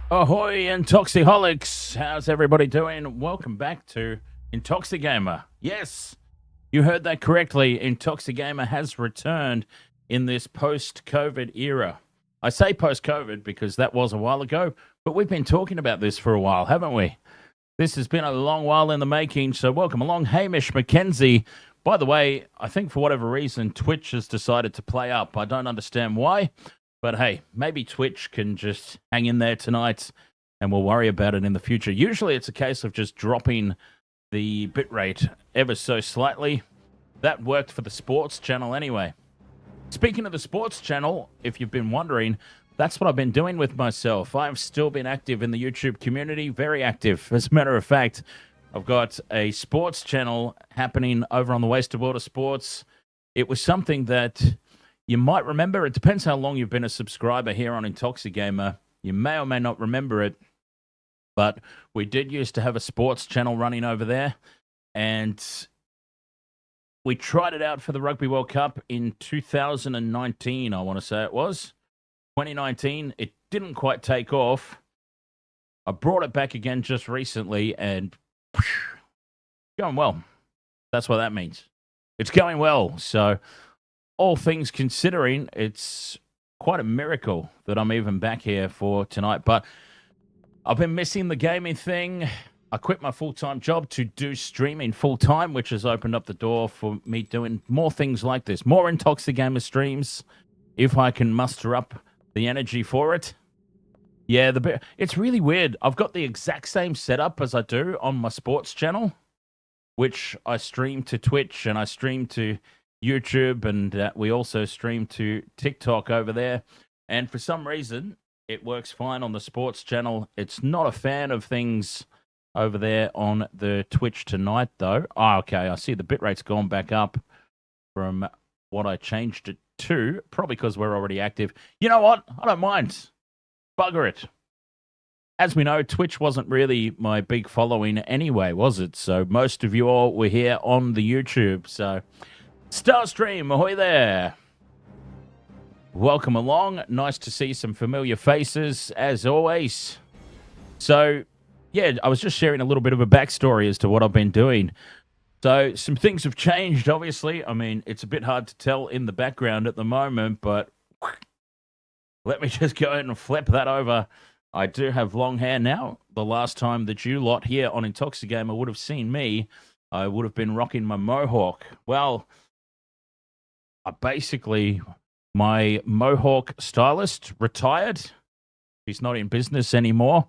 Ahoy, Intoxiholics! How's everybody doing? Welcome back to Intoxigamer. Yes, you heard that correctly. Intoxigamer has returned in this post-COVID era. I say post-COVID because that was a while ago, but we've been talking about this for a while, haven't we? This has been a long while in the making, so welcome along, Hamish McKenzie. By the way, I think for whatever reason, Twitch has decided to play up. I don't understand why. But hey, maybe Twitch can just hang in there tonight and we'll worry about it in the future. Usually it's a case of just dropping the bitrate ever so slightly. That worked for the sports channel anyway. Speaking of the sports channel, if you've been wondering, that's what I've been doing with myself. I've still been active in the YouTube community, very active. As a matter of fact, I've got a sports channel happening over on the Waste of Water Sports. It was something that you might remember. It depends how long you've been a subscriber here on Intoxigamer. You may or may not remember it, but we did used to have a sports channel running over there, and we tried it out for the Rugby World Cup in 2019, I want to say it was. 2019, it didn't quite take off. I brought it back again just recently, and going well. That's what that means. It's going well, so all things considering, it's quite a miracle that I'm even back here for tonight. But I've been missing the gaming thing. I quit my full-time job to do streaming full-time, which has opened up the door for me doing more things like this. More Intoxigamer streams, if I can muster up the energy for it. Yeah, it's really weird. I've got the exact same setup as I do on my sports channel, which I stream to Twitch and I stream to YouTube, and we also stream to TikTok over there. And for some reason, it works fine on the sports channel. It's not a fan of things over there on the Twitch tonight, though. Oh, okay, I see the bitrate's gone back up from what I changed it to, probably because we're already active. You know what? I don't mind. Bugger it. As we know, Twitch wasn't really my big following anyway, was it? So most of you all were here on the YouTube, so Starstream, ahoy there. Welcome along. Nice to see some familiar faces, as always. So, yeah, I was just sharing a little bit of a backstory as to what I've been doing. So, some things have changed, obviously. I mean, it's a bit hard to tell in the background at the moment, but let me just go ahead and flip that over. I do have long hair now. The last time that you lot here on Intoxigamer would have seen me, I would have been rocking my mohawk. Well, my mohawk stylist retired. He's not in business anymore,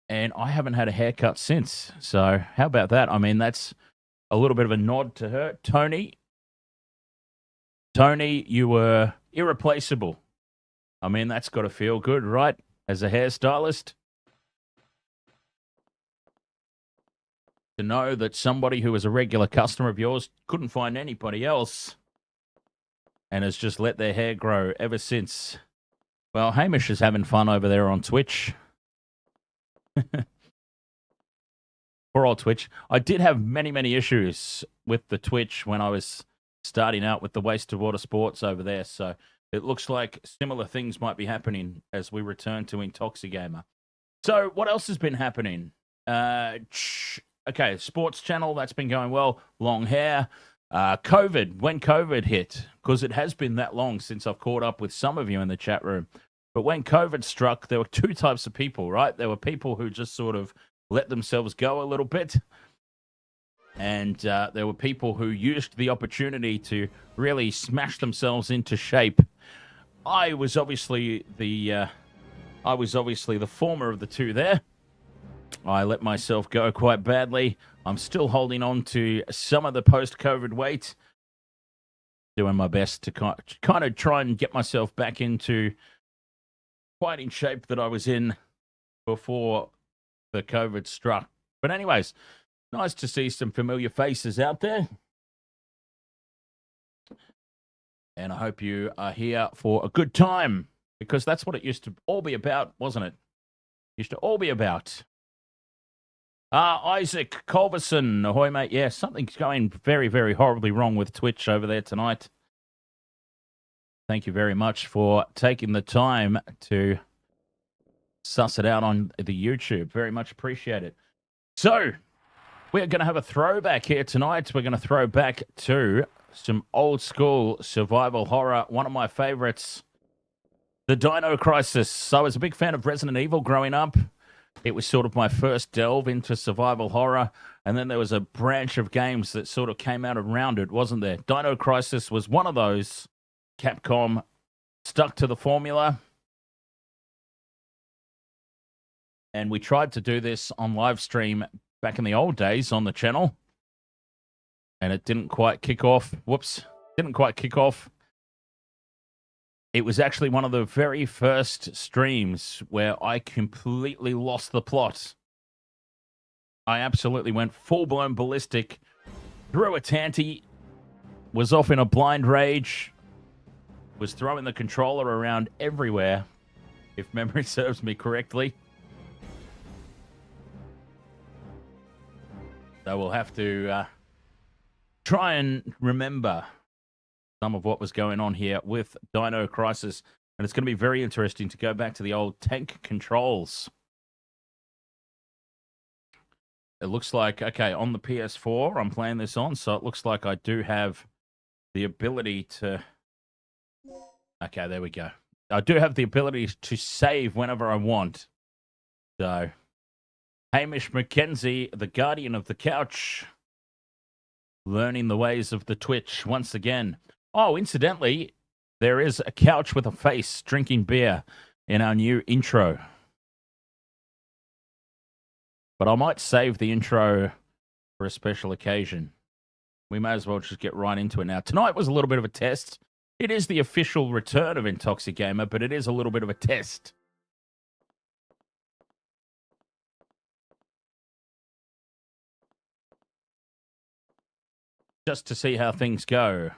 and I haven't had a haircut since. So how about that? I mean, that's a little bit of a nod to her. Tony, you were irreplaceable. I mean, that's got to feel good, right? As a hairstylist, to know that somebody who was a regular customer of yours couldn't find anybody else and has just let their hair grow ever since. Well, Hamish is having fun over there on Twitch. Poor old Twitch. I did have many, many issues with the Twitch when I was starting out with the Waste of Water Sports over there, so it looks like similar things might be happening as we return to Intoxigamer. So what else has been happening? Okay, sports channel, that's been going well. Long hair. COVID, when COVID hit, because it has been that long since I've caught up with some of you in the chat room. But when COVID struck, there were two types of people, right? There were people who just sort of let themselves go a little bit. And there were people who used the opportunity to really smash themselves into shape. I was obviously the former of the two there. I let myself go quite badly. I'm still holding on to some of the post-COVID weight. Doing my best to kind of try and get myself back into fighting shape that I was in before the COVID struck. But anyways, nice to see some familiar faces out there. And I hope you are here for a good time, because that's what it used to all be about, wasn't it? Used to all be about. Isaac Culverson, ahoy, mate. Yeah, something's going very, very horribly wrong with Twitch over there tonight. Thank you very much for taking the time to suss it out on the YouTube. Very much appreciate it. So, we're going to have a throwback here tonight. We're going to throw back to some old school survival horror. One of my favorites, the Dino Crisis. I was a big fan of Resident Evil growing up. It was sort of my first delve into survival horror. And then there was a branch of games that sort of came out around it, wasn't there? Dino Crisis was one of those. Capcom stuck to the formula. And we tried to do this on live stream back in the old days on the channel. And it didn't quite kick off. Whoops. Didn't quite kick off. It was actually one of the very first streams where I completely lost the plot. I absolutely went full-blown ballistic, threw a tanty, was off in a blind rage, was throwing the controller around everywhere, if memory serves me correctly. So we'll have to try and remember some of what was going on here with Dino Crisis. And it's going to be very interesting to go back to the old tank controls. It looks like, okay, on the PS4, I'm playing this on, so it looks like I do have the ability to... Okay, there we go. I do have the ability to save whenever I want. So, Hamish McKenzie, the guardian of the couch, learning the ways of the Twitch once again. Oh, incidentally, there is a couch with a face drinking beer in our new intro. But I might save the intro for a special occasion. We may as well just get right into it now. Tonight was a little bit of a test. It is the official return of Intoxigamer, but it is a little bit of a test. Just to see how things go.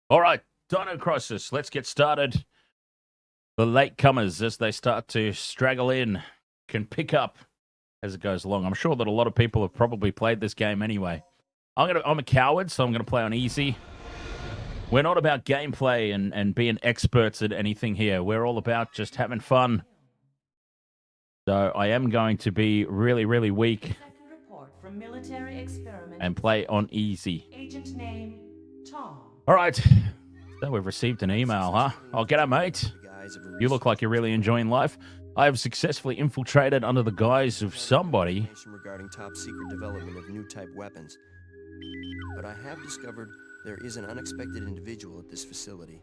All right, Dino Crisis, let's get started. The latecomers, as they start to straggle in, can pick up as it goes along. I'm sure that a lot of people have probably played this game anyway. I'm a coward, so I'm going to play on easy. We're not about gameplay and being experts at anything here. We're all about just having fun. So I am going to be really, really weak and play on easy. Agent name, Tom. All right. So we've received an email, huh? Oh, g'day, mate. You look like you're really enjoying life. I have successfully infiltrated under the guise of somebody. Regarding top secret development of new type weapons. But I have discovered there is an unexpected individual at this facility.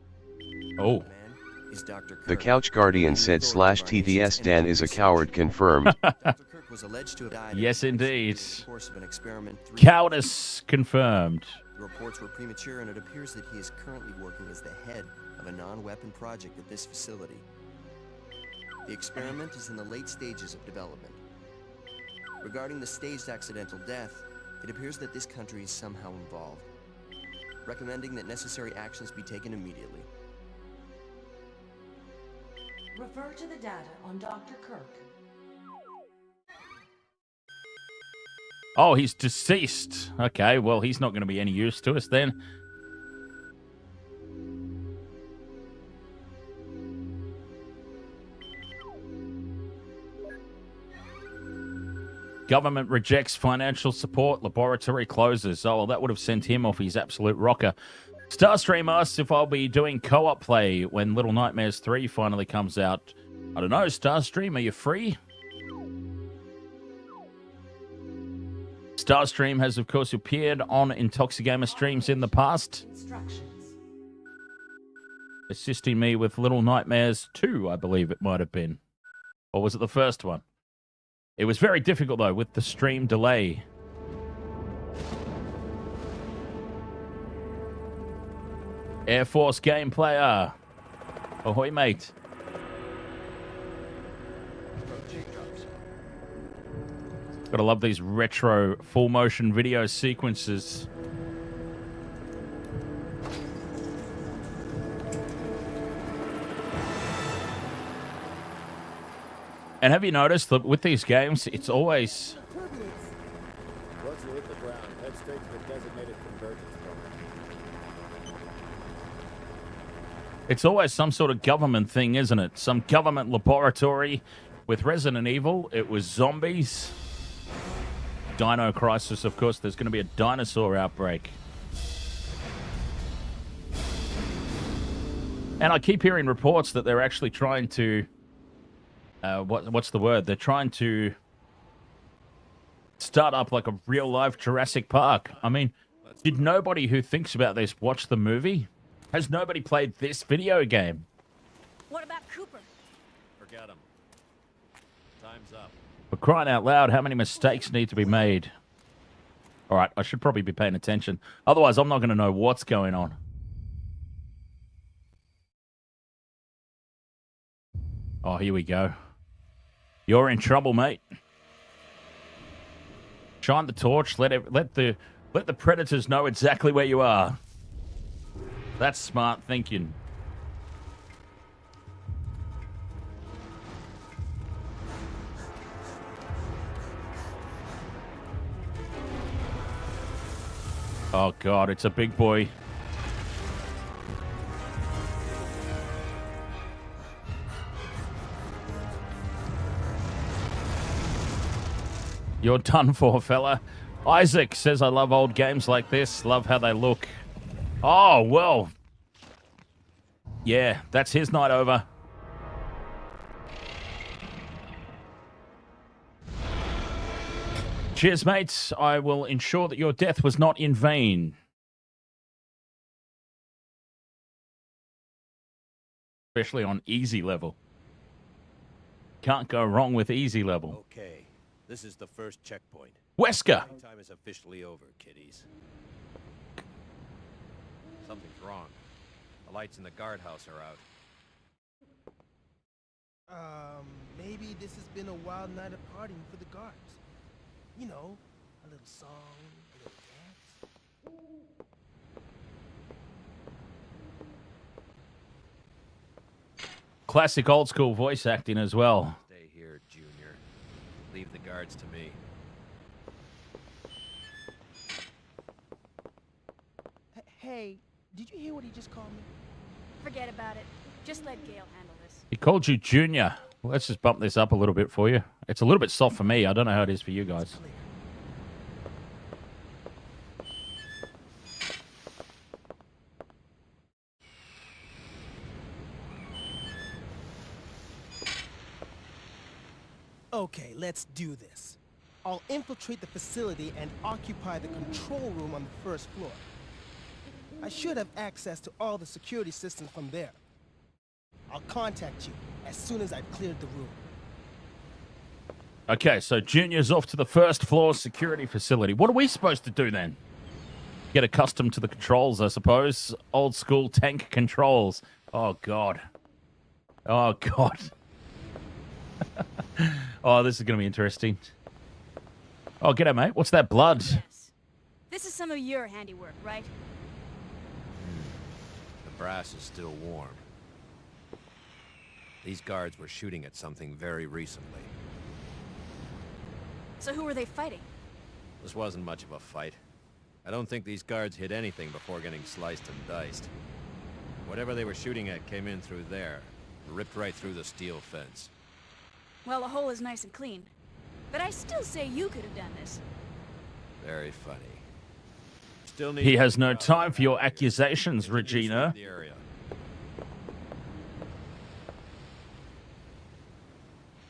Oh. The man is Dr. Kirk. The Couch Guardian said /TVS Dan is a coward confirmed. Dr. Kirk was alleged to have died Yes, indeed. in the course of an experiment 3 Cowardice confirmed. The reports were premature, and it appears that he is currently working as the head of a non-weapon project at this facility. The experiment is in the late stages of development. Regarding the staged accidental death, it appears that this country is somehow involved, recommending that necessary actions be taken immediately. Refer to the data on Dr. Kirk. Oh, he's deceased. Okay, well, he's not going to be any use to us then. Government rejects financial support. Laboratory closes. Oh, well, that would have sent him off his absolute rocker. Starstream asks if I'll be doing co-op play when Little Nightmares 3 finally comes out. I don't know, Starstream, are you free? Starstream has, of course, appeared on Intoxigamer streams in the past, Instructions. assisting me with Little Nightmares 2, I believe it might have been. Or was it the first one? It was very difficult, though, with the stream delay. Air Force game player. Ahoy, mate. Gotta love these retro full motion video sequences. And have you noticed that with these games, it's always... Once you hit the ground, head straight to the designated convergence point. It's always some sort of government thing, isn't it? Some government laboratory. With Resident Evil, it was zombies. Dino Crisis, of course, there's going to be a dinosaur outbreak. And I keep hearing reports that they're actually trying to... what's the word? They're trying to start up like a real-life Jurassic Park. I mean, did nobody who thinks about this watch the movie? Has nobody played this video game? What about Cooper? Forget him. Time's up. For crying out loud, how many mistakes need to be made? All right, I should probably be paying attention. Otherwise, I'm not going to know what's going on. Oh, here we go. You're in trouble, mate. Shine the torch. Let the predators know exactly where you are. That's smart thinking. Oh, God, it's a big boy. You're done for, fella. Isaac says, I love old games like this. Love how they look. Oh, well. Yeah, that's his night over. Cheers, mates. I will ensure that your death was not in vain. Especially on easy level. Can't go wrong with easy level. Okay, this is the first checkpoint. Wesker! Time is officially over, kiddies. Something's wrong. The lights in the guardhouse are out. Maybe this has been a wild night of partying for the guards. You know, a little song, a little dance. Classic old school voice acting as well. Stay here, Junior. Leave the guards to me. Hey, did you hear what he just called me? Forget about it. Just let Gale handle this. He called you Junior. Let's just bump this up a little bit for you. It's a little bit soft for me. I don't know how it is for you guys. Clear. Okay, let's do this. I'll infiltrate the facility and occupy the control room on the first floor. I should have access to all the security systems from there. I'll contact you as soon as I've cleared the room. Okay, so Junior's off to the first floor security facility. What are we supposed to do then? Get accustomed to the controls, I suppose. Old school tank controls. Oh, God. Oh, God. Oh, this is going to be interesting. Oh, g'day, mate. What's that blood? Yes. This is some of your handiwork, right? The brass is still warm. These guards were shooting at something very recently. So who were they fighting? This wasn't much of a fight. I don't think these guards hit anything before getting sliced and diced. Whatever they were shooting at came in through there, ripped right through the steel fence. Well, the hole is nice and clean. But I still say you could have done this. Very funny. Still need. He has no time for your accusations, Regina. The area.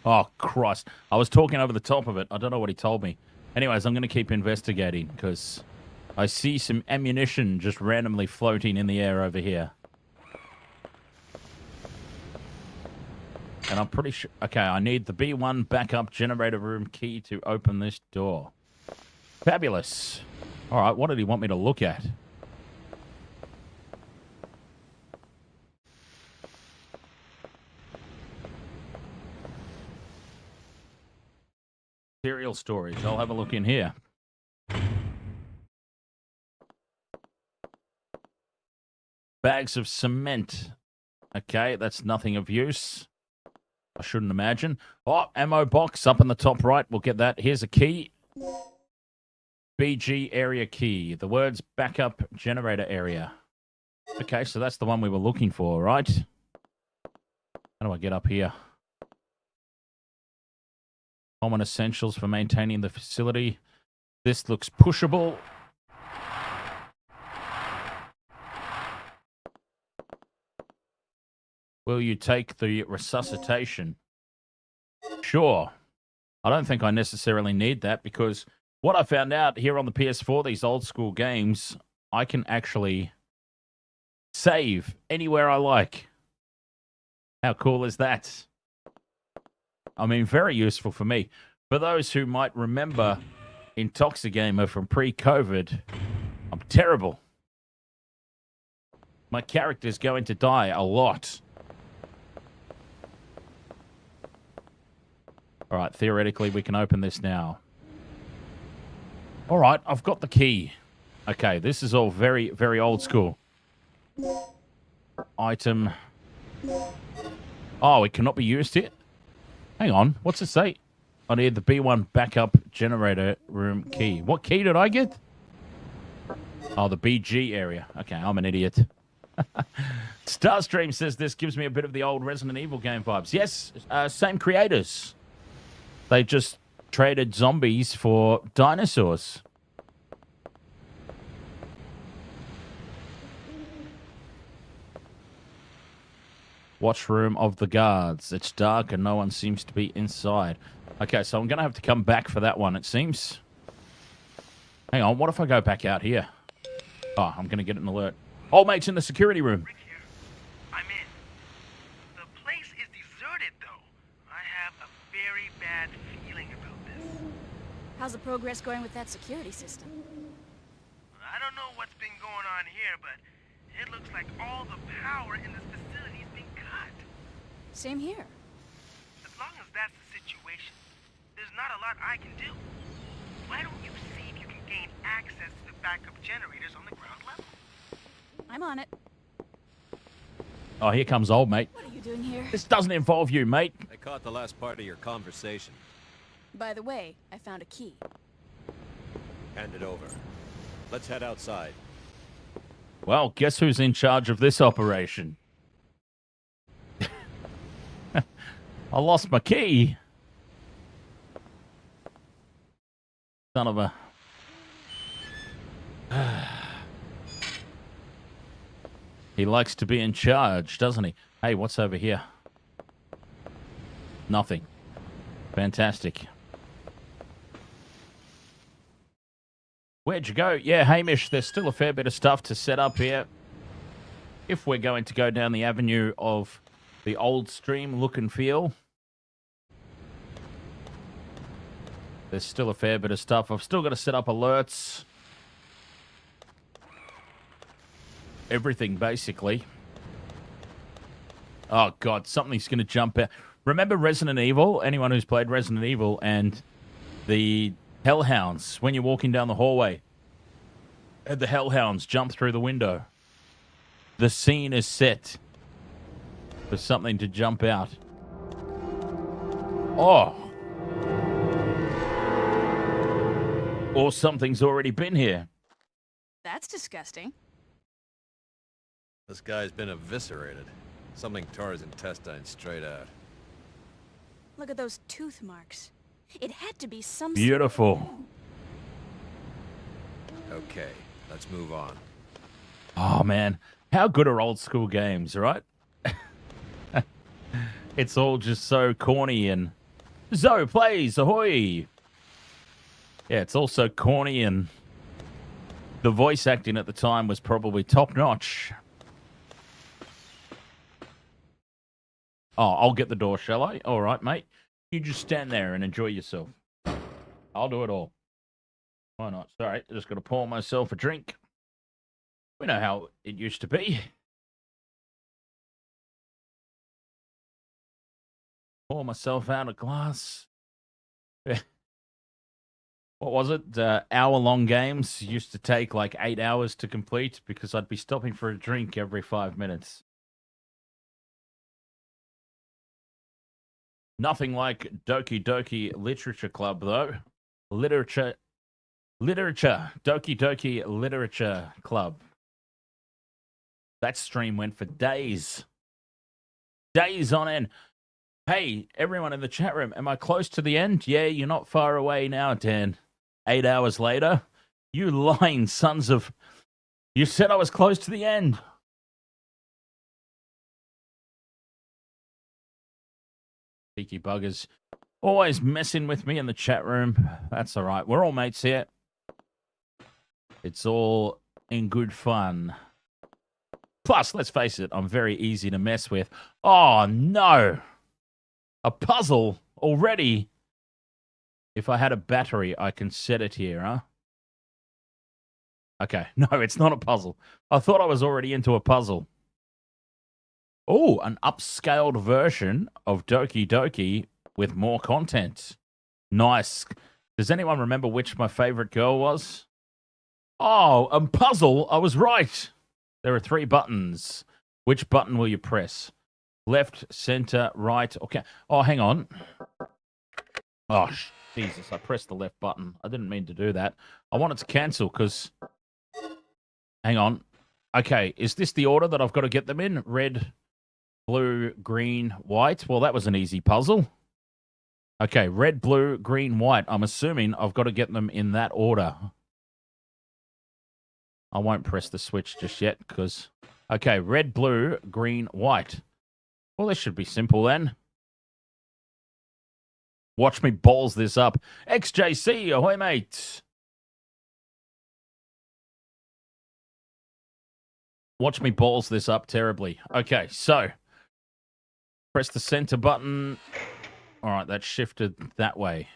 Oh, Christ. I was talking over the top of it. I don't know what he told me. Anyways, I'm going to keep investigating because I see some ammunition just randomly floating in the air over here. And I'm pretty sure... Okay, I need the B1 backup generator room key to open this door. Fabulous. All right, what did he want me to look at? Serial storage. I'll have a look in here. Bags of cement. Okay, that's nothing of use. I shouldn't imagine. Oh, ammo box up in the top right. We'll get that. Here's a key. BG area key. The words backup generator area. Okay, so that's the one we were looking for, right? How do I get up here? Common essentials for maintaining the facility. This looks pushable. Will you take the resuscitation? Sure. I don't think I necessarily need that because what I found out here on the PS4, these old school games, I can actually save anywhere I like. How cool is that? I mean, very useful for me. For those who might remember Intoxigamer from pre-COVID, I'm terrible. My character's going to die a lot. All right, theoretically, we can open this now. All right, I've got the key. Okay, this is all very, very old school. Item. Oh, it cannot be used here? Hang on, what's it say? I need the B1 backup generator room key. What key did I get? Oh, the BG area. Okay, I'm an idiot. Starstream says this gives me a bit of the old Resident Evil game vibes. Yes, same creators. They just traded zombies for dinosaurs. Watchroom of the guards. It's dark and no one seems to be inside. Okay, so I'm going to have to come back for that one, it seems. Hang on, what if I go back out here? Oh, I'm going to get an alert. Old mate's in the security room. Rick here. I'm in. The place is deserted, though. I have a very bad feeling about this. How's the progress going with that security system? I don't know what's been going on here, but it looks like all the power in this facility is being cut. Same here. As long as that's the situation, there's not a lot I can do. Why don't you see if you can gain access to the backup generators on the ground level? I'm on it. Oh, here comes old mate. What are you doing here? This doesn't involve you, mate. I caught the last part of your conversation. By the way, I found a key. Hand it over. Let's head outside. Well, guess who's in charge of this operation? I lost my key. Son of a... He likes to be in charge, doesn't he? Hey, what's over here? Nothing. Fantastic. Where'd you go? Yeah, Hamish, there's still a fair bit of stuff to set up here. If we're going to go down the avenue of the old stream look and feel. There's still a fair bit of stuff. I've still got to set up alerts. Everything, basically. Oh, God, something's going to jump out. Remember Resident Evil? Anyone who's played Resident Evil and the Hellhounds, when you're walking down the hallway, and the Hellhounds jump through the window. The scene is set for something to jump out. Oh. Or something's already been here. That's disgusting. This guy's been eviscerated. Something tore his intestines straight out. Look at those tooth marks. It had to be some... Beautiful. Okay, let's move on. Oh, man. How good are old school games, right? It's all just so corny and... Zoe plays, ahoy! Yeah, it's all so corny and... The voice acting at the time was probably top-notch. Oh, I'll get the door, shall I? All right, mate. You just stand there and enjoy yourself. I'll do it all. Why not? Sorry, just got to pour myself a drink. We know how it used to be. Pour myself out a glass. What was it? Hour-long games used to take like 8 hours to complete because I'd be stopping for a drink every 5 minutes. Nothing like Doki Doki Literature Club, though. Literature. Doki Doki Literature Club. That stream went for days. Days on end. Hey, everyone in the chat room, am I close to the end? Yeah, you're not far away now, Dan. 8 hours later. You lying sons of... You said I was close to the end. Cheeky buggers. Always messing with me in the chat room. That's all right. We're all mates here. It's all in good fun. Plus, let's face it, I'm very easy to mess with. Oh, no. A puzzle already. If I had a battery, I can set it here, huh? Okay. No, it's not a puzzle. I thought I was already into a puzzle. Oh, an upscaled version of Doki Doki with more content. Nice. Does anyone remember which my favorite girl was? Oh, a puzzle. I was right. There are 3 buttons. Which button will you press? Left, center, right. Okay. Oh, hang on. Oh, Jesus. I pressed the left button. I didn't mean to do that. I wanted to cancel because... Hang on. Okay. Is this the order that I've got to get them in? Red, blue, green, white. Well, that was an easy puzzle. Okay. Red, blue, green, white. I'm assuming I've got to get them in that order. I won't press the switch just yet because... Okay, red, blue, green, white. Well, this should be simple then. Watch me balls this up. XJC, ahoy, mate. Watch me balls this up terribly. Okay, so... Press the center button. All right, that shifted that way.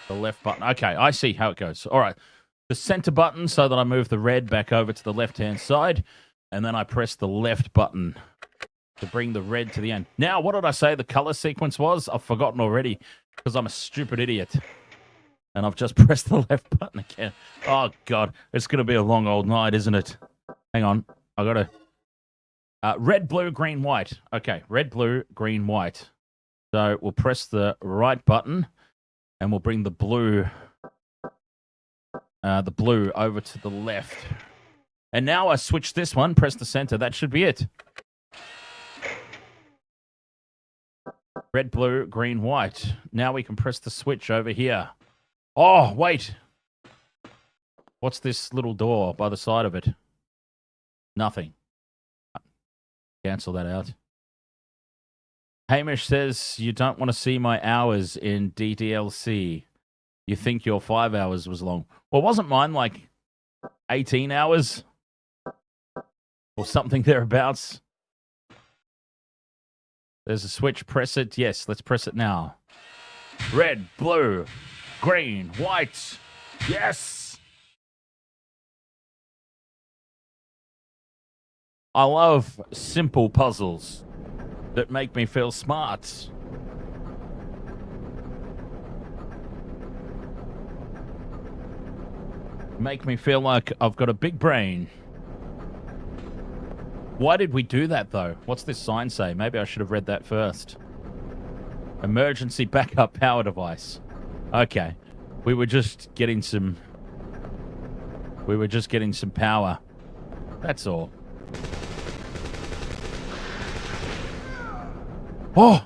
The left button. Okay, I see how it goes. All right. The center button so that I move the red back over to the left-hand side. And then I press the left button to bring the red to the end. Now, what did I say the color sequence was? I've forgotten already because I'm a stupid idiot. And I've just pressed the left button again. Oh, God. It's going to be a long old night, isn't it? Hang on. I got to... red, blue, green, white. Okay, red, blue, green, white. So we'll press the right button and we'll bring the blue over to the left. And now I switch this one, press the center. That should be it. Red, blue, green, white. Now we can press the switch over here. Oh, wait. What's this little door by the side of it? Nothing. Cancel that out. Hamish says, you don't want to see my hours in DDLC. You think your 5 hours was long. Well, wasn't mine like 18 hours? Or something thereabouts? There's a switch. Press it. Yes, let's press it now. Red, blue, green, white. Yes! I love simple puzzles that make me feel smart. Make me feel like I've got a big brain. Why did we do that, though? What's this sign say? Maybe I should have read that first. Emergency backup power device. Okay. We were just getting some power. That's all. Oh!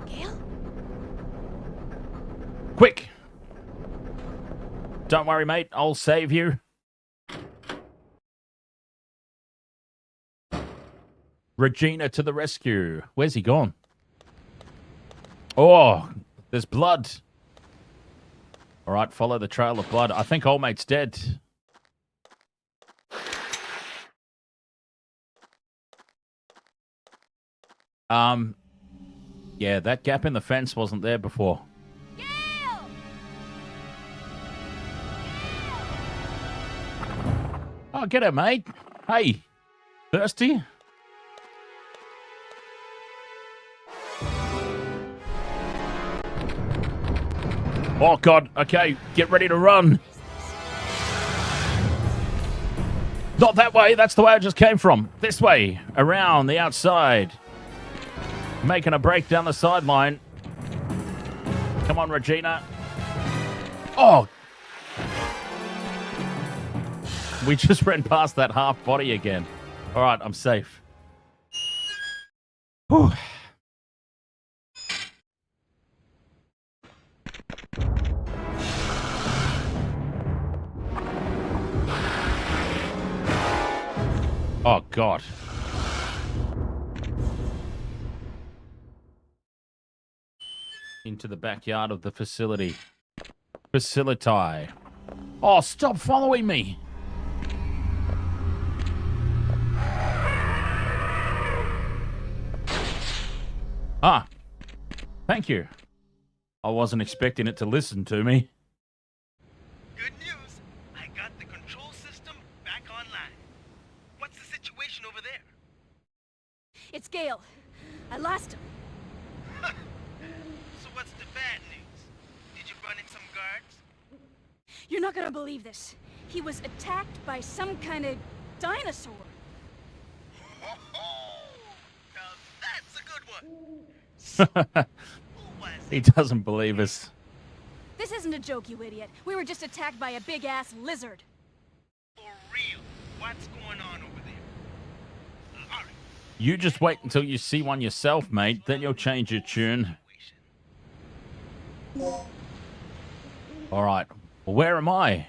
Gale? Quick! Don't worry, mate. I'll save you. Regina to the rescue. Where's he gone? Oh, there's blood. All right, follow the trail of blood. I think old mate's dead. Yeah, that gap in the fence wasn't there before. Gale! Oh, get it, mate. Hey, thirsty? Oh, God. Okay, get ready to run. Not that way. That's the way I just came from. This way. Around the outside. Making a break down the sideline. Come on, Regina. Oh. We just ran past that half body again. All right, I'm safe. Whew. Oh, God. Into the backyard of the facility. Facility. Oh, stop following me. Ah, thank you. I wasn't expecting it to listen to me. Good news. I got the control system back online. What's the situation over there? It's Gale. I lost him. So what's the bad news? Did you run in some guards? You're not gonna believe this. He was attacked by some kind of dinosaur. Now that's a good one. So, who was He it? doesn't believe us. This isn't a joke, you idiot. We were just attacked by a big-ass lizard. For real? What's going on over there? All right. You just wait until you see one yourself, mate. Then you'll change your tune. All right. Well, where am I?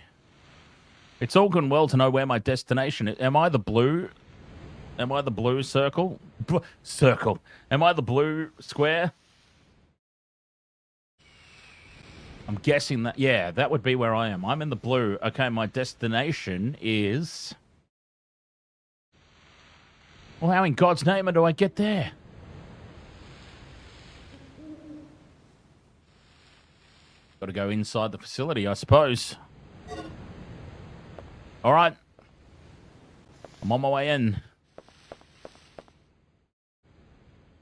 It's all good and well to know where my destination is. Am I the blue? Am I the blue circle? Circle. Am I the blue square? I'm guessing that, yeah, that would be where I am. I'm in the blue. Okay, my destination is... Well, how in God's name do I get there? Got to go inside the facility, I suppose. All right. I'm on my way in.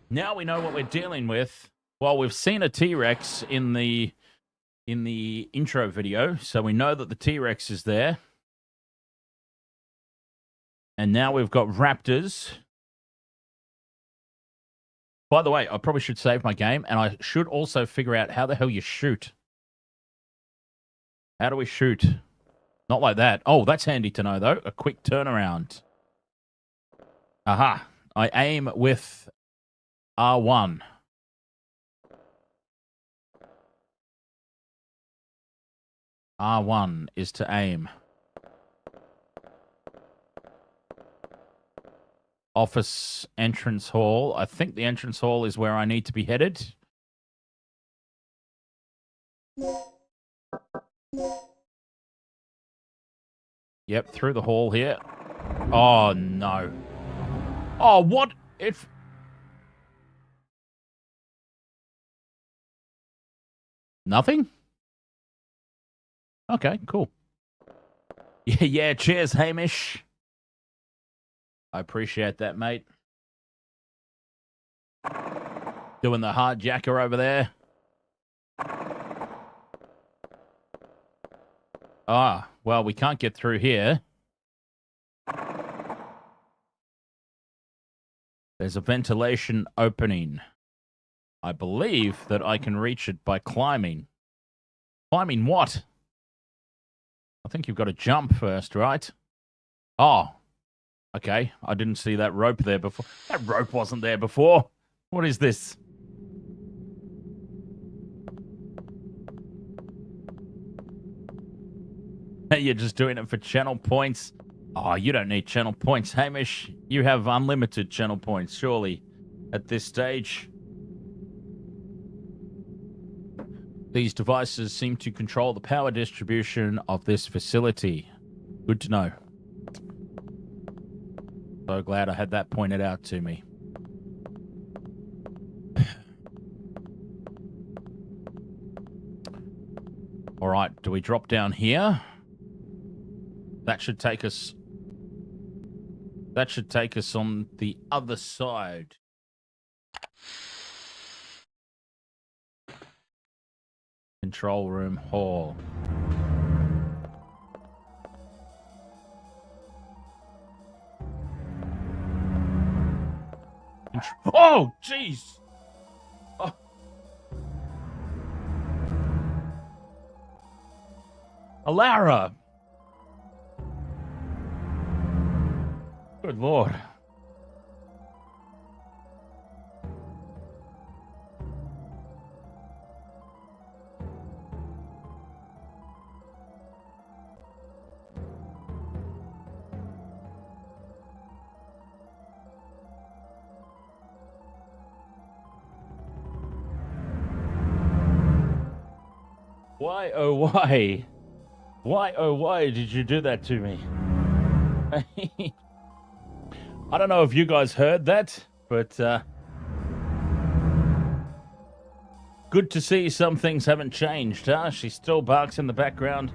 Now we know what we're dealing with. Well, we've seen a T-Rex in the intro video, so we know that the T-Rex is there. And now we've got raptors. By the way, I probably should save my game, and I should also figure out how the hell you shoot. How do we shoot? Not like that. Oh, that's handy to know, though. A quick turnaround. Aha. I aim with R1. R1 is to aim. Office entrance hall. I think the entrance hall is where I need to be headed. Yep, through the hall here. Oh, no. Oh, what? If... Nothing? Okay, cool. Yeah, cheers, Hamish. I appreciate that, mate. Doing the hard jacker over there. Ah, well, we can't get through here. There's a ventilation opening. I believe that I can reach it by climbing. Climbing what? I think you've got to jump first, right? Oh, okay. I didn't see that rope there before. That rope wasn't there before. What is this? You're just doing it for channel points. Oh, you don't need channel points, Hamish. You have unlimited channel points, surely, at this stage. These devices seem to control the power distribution of this facility. Good to know. So glad I had that pointed out to me. All right, do we drop down here? That should take us... That should take us on the other side. Control room hall. Oh, jeez! Oh. Alara! Good lord. Why, oh, why? Why, oh, why did you do that to me? I don't know if you guys heard that, but good to see some things haven't changed, huh? She still barks in the background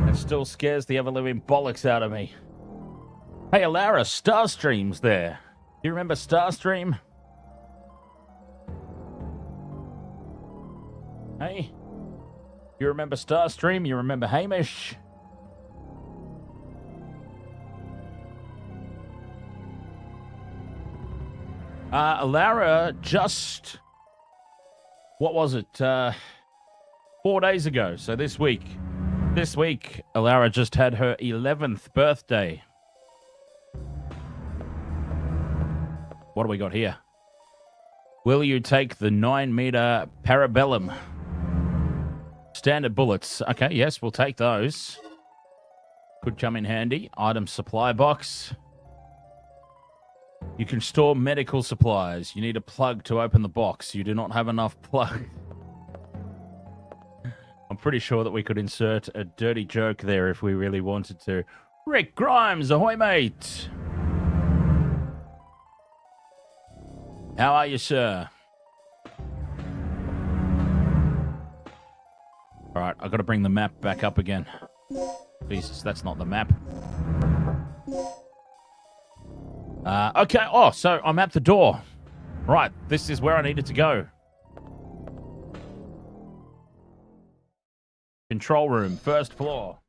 and still scares the ever-living bollocks out of me. Hey, Alara, Starstream's there. Do you remember Starstream? Hey? You remember Starstream? You remember Hamish? Alara just... What was it? 4 days ago. So this week. This week, Alara just had her 11th birthday. What do we got here? Will you take the 9-meter Parabellum? Standard bullets. Okay, yes, we'll take those. Could come in handy. Item supply box. You can store medical supplies. You need a plug to open the box. You do not have enough plug. I'm pretty sure that we could insert a dirty joke there if we really wanted to. Rick Grimes, ahoy, mate. How are you, sir? All right, I've got to bring the map back up again. Jesus, that's not the map. Okay, so I'm at the door. Right, this is where I needed to go. Control room, first floor.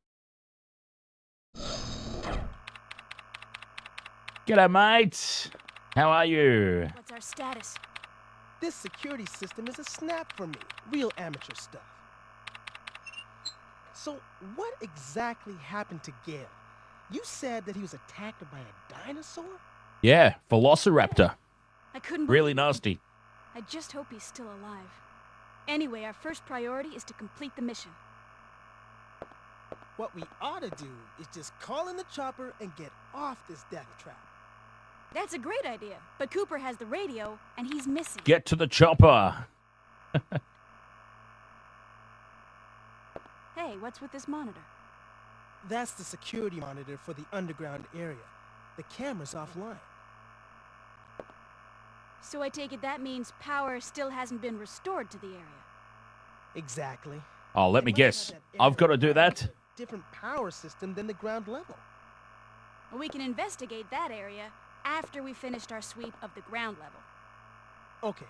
G'day, mate. How are you? What's our status? This security system is a snap for me. Real amateur stuff. So, what exactly happened to Gale? You said that he was attacked by a dinosaur? Yeah, Velociraptor. I couldn't Really believe it. nasty. I just hope he's still alive. Anyway, our first priority is to complete the mission. What we ought to do is just call in the chopper and get off this death trap. That's a great idea, but Cooper has the radio, and he's missing. Get to the chopper. Hey, what's with this monitor? That's the security monitor for the underground area. The camera's offline. So I take it that means power still hasn't been restored to the area. Exactly. Oh, let They me must have guess. that I've got to do area that. with a different power system than the ground level. Well, we can investigate that area after we finished our sweep of the ground level. Okay,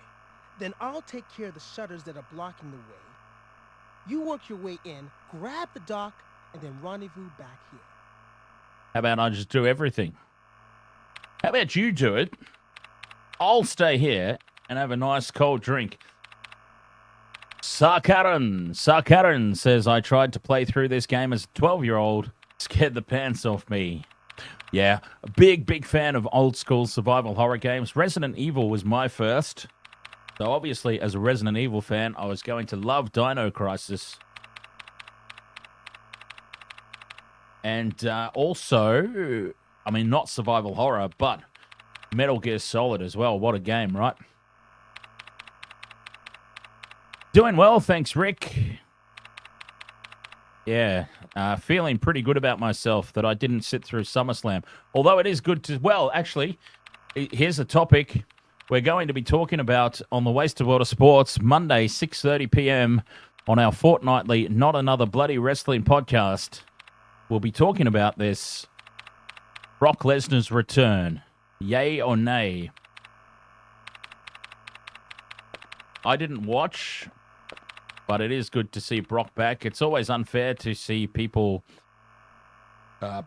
then I'll take care of the shutters that are blocking the way. You work your way in, grab the dock, and then rendezvous back here. How about I just do everything? How about you do it? I'll stay here and have a nice cold drink. Sarkaran says, I tried to play through this game as a 12-year-old. Scared the pants off me. Yeah, a big fan of old school survival horror games. Resident Evil was my first. So obviously, as a Resident Evil fan, I was going to love Dino Crisis. And also, I mean, not survival horror, but Metal Gear Solid as well. What a game, right? Doing well, thanks, Rick. Yeah, feeling pretty good about myself that I didn't sit through SummerSlam. Although it is good to... Well, actually, here's a topic we're going to be talking about on the Wasted World of Sports Monday, 6:30 p.m. on our fortnightly Not Another Bloody Wrestling podcast. We'll be talking about this. Brock Lesnar's return. Yay or nay? I didn't watch, but it is good to see Brock back. It's always unfair to see people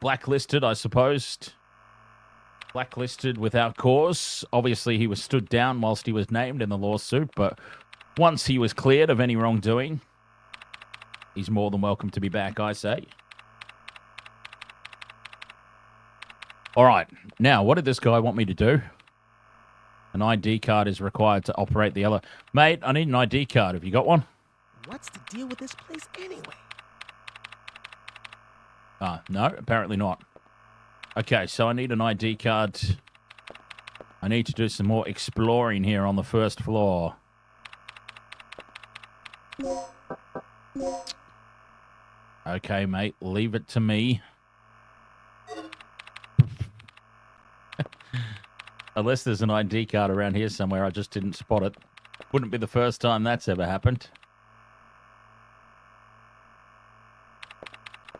blacklisted, I suppose. Blacklisted without cause. Obviously, he was stood down whilst he was named in the lawsuit, but once he was cleared of any wrongdoing, he's more than welcome to be back, I say. All right. Now, what did this guy want me to do? An ID card is required to operate the ele... Mate, I need an ID card. Have you got one? What's the deal with this place anyway? No, apparently not. Okay, so I need an ID card. I need to do some more exploring here on the first floor. Okay, mate. Leave it to me. Unless there's an ID card around here somewhere, I just didn't spot it. Wouldn't be the first time that's ever happened.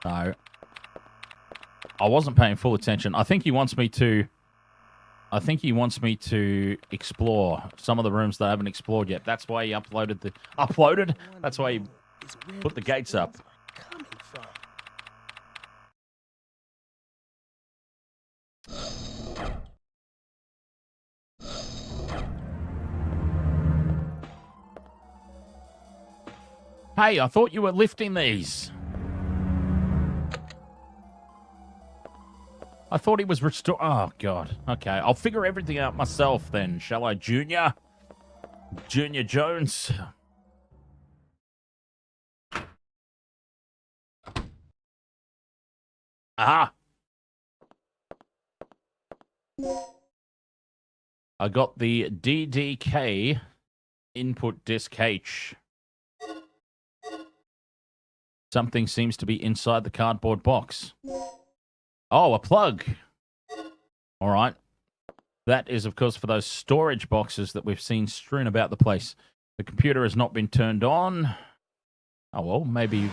No. I wasn't paying full attention. I think he wants me to explore some of the rooms that I haven't explored yet. That's why he uploaded. That's why he put the gates up. Hey, I thought you were lifting these. I thought he was Oh, God. Okay, I'll figure everything out myself then, shall I, Junior? Junior Jones. Ah! I got the DDK input disk H. Something seems to be inside the cardboard box. Oh, a plug. All right. That is, of course, for those storage boxes that we've seen strewn about the place. The computer has not been turned on. Oh, well, maybe...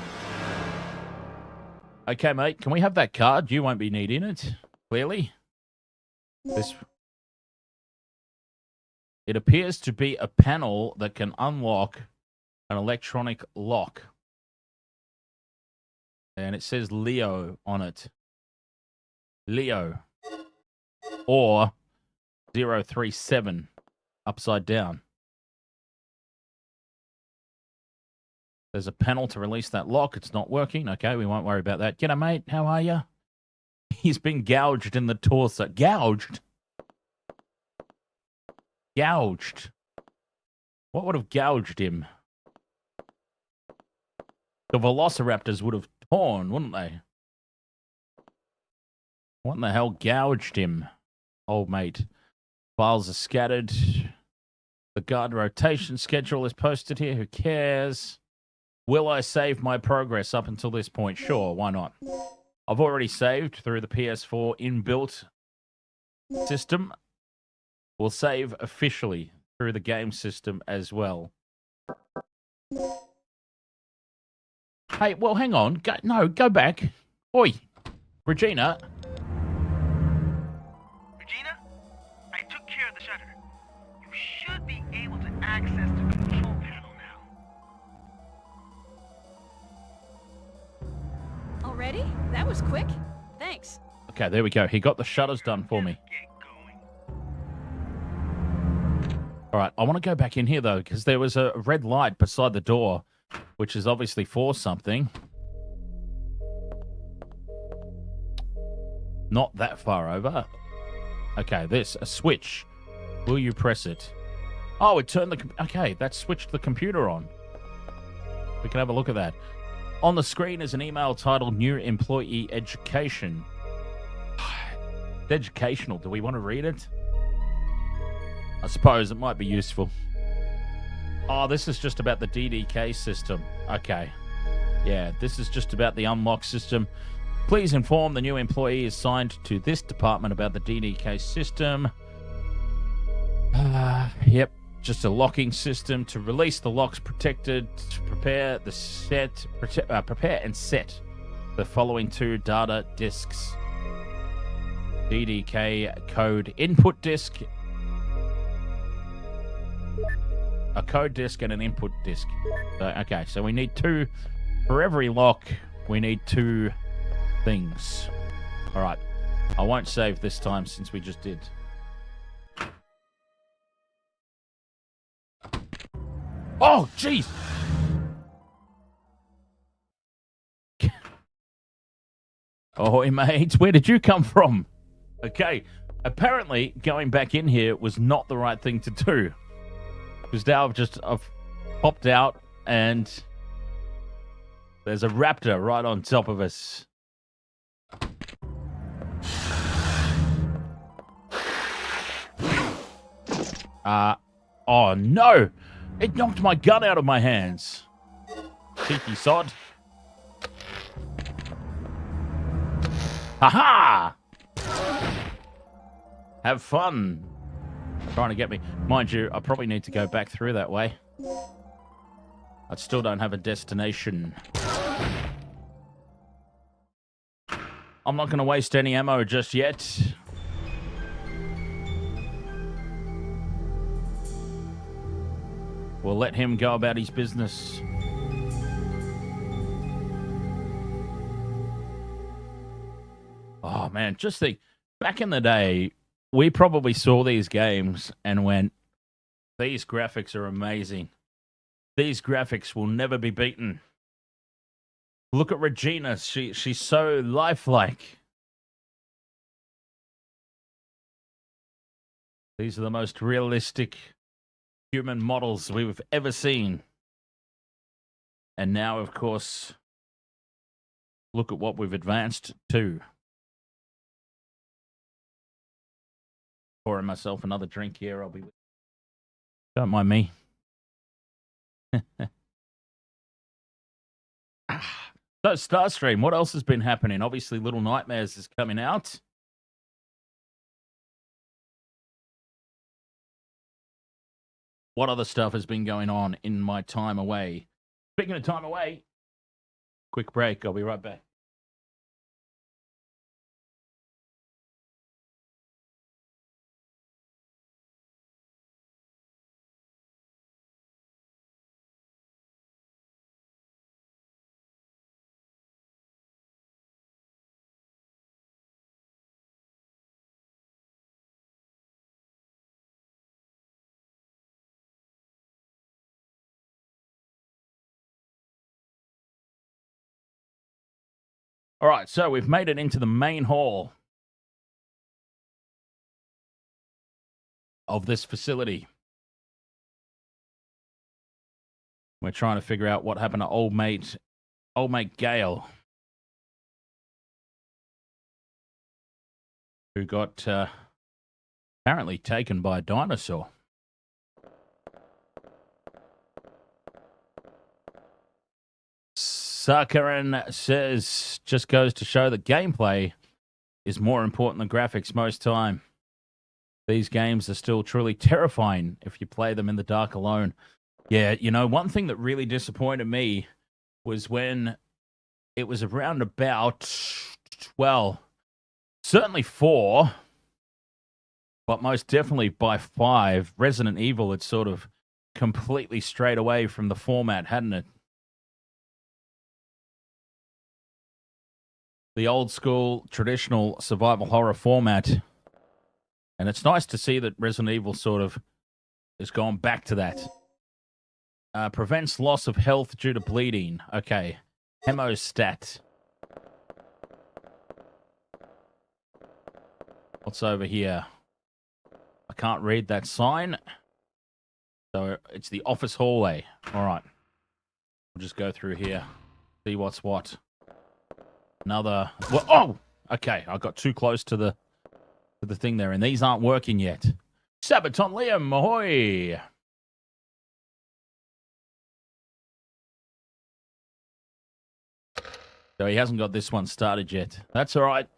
Okay, mate, can we have that card? You won't be needing it, clearly. It appears to be a panel that can unlock an electronic lock. And it says Leo on it. Leo. Or 037 upside down. There's a panel to release that lock. It's not working. Okay, we won't worry about that. G'day, mate. How are you? He's been gouged in the torso. Gouged? Gouged. What would have gouged him? The velociraptors would have torn, wouldn't they? What in the hell gouged him? Old mate. Files are scattered. The guard rotation schedule is posted here. Who cares? Will I save my progress up until this point? Sure, why not? I've already saved through the PS4 inbuilt system. We'll save officially through the game system as well. Hey, well, hang on. Go back. Oi, Regina. Regina, I took care of the shutter. You should be able to access the control panel now. Already? That was quick. Thanks. Okay, there we go. He got the shutters done for me. All right, I want to go back in here, though, because there was a red light beside the door, which is obviously for something. Not that far over. Okay, a switch. Will you press it? Oh, it turned okay, that switched the computer on. We can have a look at that. On the screen is an email titled New Employee Education. It's educational. Do we want to read it? I suppose it might be useful. Oh, this is just about the DDK system. Okay. Yeah, this is just about the unlock system. Please inform the new employee assigned to this department about the DDK system. Yep, just a locking system to release the locks protected. To prepare and set the following two data disks. DDK code input disk. A code disk and an input disk. Okay, so we need two. For every lock, we need two things. All right. I won't save this time since we just did. Oh, jeez! Oh, mate, where did you come from? Okay, apparently going back in here was not the right thing to do. Because now I've popped out and there's a raptor right on top of us. Oh no! It knocked my gun out of my hands. Cheeky sod. Haha! Have fun. Trying to get me. Mind you, I probably need to go back through that way. I still don't have a destination. I'm not going to waste any ammo just yet. We'll let him go about his business. Oh, man, just think. Back in the day, we probably saw these games and went, these graphics are amazing. These graphics will never be beaten. Look at Regina. She's so lifelike. These are the most realistic human models we've ever seen. And now, of course, look at what we've advanced to. Pouring myself another drink here. I'll be. Don't mind me. So, Starstream, what else has been happening? Obviously, Little Nightmares is coming out. What other stuff has been going on in my time away? Speaking of time away, quick break. I'll be right back. All right, so we've made it into the main hall of this facility. We're trying to figure out what happened to old mate Gale, who got apparently taken by a dinosaur. Sakaran says, just goes to show that gameplay is more important than graphics most time. These games are still truly terrifying if you play them in the dark alone. Yeah, you know, one thing that really disappointed me was when it was around about, well, certainly 4, but most definitely by 5, Resident Evil had sort of completely strayed away from the format, hadn't it? The old school, traditional survival horror format. And it's nice to see that Resident Evil sort of has gone back to that. Prevents loss of health due to bleeding. Okay. Hemostat. What's over here? I can't read that sign. So it's the office hallway. All right. We'll just go through here. See what's what. Another. Well, oh! Okay, I got too close to the thing there, and these aren't working yet. Sabaton Liam, ahoy! So he hasn't got this one started yet. That's all right.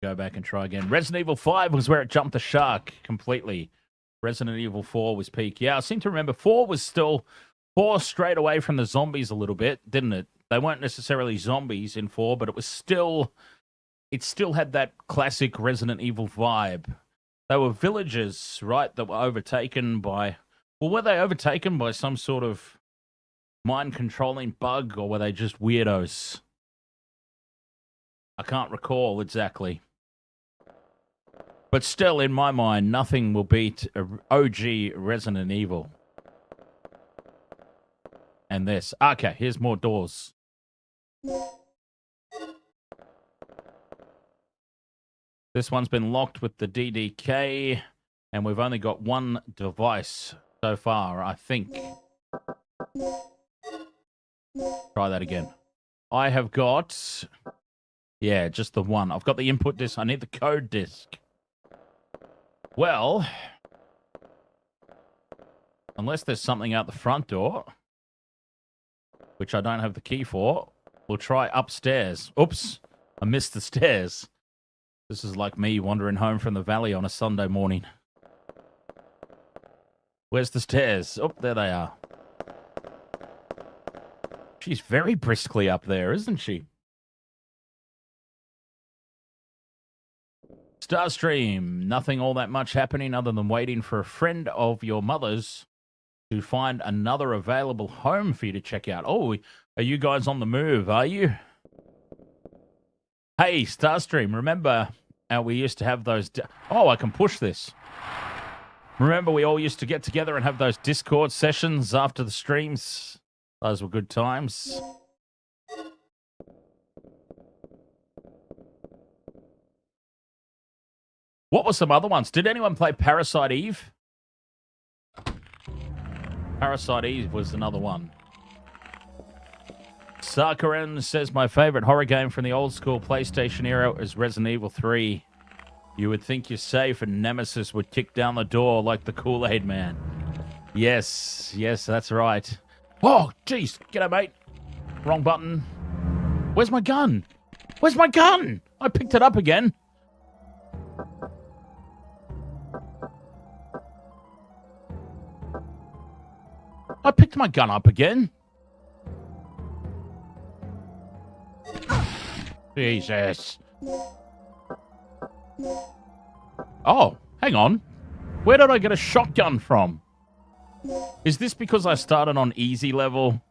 Go back and try again. Resident Evil 5 was where it jumped the shark completely. Resident Evil 4 was peak. Yeah, I seem to remember 4 was still 4 straight away from the zombies a little bit, didn't it? They weren't necessarily zombies in 4, but it still had that classic Resident Evil vibe. They were villagers, right, that were overtaken by... Well, were they overtaken by some sort of mind-controlling bug, or were they just weirdos? I can't recall exactly. But still, in my mind, nothing will beat OG Resident Evil. And this. Okay, here's more doors. This one's been locked with the DDK, and we've only got one device so far, I think. Try that again. I have got... Yeah, just the one. I've got the input disc. I need the code disc. Well, unless there's something out the front door, which I don't have the key for, we'll try upstairs. Oops. I missed the stairs. This is like me wandering home from the valley on a Sunday morning. Where's the stairs? Oh, there they are. She's very briskly up there, isn't she? Starstream, nothing all that much happening other than waiting for a friend of your mother's to find another available home for you to check out. Oh, are you guys on the move, are you? Hey, Starstream, remember how we used to have those... Oh, I can push this. Remember we all used to get together and have those Discord sessions after the streams? Those were good times. What were some other ones? Did anyone play Parasite Eve? Parasite Eve was another one. Sakaran says, my favorite horror game from the old school PlayStation era is Resident Evil 3. You would think you're safe and Nemesis would kick down the door like the Kool-Aid Man. Yes, that's right. Oh, jeez. G'day, mate. Wrong button. Where's my gun? Where's my gun? I picked it up again. I picked my gun up again. Jesus. Oh, hang on. Where did I get a shotgun from? Is this because I started on easy level?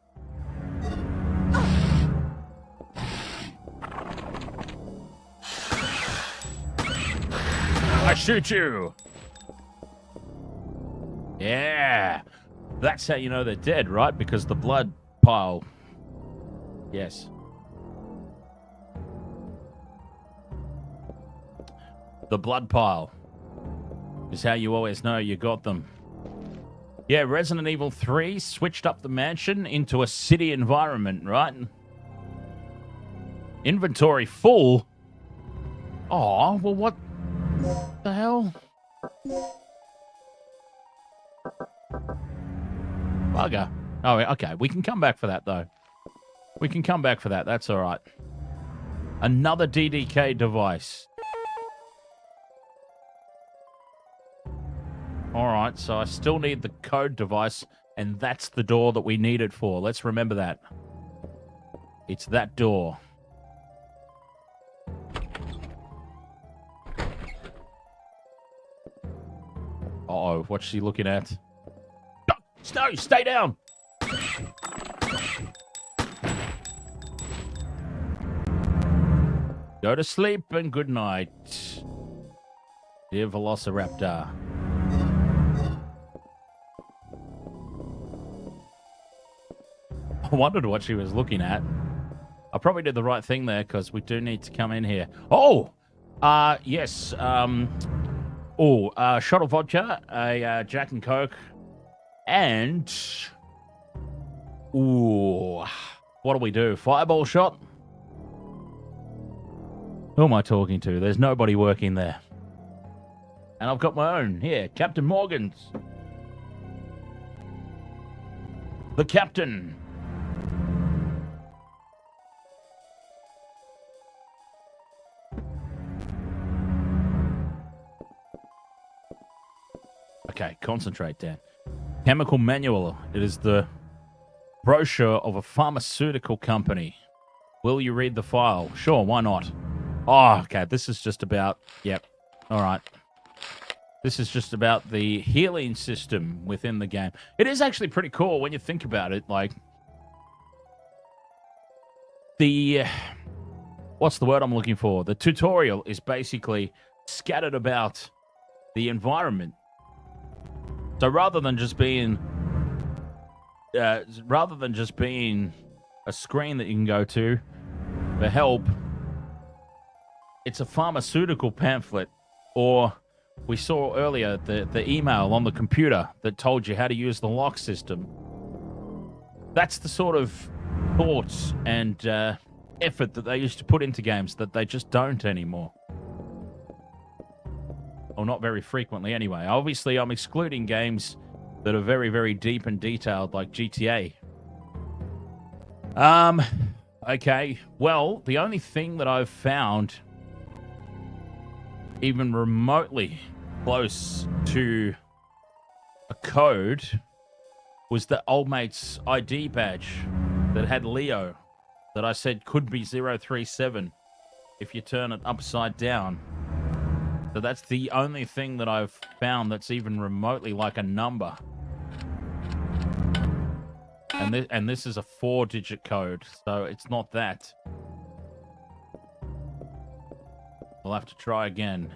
I shoot you. Yeah. That's how you know they're dead, right? Because the blood pile. Yes. The blood pile is how you always know you got them. Yeah, Resident Evil 3 switched up the mansion into a city environment, right? Inventory full? Oh, well, what the hell? Bugger. Oh, okay. We can come back for that, though. We can come back for that. That's all right. Another DDK device. All right, so I still need the code device, and that's the door that we need it for. Let's remember that. It's that door. Uh-oh, what's she looking at? No, stay down! Go to sleep and good night, dear Velociraptor. I wondered what she was looking at. I probably did the right thing there because we do need to come in here. Oh! Yes. Shot of vodka, a Jack and Coke, and... Ooh. What do we do? Fireball shot? Who am I talking to? There's nobody working there. And I've got my own. Here, Captain Morgan's. The Captain. Okay, concentrate, Dan. Chemical manual. It is the brochure of a pharmaceutical company. Will you read the file? Sure, why not? Oh, okay, this is just about... Yep, all right. This is just about the healing system within the game. It is actually pretty cool when you think about it. Like, the... What's the word I'm looking for? The tutorial is basically scattered about the environment. So rather than just being a screen that you can go to for help, it's a pharmaceutical pamphlet. Or we saw earlier the email on the computer that told you how to use the lock system. That's the sort of thoughts and effort that they used to put into games that they just don't anymore. Or not very frequently anyway. Obviously, I'm excluding games that are very, very deep and detailed, like GTA. Okay, well, the only thing that I've found even remotely close to a code was the old mate's ID badge that had Leo that I said could be 037 if you turn it upside down. So that's the only thing that I've found that's even remotely like a number. And this is a 4-digit code, so it's not that. We'll have to try again.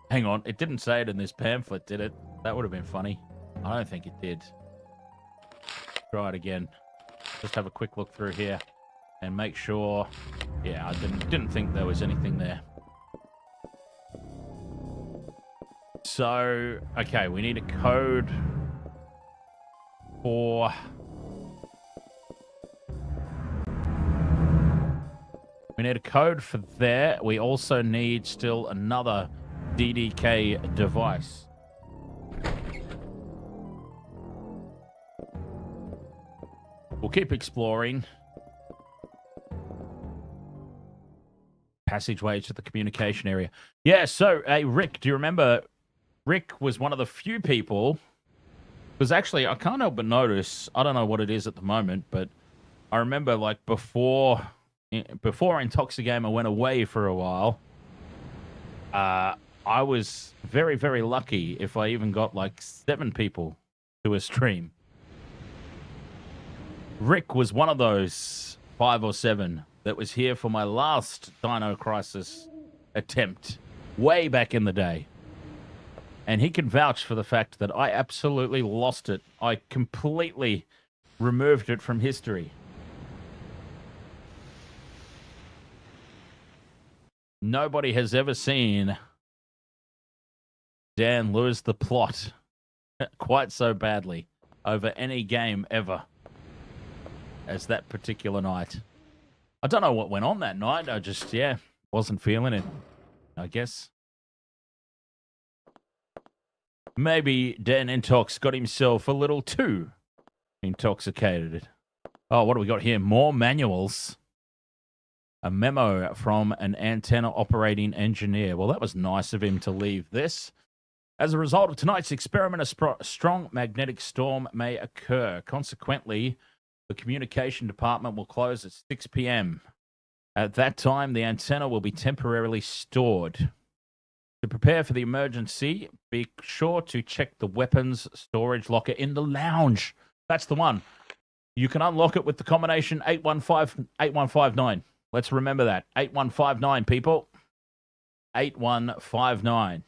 Hang on, it didn't say it in this pamphlet, did it? That would have been funny. I don't think it did. Try it again. Just have a quick look through here and make sure. Yeah, I didn't think there was anything there. So, okay, we need a code for... We need a code for there. We also need still another DDK device. We'll keep exploring. Passageway to the communication area. Yeah, so, hey, Rick, do you remember... Rick was one of the few people... Because actually, I can't help but notice... I don't know what it is at the moment, but I remember, like, before Intoxigamer went away for a while, I was very, very lucky if I even got, like, 7 people to a stream. Rick was one of those 5 or 7 that was here for my last Dino Crisis attempt way back in the day. And he can vouch for the fact that I absolutely lost it. I completely removed it from history. Nobody has ever seen Dan lose the plot quite so badly over any game ever as that particular night. I don't know what went on that night. I just, wasn't feeling it, I guess. Maybe Dan Intox got himself a little too intoxicated. Oh, what do we got here? More manuals. A memo from an antenna operating engineer. Well, that was nice of him to leave this. As a result of tonight's experiment, a strong magnetic storm may occur. Consequently, the communication department will close at 6 p.m. At that time, the antenna will be temporarily stored. To prepare for the emergency, be sure to check the weapons storage locker in the lounge. That's the one. You can unlock it with the combination 8159. Let's remember that. 8159, people. 8159.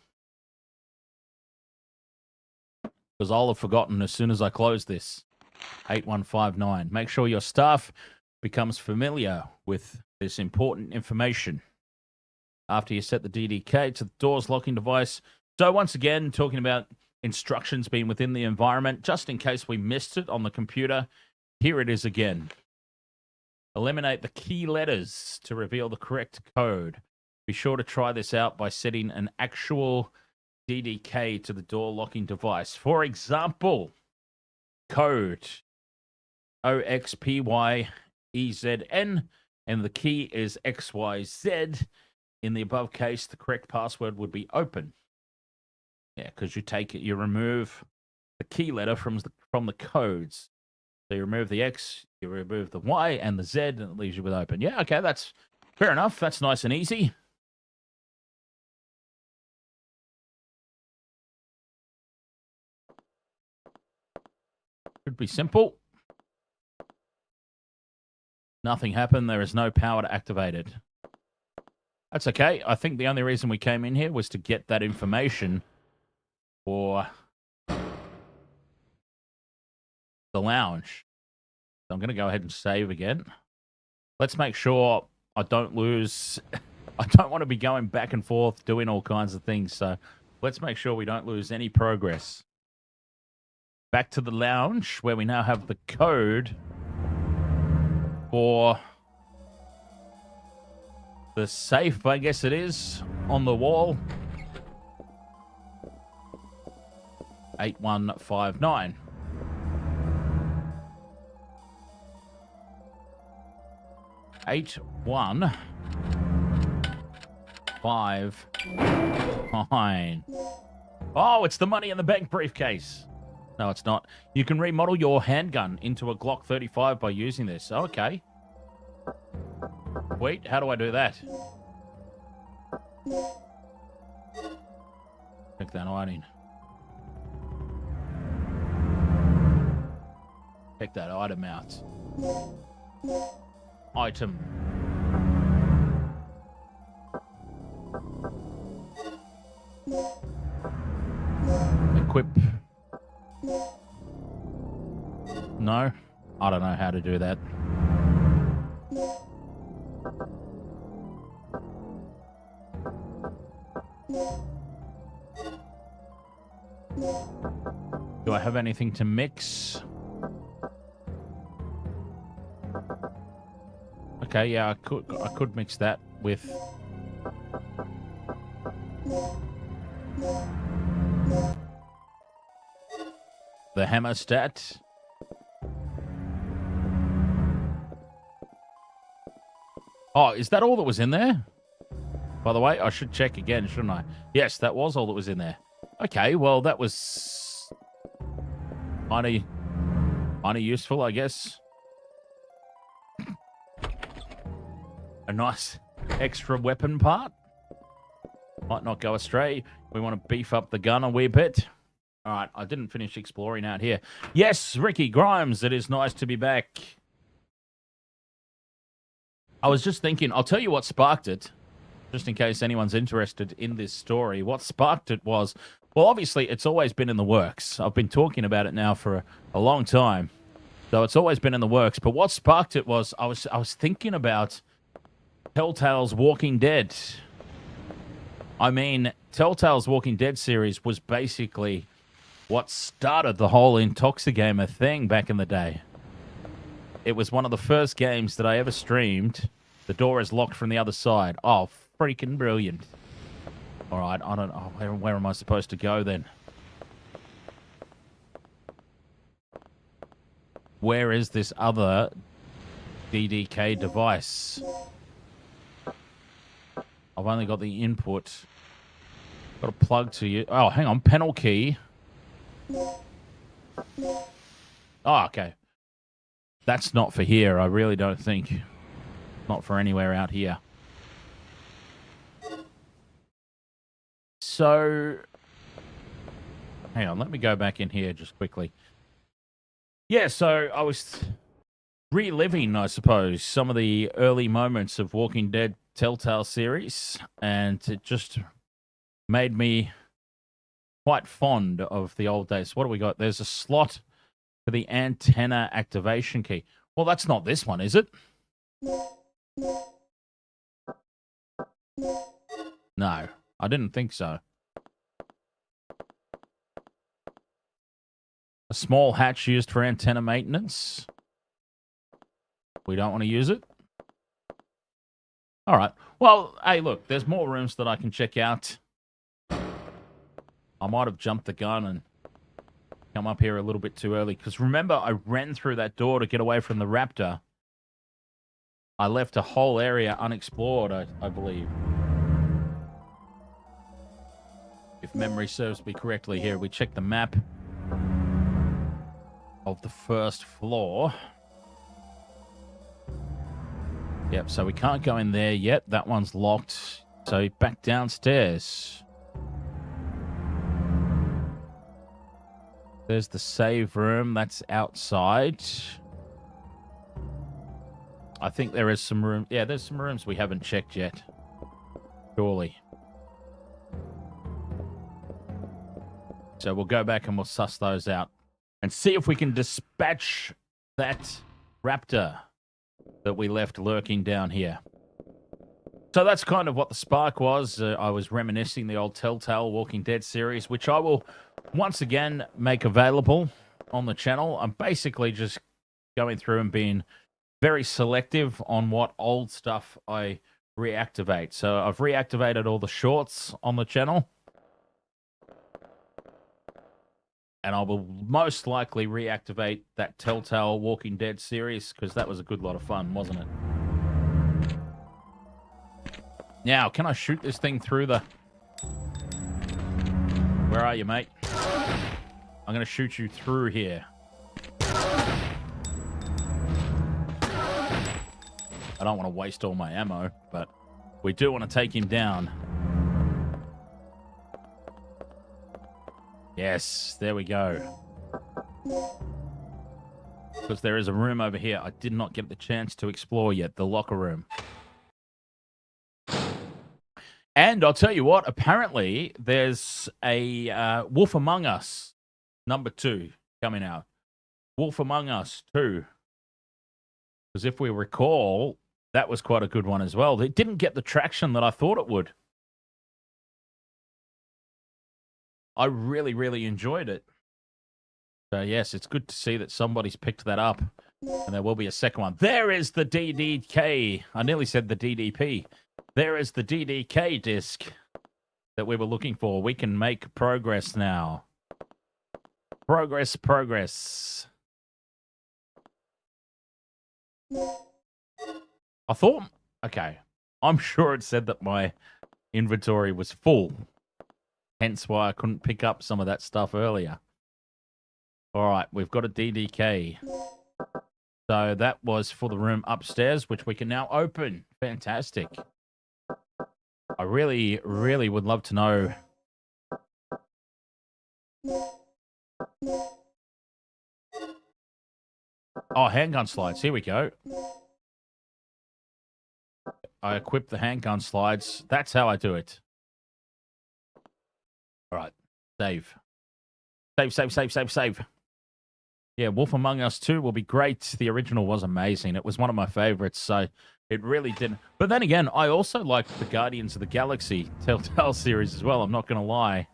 Because I'll have forgotten as soon as I close this. 8159. Make sure your staff becomes familiar with this important information after you set the DDK to the door's locking device. So once again, talking about instructions being within the environment, just in case we missed it on the computer, here it is again. Eliminate the key letters to reveal the correct code. Be sure to try this out by setting an actual DDK to the door locking device. For example, code OXPYEZN, and the key is XYZ. In the above case, the correct password would be open. Yeah, because you remove the key letter from the codes. So you remove the X, you remove the Y and the Z, and it leaves you with open. Yeah, okay, that's fair enough. That's nice and easy. Should be simple. Nothing happened. There is no power to activate it. That's okay. I think the only reason we came in here was to get that information for the lounge. So I'm going to go ahead and save again. Let's make sure I don't lose... I don't want to be going back and forth doing all kinds of things. So let's make sure we don't lose any progress. Back to the lounge where we now have the code for... the safe, I guess it is, on the wall. 8159. 8159. Oh, it's the money in the bank briefcase. No, it's not. You can remodel your handgun into a Glock 35 by using this. Okay. Wait, how do I do that? Check that item. Check that item out. Item. Equip. No? I don't know how to do that. Do I have anything to mix? Okay, yeah, I could mix that with the hammer stat. Oh, is that all that was in there? By the way, I should check again, shouldn't I? Yes, that was all that was in there. Okay, well, that was mighty useful, I guess. A nice extra weapon part. Might not go astray. We want to beef up the gun a wee bit. All right, I didn't finish exploring out here. Yes, Ricky Grimes, it is nice to be back. I was just thinking, I'll tell you what sparked it, just in case anyone's interested in this story. What sparked it was, well, obviously, it's always been in the works. I've been talking about it now for a long time, so it's always been in the works. But what sparked it was, I was thinking about Telltale's Walking Dead. I mean, Telltale's Walking Dead series was basically what started the whole Intoxigamer thing back in the day. It was one of the first games that I ever streamed. The door is locked from the other side. Oh, freaking brilliant. All right, I don't know. Where am I supposed to go then? Where is this other DDK device? I've only got the input. Got a plug to you. Oh, hang on. Panel key. Oh, okay. That's not for here, I really don't think. Not for anywhere out here. So, hang on, let me go back in here just quickly. Yeah, so I was reliving, I suppose, some of the early moments of Walking Dead Telltale series, and it just made me quite fond of the old days. What do we got? There's a slot for the antenna activation key. Well, that's not this one, is it? No, I didn't think so. A small hatch used for antenna maintenance. We don't want to use it. All right. Well, hey, look, there's more rooms that I can check out. I might have jumped the gun and come up here a little bit too early. Because remember, I ran through that door to get away from the raptor. I left a whole area unexplored, I believe. If memory serves me correctly here, we check the map of the first floor. Yep, so we can't go in there yet. That one's locked. So back downstairs. There's the save room. That's outside. I think there is some room. Yeah, there's some rooms we haven't checked yet. Surely. So we'll go back and we'll suss those out. And see if we can dispatch that raptor that we left lurking down here. So that's kind of what the spark was. I was reminiscing the old Telltale Walking Dead series, which I will once again make available on the channel. I'm basically just going through and being very selective on what old stuff I reactivate. So I've reactivated all the shorts on the channel. And I will most likely reactivate that Telltale Walking Dead series, because that was a good lot of fun, wasn't it? Now, can I shoot this thing through the... Where are you, mate? I'm going to shoot you through here. I don't want to waste all my ammo, but we do want to take him down. Yes, there we go. Because there is a room over here I did not get the chance to explore yet, the locker room. And I'll tell you what, apparently there's a Wolf Among Us #2 coming out. Wolf Among Us 2. Because if we recall, that was quite a good one as well. It didn't get the traction that I thought it would. I really, really enjoyed it. So yes, it's good to see that somebody's picked that up. And there will be a second one. There is the DDK. I nearly said the DDP. There is the DDK disc that we were looking for. We can make progress now. Progress, progress. I thought, okay, I'm sure it said that my inventory was full. Hence why I couldn't pick up some of that stuff earlier. All right, we've got a DDK. So that was for the room upstairs, which we can now open. Fantastic. I really, really would love to know. Oh, handgun slides. Here we go. I equipped the handgun slides. That's how I do it. All right. Save. Save, save, save, save, save. Yeah, Wolf Among Us 2 will be great. The original was amazing. It was one of my favorites, so it really didn't. But then again, I also liked the Guardians of the Galaxy Telltale series as well. I'm not going to lie.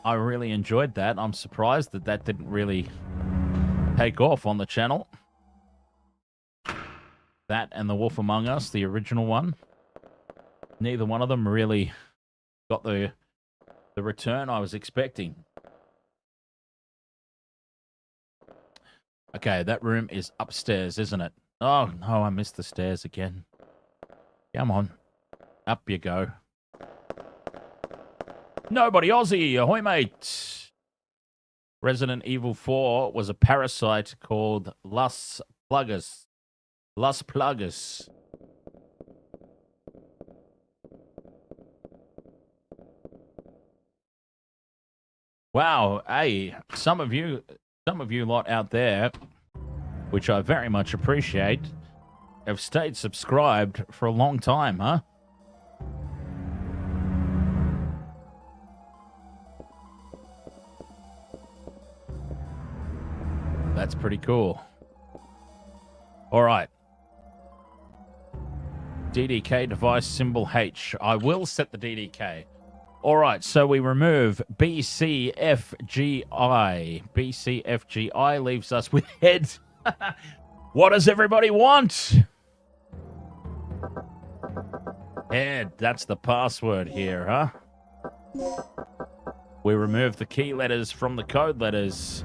I really enjoyed that. I'm surprised that that didn't really take off on the channel. That and the Wolf Among Us, the original one. Neither one of them really got the return I was expecting. Okay, that room is upstairs, isn't it? Oh, no, I missed the stairs again. Come on. Up you go. Nobody Aussie, ahoy, mate. Resident Evil 4 was a parasite called Las Plagas. Las Plagas. Wow, hey, some of you lot out there, which I very much appreciate, have stayed subscribed for a long time, huh? That's pretty cool. All right. DDK device symbol H. I will set the DDK. All right, so we remove BCFGI. BCFGI leaves us with head. What does everybody want? Head, that's the password here, huh? We remove the key letters from the code letters.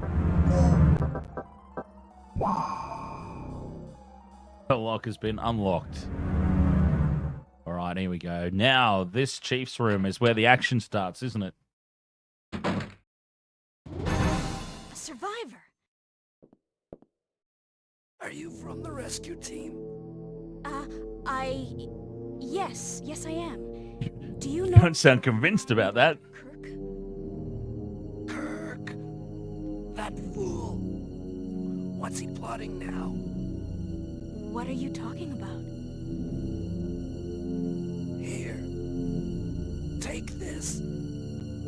The lock has been unlocked. All right, here we go. Now, this Chief's room is where the action starts, isn't it? A survivor. Are you from the rescue team? Yes, I am. Do you You know... don't sound convinced about that. Kirk. That fool. What's he plotting now? What are you talking about? Here. Take this.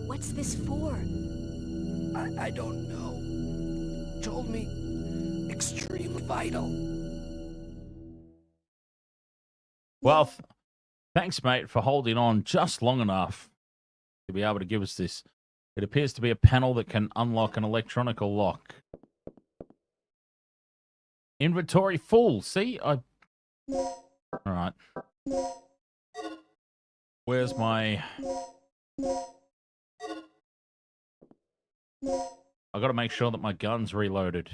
What's this for? I don't know. Told me extremely vital. Well, thanks, mate, for holding on just long enough to be able to give us this. It appears to be a panel that can unlock an electronical lock. Inventory full. See? All right. Where's my... I got to make sure that my gun's reloaded.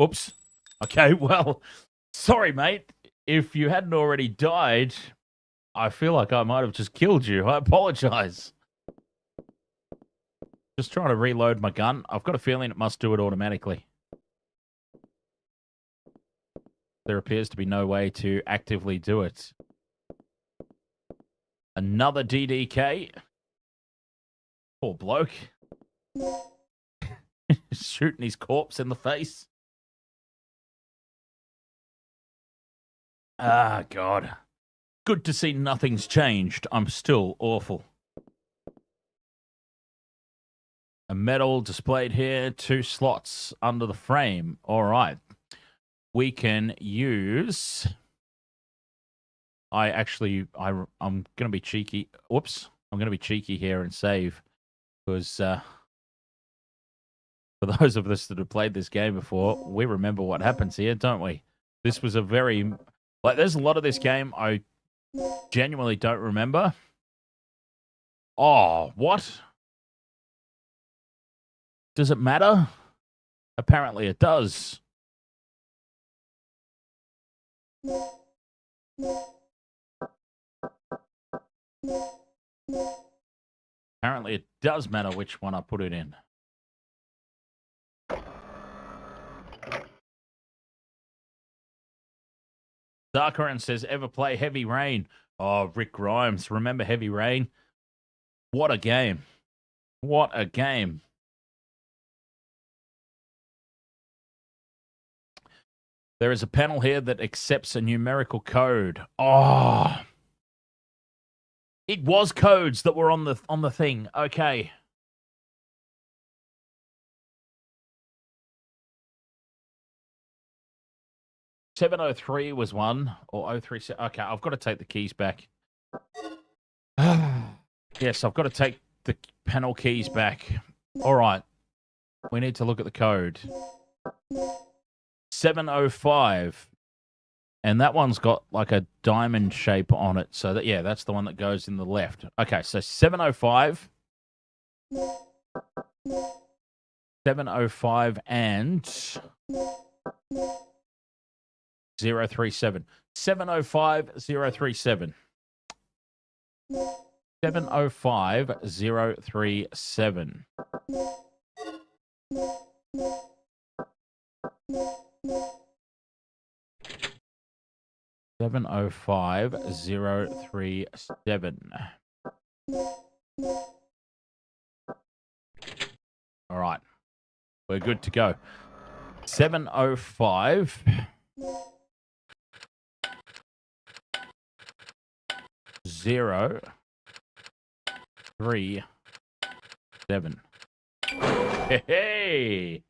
Oops. Okay, well, sorry, mate. if you hadn't already died, I feel like I might have just killed you. I apologize. Just trying to reload my gun. I've got a feeling it must do it automatically. There appears to be no way to actively do it. Another DDK. Poor bloke. Shooting his corpse in the face. Ah, God. Good to see nothing's changed. I'm still awful. A medal displayed here. 2 slots under the frame. All right. We can use... I'm going to be cheeky. Whoops. I'm going to be cheeky here and save. Because for those of us that have played this game before, we remember what happens here, don't we? This was a very... Like, there's a lot of this game I genuinely don't remember. Oh, what? Does it matter? Apparently it does. Apparently it does matter which one I put it in. Darkaran says, ever play Heavy Rain? Oh, Rick Grimes. Remember Heavy Rain? What a game. What a game. There is a panel here that accepts a numerical code. Oh. It was codes that were on the thing. Okay. $703 was one, or 037. Okay, I've got to take the keys back. Yes, I've got to take the panel keys back. All right. We need to look at the code. 705. And that one's got like a diamond shape on it. So that, yeah, that's the one that goes in the left. Okay, so 705. 705 and 037. 705 037. 705 037. 705-037. All right. We're good to go. 705 037. Hey!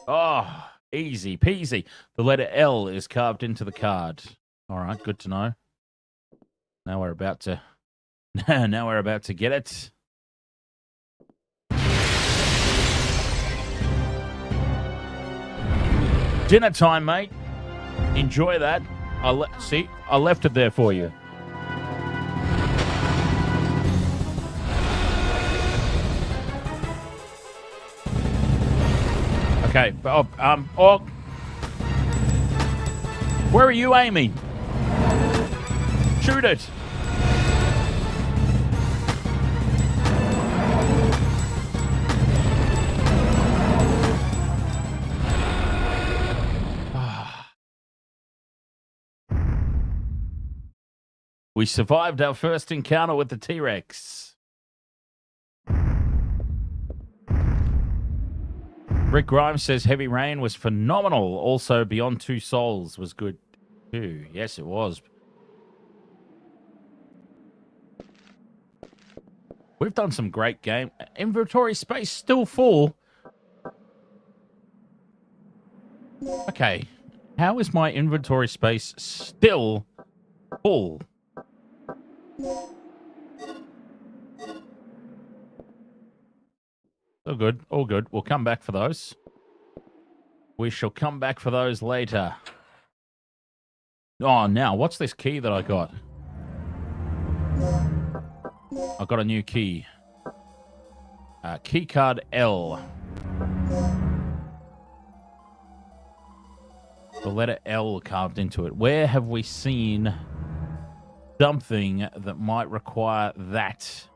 Oh, easy peasy. The letter L is carved into the card. All right, good to know. Now we're about to get it. Dinner time, mate. Enjoy that. I left it there for you. Okay, where are you aiming? Shoot it. We survived our first encounter with the T-Rex. Rick Grimes says Heavy Rain was phenomenal. Also, Beyond Two Souls was good too. Yes, it was. We've done some great game. Inventory space still full. Okay. How is my inventory space still full? All good. All good. We'll come back for those. We shall come back for those later. Oh, now, what's this key that I got? I got a new key. Key card L. The letter L carved into it. Where have we seen something that might require that?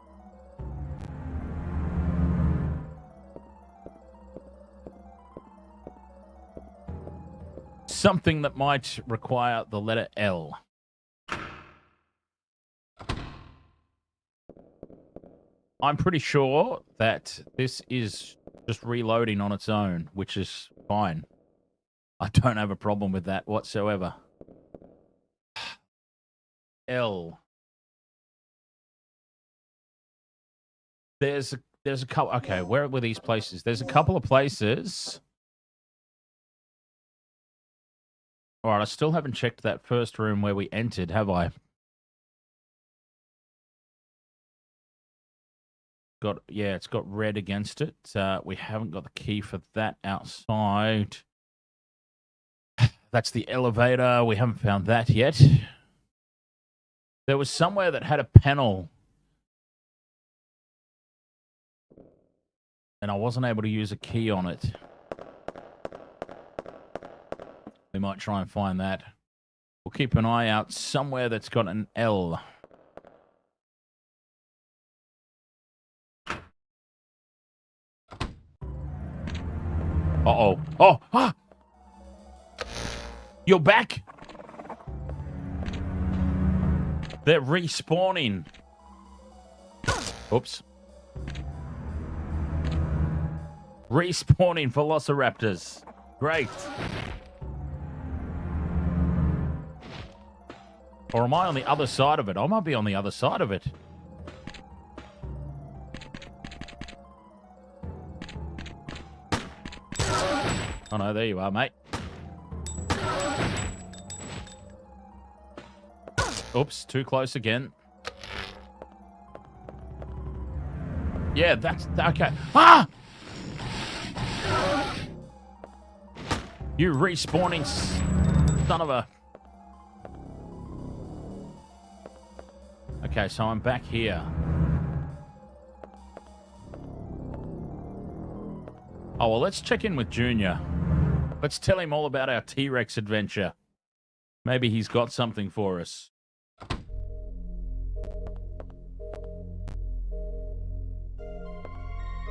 Something that might require the letter L. I'm pretty sure that this is just reloading on its own, which is fine. I don't have a problem with that whatsoever. L. There's a couple. Okay, where were these places? There's a couple of places. All right, I still haven't checked that first room where we entered, have I? It's got red against it. We haven't got the key for that outside. That's the elevator. We haven't found that yet. There was somewhere that had a panel, and I wasn't able to use a key on it. We might try and find that. We'll keep an eye out somewhere that's got an L. Uh-oh. Oh! Ah! You're back! They're respawning. Oops. Respawning velociraptors. Great. Or am I on the other side of it? I might be on the other side of it. Oh no, there you are, mate. Oops, too close again. Yeah, that's okay. Ah! You respawning son of a... Okay, so I'm back here. Oh, well, let's check in with Junior. Let's tell him all about our T-Rex adventure. Maybe he's got something for us.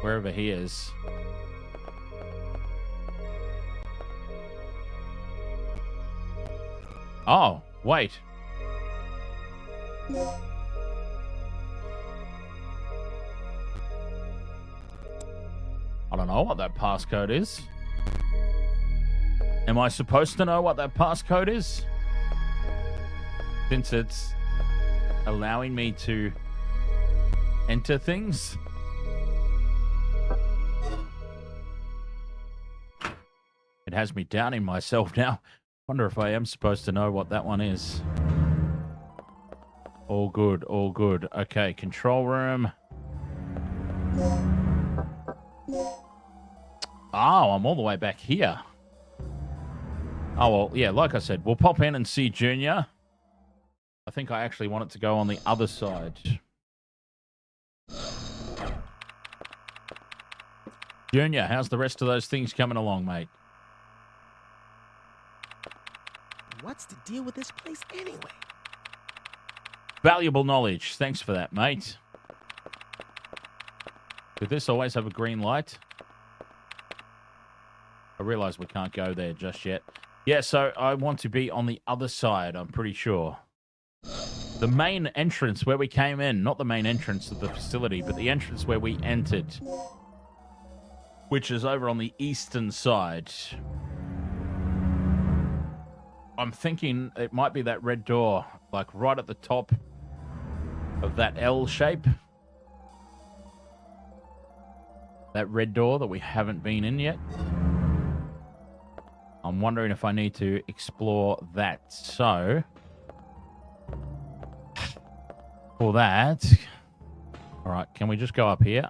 Wherever he is. Oh, wait. I don't know what that passcode is. Am I supposed to know what that passcode is? Since it's allowing me to enter things? It has me doubting myself now. Wonder if I am supposed to know what that one is. All good, all good. Okay, control room. Oh, I'm all the way back here. Oh, well, yeah, like I said, we'll pop in and see Junior. I think I actually want it to go on the other side. Junior, how's the rest of those things coming along, mate? What's the deal with this place anyway? Valuable knowledge. Thanks for that, mate. Did this always have a green light? I realize we can't go there just yet. Yeah, so I want to be on the other side, I'm pretty sure. The main entrance where we came in, not the main entrance of the facility, but the entrance where we entered, which is over on the eastern side. I'm thinking it might be that red door, like right at the top of that L shape. That red door that we haven't been in yet. I'm wondering if I need to explore that. So, for that, all right, can we just go up here?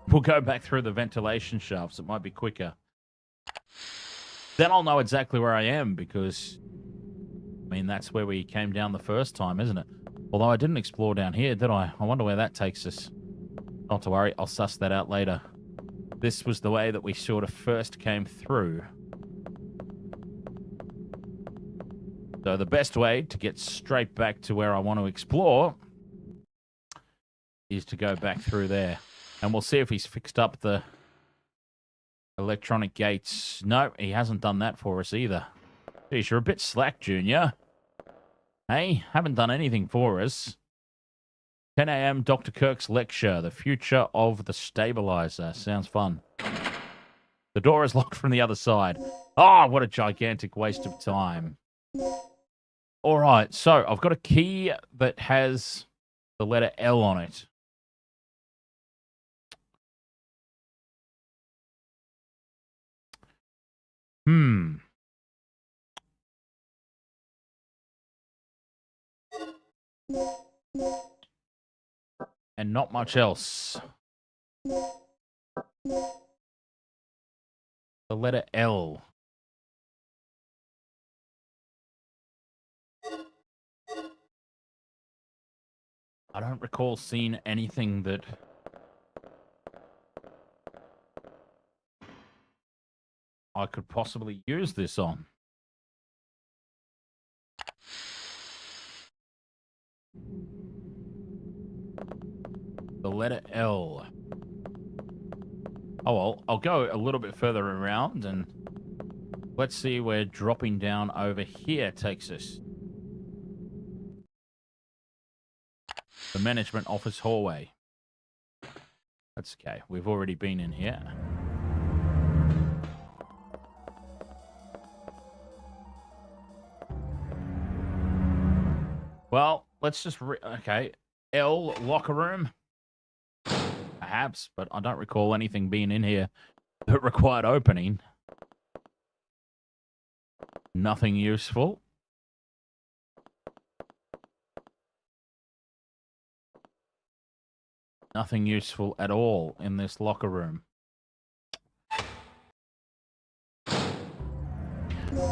We'll go back through the ventilation shafts. It might be quicker. Then I'll know exactly where I am because, I mean, that's where we came down the first time, isn't it? Although I didn't explore down here, did I? I wonder where that takes us. Not to worry, I'll suss that out later. This was the way that we sort of first came through. So the best way to get straight back to where I want to explore is to go back through there. And we'll see if he's fixed up the electronic gates. No, he hasn't done that for us either. Geez, you're a bit slack, Junior. Hey, haven't done anything for us. 10 a.m. Dr. Kirk's lecture, The Future of the Stabilizer. Sounds fun. The door is locked from the other side. Oh, what a gigantic waste of time. All right, so I've got a key that has the letter L on it. And not much else. The letter L. I don't recall seeing anything that I could possibly use this on. The letter L. Oh, well, I'll go a little bit further around and let's see where dropping down over here takes us. The management office hallway. That's okay. We've already been in here. Well, let's just... okay. L, locker room. Perhaps, but I don't recall anything being in here that required opening. Nothing useful. Nothing useful at all in this locker room.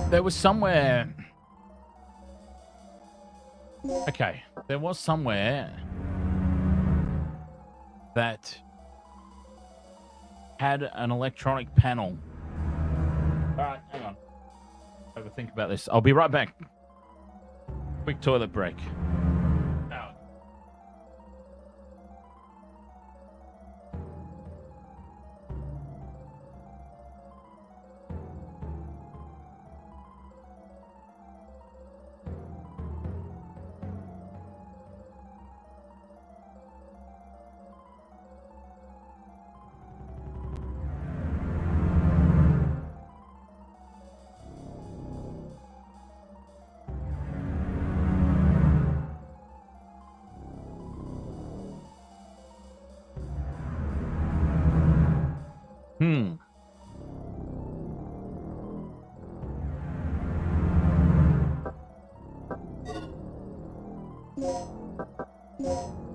There was somewhere... okay, there was somewhere that had an electronic panel. All right, hang on. Overthink about this. I'll be right back. Quick toilet break.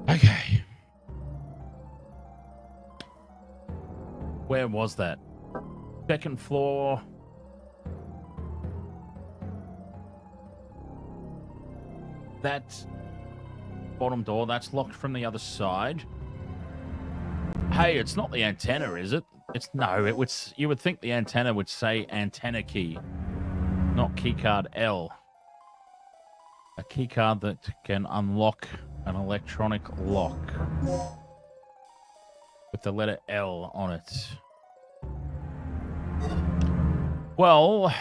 Okay. Where was that? Second floor. That bottom door, that's locked from the other side. Hey, it's not the antenna, is it? It's no, it would. You would think the antenna would say antenna key, not keycard L. A keycard that can unlock an electronic lock with the letter L on it. Well,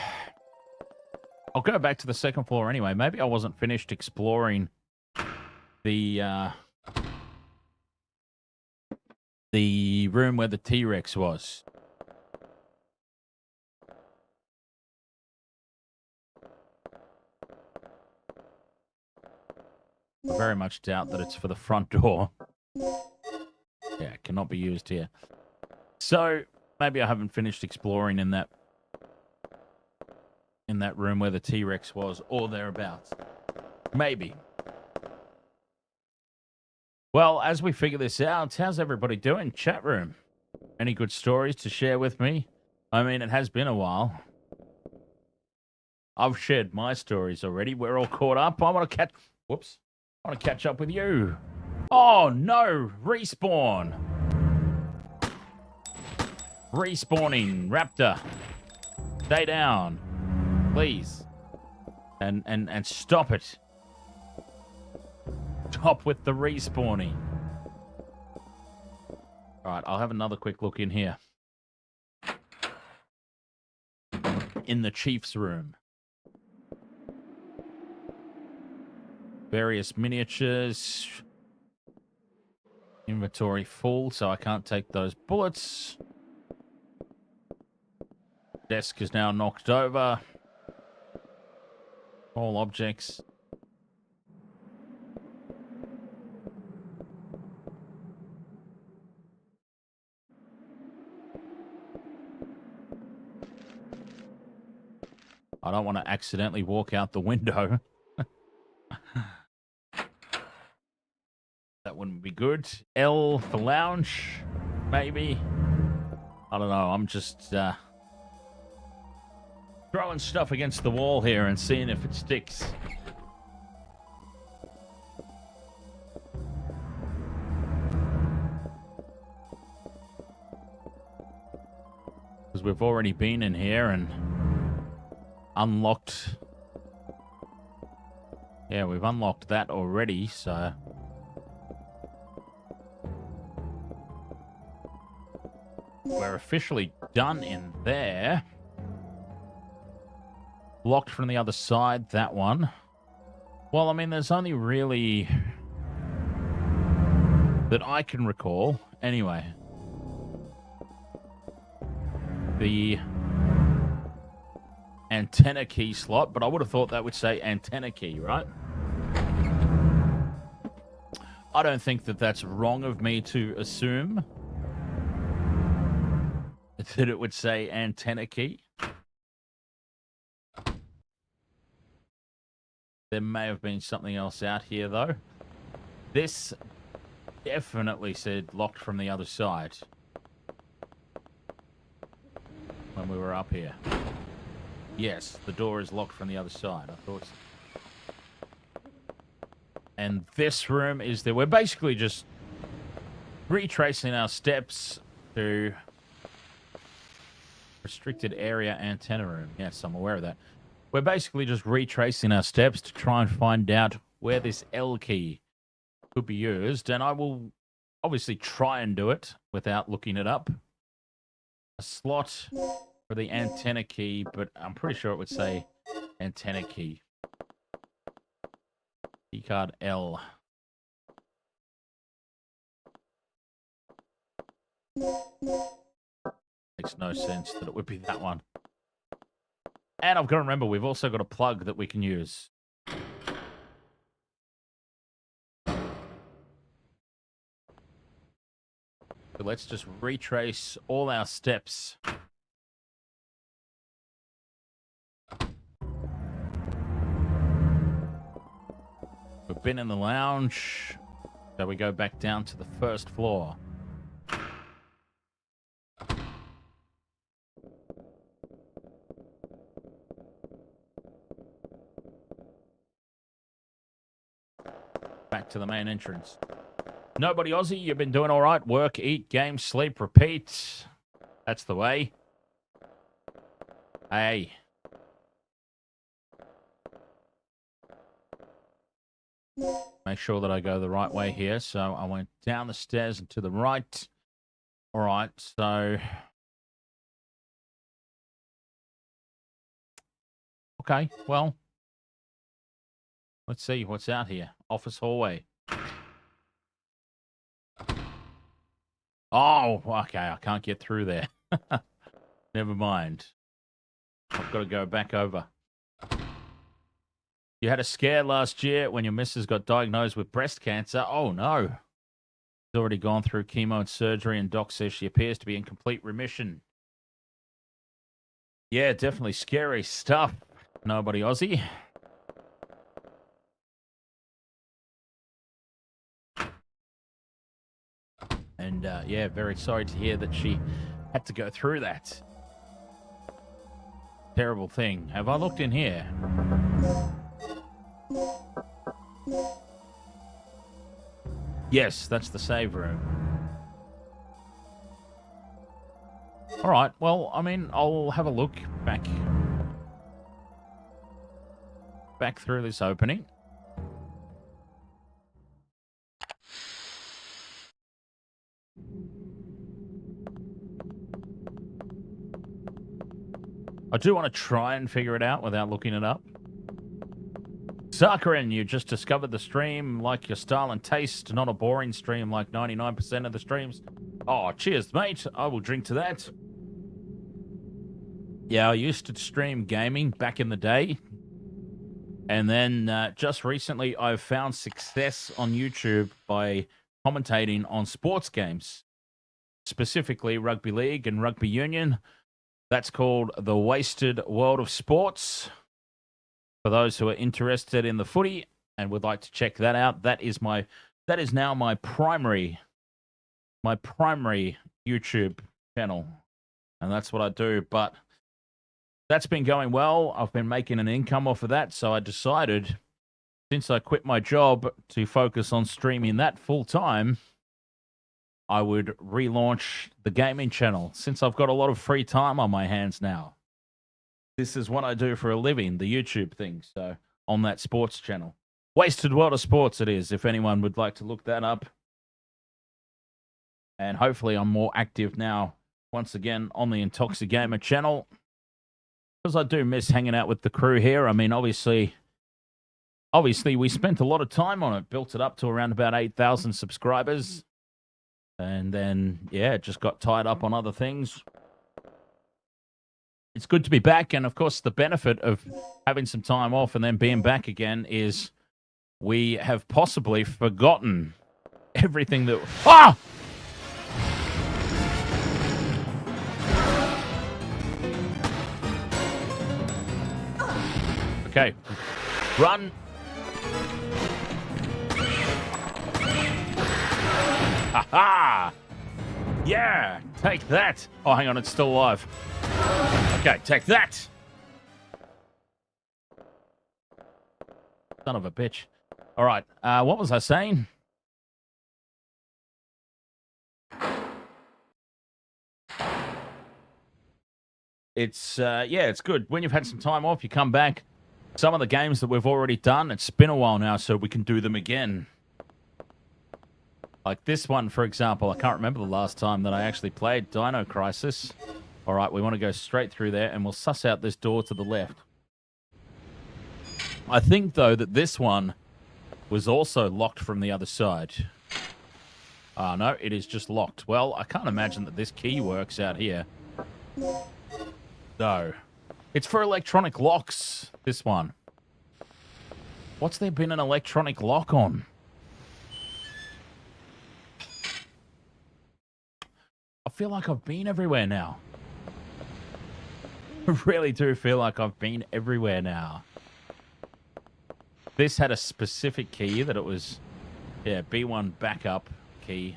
I'll go back to the second floor anyway. Maybe I wasn't finished exploring the room where the T-Rex was. I very much doubt that it's for the front door. Yeah, it cannot be used here. So, maybe I haven't finished exploring in that room where the T-Rex was, or thereabouts. Maybe. Well, as we figure this out, how's everybody doing? Chat room. Any good stories to share with me? I mean, it has been a while. I've shared my stories already. We're all caught up. I want to catch... whoops. I want to catch up with you. Oh, no. Respawn. Respawning. Raptor. Stay down. Please. And stop it. Stop with the respawning. Alright, I'll have another quick look in here. In the Chief's room. Various miniatures. Inventory full, so I can't take those bullets. Desk is now knocked over. All objects. I don't want to accidentally walk out the window. That wouldn't be good. L for lounge, maybe. I don't know. I'm just throwing stuff against the wall here and seeing if it sticks. Because we've already been in here and unlocked. Yeah, we've unlocked that already, so. We're officially done in there. Locked from the other side, that one. Well, I mean, there's only really that I can recall. Anyway. The antenna key slot, but I would have thought that would say antenna key, right? I don't think that that's wrong of me to assume that it would say antenna key. There may have been something else out here, though. This definitely said locked from the other side when we were up here. Yes, the door is locked from the other side. I thought so. And this room is there. We're basically just retracing our steps to restricted area antenna room. Yes, I'm aware of that. We're basically just retracing our steps to try and find out where this L key could be used. And I will obviously try and do it without looking it up. A slot for the antenna key, but I'm pretty sure it would say antenna key. Keycard L. Makes no sense that it would be that one. And I've got to remember, we've also got a plug that we can use. So let's just retrace all our steps. We've been in the lounge. So we go back down to the first floor. Back to the main entrance. Nobody Aussie, you've been doing all right. Work, eat, game, sleep, repeat. That's the way. Hey. Make sure that I go the right way here. So I went down the stairs and to the right. All right, so. Okay, well. Let's see what's out here. Office hallway. Oh, okay. I can't get through there. Never mind. I've got to go back over. You had a scare last year when your missus got diagnosed with breast cancer. Oh, no. She's already gone through chemo and surgery, and doc says she appears to be in complete remission. Yeah, definitely scary stuff. Nobody Aussie. And, yeah, very sorry to hear that she had to go through that. Terrible thing. Have I looked in here? Yes, that's the save room. All right, well, I mean, I'll have a look back back through this opening. I do want to try and figure it out without looking it up. Sakarin, you just discovered the stream, like your style and taste, not a boring stream like 99% of the streams. Oh, cheers, mate. I will drink to that. Yeah, I used to stream gaming back in the day. And then just recently, I've found success on YouTube by commentating on sports games, specifically rugby league and rugby union. That's called The Wasted World of Sports. For those who are interested in the footy and would like to check that out, that is now my primary YouTube channel, and that's what I do. But that's been going well. I've been making an income off of that, so I decided, since I quit my job to focus on streaming that full time, I would relaunch the gaming channel, since I've got a lot of free time on my hands now. This is what I do for a living, the YouTube thing, so on that sports channel. Wasted World of Sports it is, if anyone would like to look that up. And hopefully I'm more active now, once again, on the Intoxigamer channel. Because I do miss hanging out with the crew here. I mean, obviously we spent a lot of time on it, built it up to around about 8,000 subscribers. And then, yeah, it just got tied up on other things. It's good to be back, and of course the benefit of having some time off and then being back again is we have possibly forgotten everything that... Ah! Okay. Run. Ha-ha! Yeah! Take that! Oh, hang on, it's still alive. Okay, take that! Son of a bitch. All right, what was I saying? It's, yeah, it's good. When you've had some time off, you come back. Some of the games that we've already done, it's been a while now, so we can do them again. Like this one, for example, I can't remember the last time that I actually played Dino Crisis. All right, we want to go straight through there, and we'll suss out this door to the left. I think, though, that this one was also locked from the other side. No, it is just locked. Well, I can't imagine that this key works out here. No. It's for electronic locks, this one. What's there been an electronic lock on? I feel like I've been everywhere now. I really do feel like I've been everywhere now. This had a specific key that it was, yeah, B1 backup key.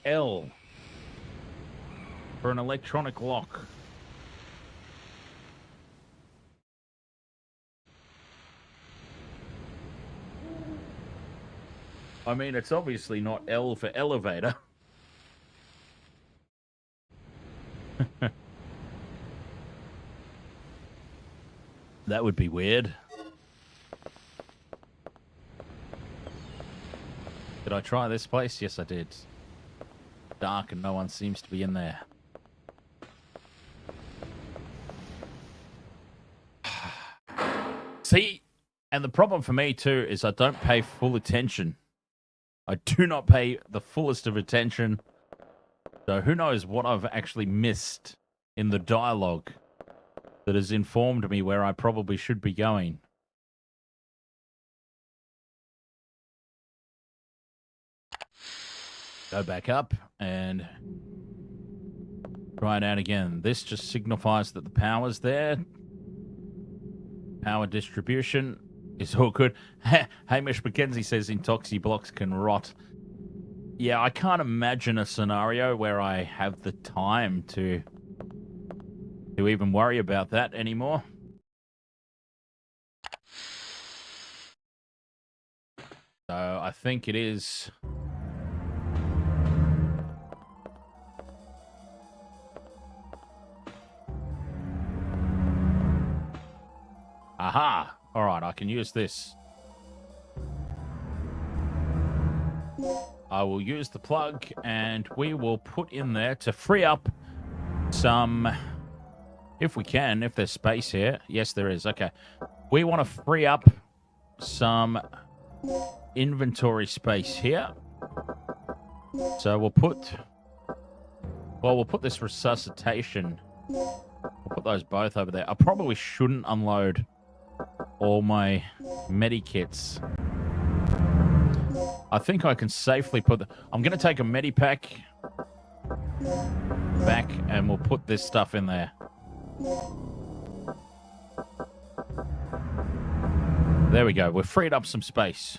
L. For an electronic lock. I mean, it's obviously not L for elevator. That would be weird. Did I try this place? Yes, I did. Dark and no one seems to be in there. See, and the problem for me too is I don't pay full attention. I do not pay the fullest of attention. So who knows what I've actually missed in the dialogue that has informed me where I probably should be going. Go back up and try it out again. This just signifies that the power's there. Power distribution is all good. Hamish McKenzie says Intoxi blocks can rot. Yeah, I can't imagine a scenario where I have the time to even worry about that anymore. So I think it is... Aha! All right, I can use this. I will use the plug, and we will put in there to free up some, if we can, if there's space here. Yes, there is. Okay. We want to free up some inventory space here. So we'll put this resuscitation. We'll put those both over there. I probably shouldn't unload all my medikits. I think I can safely put I'm going to take a medipack back and we'll put this stuff in there. There we go. We've freed up some space.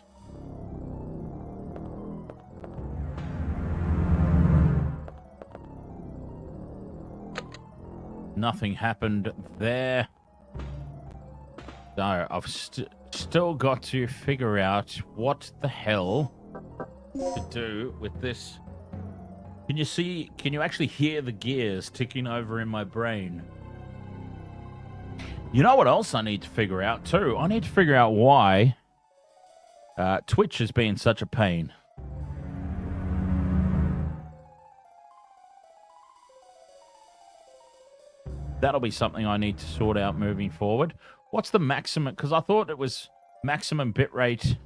Nothing happened there. No, I've still got to figure out what the hell to do with this. Can you actually hear the gears ticking over in my brain? You know what else I need to figure out too? I need to figure out why Twitch has been such a pain. That'll be something I need to sort out moving forward. What's the maximum? Because I thought it was maximum bitrate.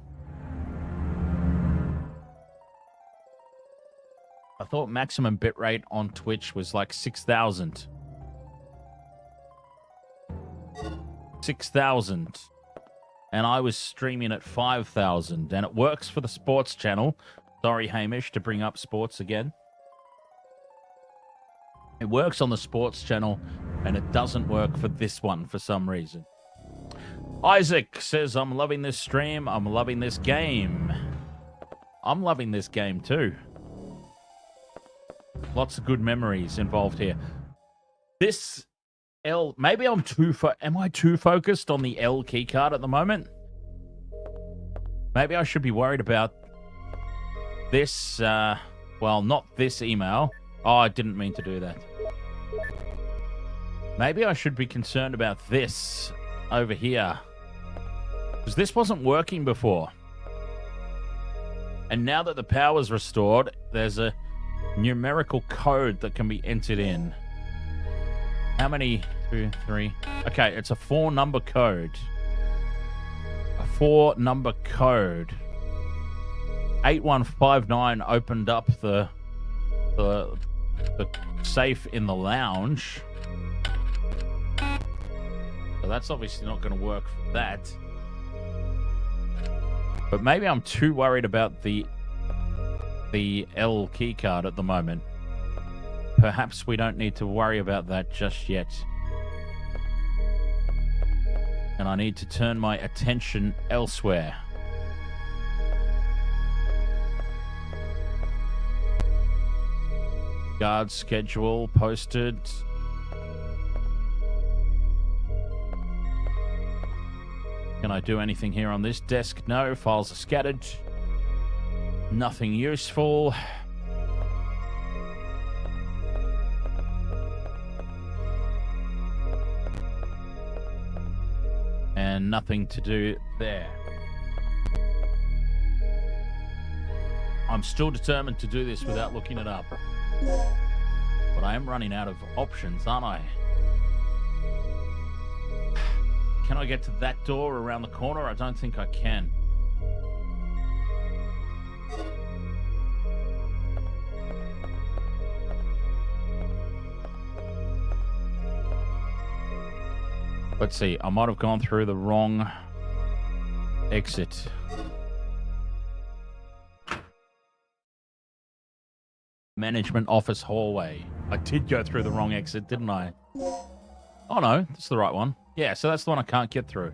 I thought maximum bitrate on Twitch was like 6,000. 6,000. And I was streaming at 5,000. And it works for the sports channel. Sorry, Hamish, to bring up sports again. It works on the sports channel, and it doesn't work for this one for some reason. Isaac says, I'm loving this stream. I'm loving this game. I'm loving this game too. Lots of good memories involved here. This L, maybe I'm am I too focused on the L keycard at the moment? Maybe I should be worried about this, well, not this email. Oh, I didn't mean to do that. Maybe I should be concerned about this over here. Because this wasn't working before. And now that the power's restored, there's a numerical code that can be entered in. How many? 2, 3. Okay, it's a 4-number code. A 4-number code. 8159 opened up the safe in the lounge. So that's obviously not going to work for that. But maybe I'm too worried about the L keycard at the moment. Perhaps we don't need to worry about that just yet. And I need to turn my attention elsewhere. Guard schedule posted. Can I do anything here on this desk? No, files are scattered. Nothing useful. And nothing to do there. I'm still determined to do this without looking it up. But I am running out of options, aren't I? Can I get to that door around the corner? I don't think I can. Let's see. I might have gone through the wrong exit. Management office hallway. I did go through the wrong exit, didn't I? Oh no, that's the right one. Yeah, so that's the one I can't get through.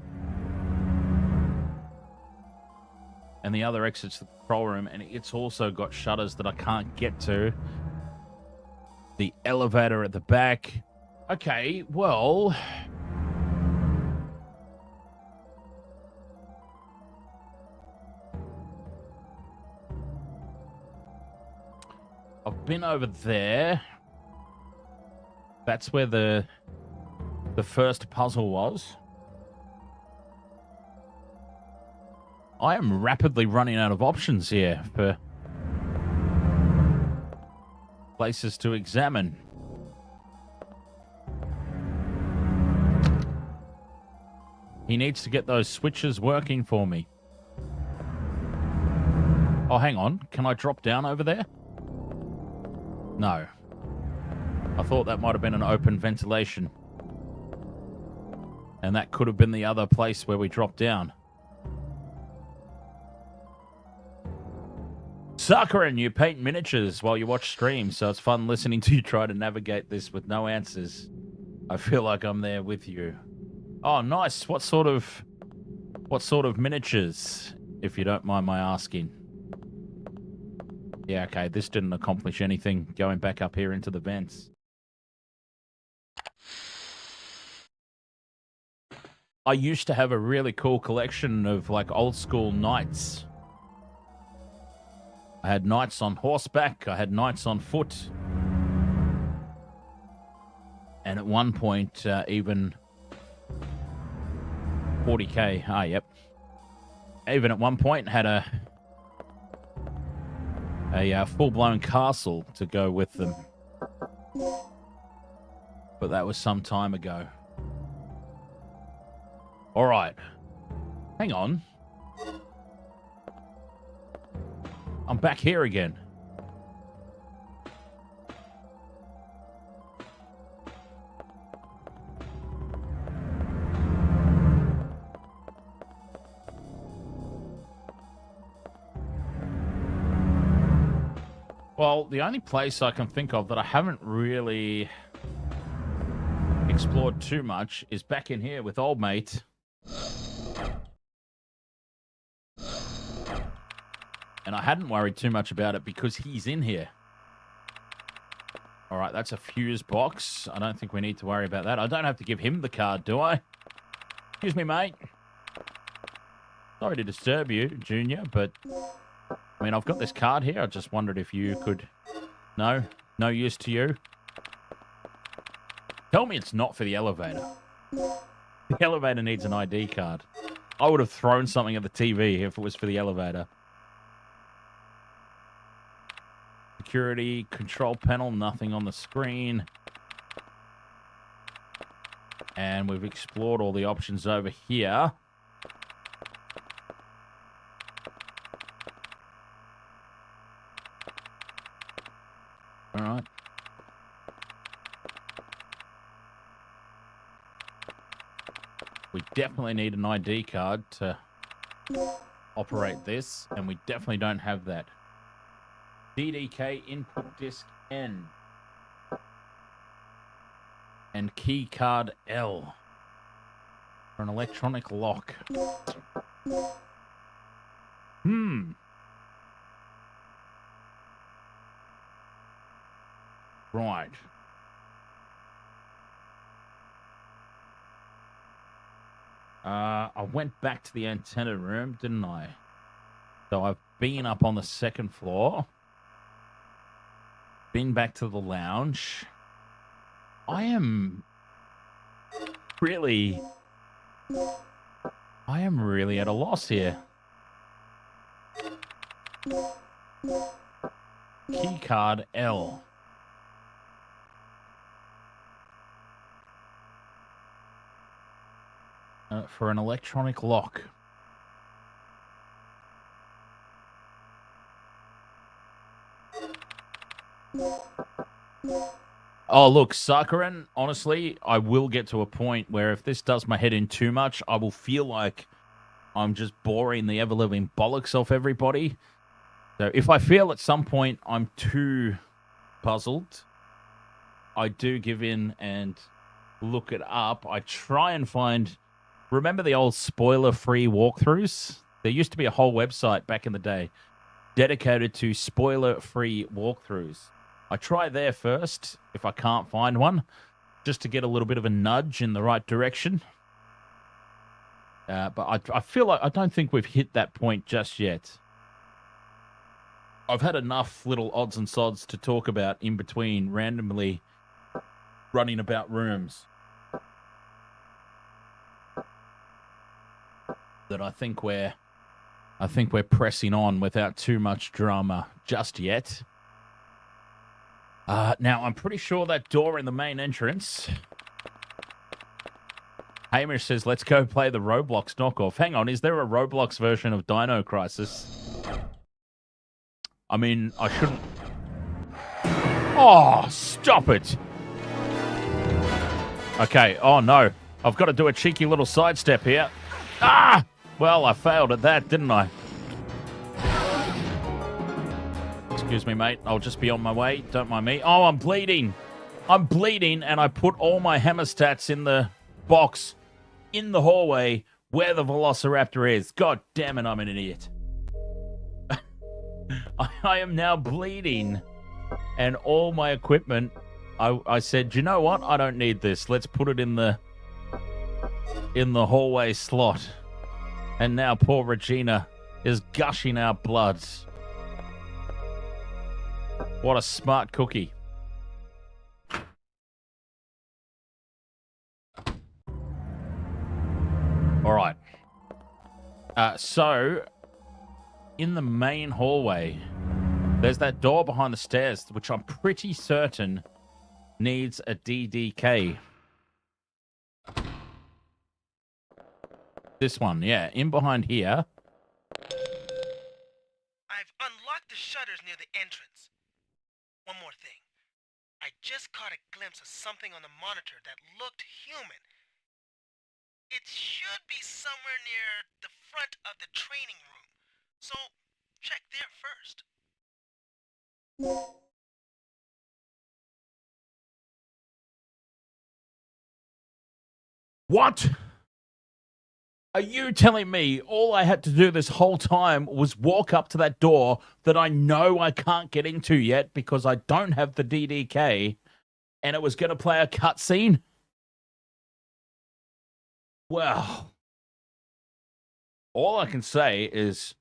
And the other exit's the control room, and it's also got shutters that I can't get to. The elevator at the back. Okay, well... I've been over there. That's where the first puzzle was. I am rapidly running out of options here for places to examine. He needs to get those switches working for me. Oh, hang on. Can I drop down over there? No. I thought that might have been an open ventilation. And that could have been the other place where we dropped down. Sakarin, you paint miniatures while you watch streams, so it's fun listening to you try to navigate this with no answers. I feel like I'm there with you. Oh, nice. What sort of miniatures, if you don't mind my asking? Yeah, okay, this didn't accomplish anything going back up here into the vents. I used to have a really cool collection of like old school knights. I had knights on horseback, I had knights on foot. And at one point, even 40k. Ah, yep. Even at one point had a full-blown castle to go with them. But that was some time ago. All right. Hang on. I'm back here again. Well, the only place I can think of that I haven't really explored too much is back in here with old mate. And I hadn't worried too much about it because he's in here. All right, that's a fuse box. I don't think we need to worry about that. I don't have to give him the card, do I? Excuse me, mate. Sorry to disturb you, Junior, but... I mean, I've got this card here. I just wondered if you could... No? No use to you? Tell me it's not for the elevator. The elevator needs an ID card. I would have thrown something at the TV if it was for the elevator. Security, control panel, nothing on the screen. And we've explored all the options over here. All right. We definitely need an ID card to operate this, and we definitely don't have that. DDK input disk N. And key card L. For an electronic lock. Right. I went back to the antenna room, didn't I? So I've been up on the second floor. Been back to the lounge. I am really at a loss here. Key card L. For an electronic lock. Oh, look, Sakaran, honestly, I will get to a point where if this does my head in too much, I will feel like I'm just boring the ever-living bollocks off everybody. So if I feel at some point I'm too puzzled, I do give in and look it up. I try and find... Remember the old spoiler-free walkthroughs? There used to be a whole website back in the day dedicated to spoiler-free walkthroughs. I try there first, if I can't find one, just to get a little bit of a nudge in the right direction. But I feel like I don't think we've hit that point just yet. I've had enough little odds and sods to talk about in between randomly running about rooms that I think we're I think we're pressing on without too much drama just yet. Now, I'm pretty sure that door in the main entrance... Hamish says, let's go play the Roblox knockoff. Hang on, is there a Roblox version of Dino Crisis? I mean, I shouldn't... Oh, stop it! Okay, oh no. I've got to do a cheeky little sidestep here. Ah! Well, I failed at that, didn't I? Excuse me, mate. I'll just be on my way. Don't mind me. Oh, I'm bleeding. I'm bleeding, and I put all my hemostats in the box in the hallway where the Velociraptor is. God damn it, I'm an idiot. I am now bleeding, and all my equipment, I said, you know what? I don't need this. Let's put it in the hallway slot. And now poor Regina is gushing out blood. What a smart cookie. All right. So, in the main hallway, there's that door behind the stairs, which I'm pretty certain needs a DDK. This one, yeah, in behind here. I've unlocked the shutters near the entrance. One more thing. I just caught a glimpse of something on the monitor that looked human. It should be somewhere near the front of the training room. So, check there first. What? Are you telling me all I had to do this whole time was walk up to that door that I know I can't get into yet because I don't have the DDK, and it was going to play a cutscene? Well, all I can say is,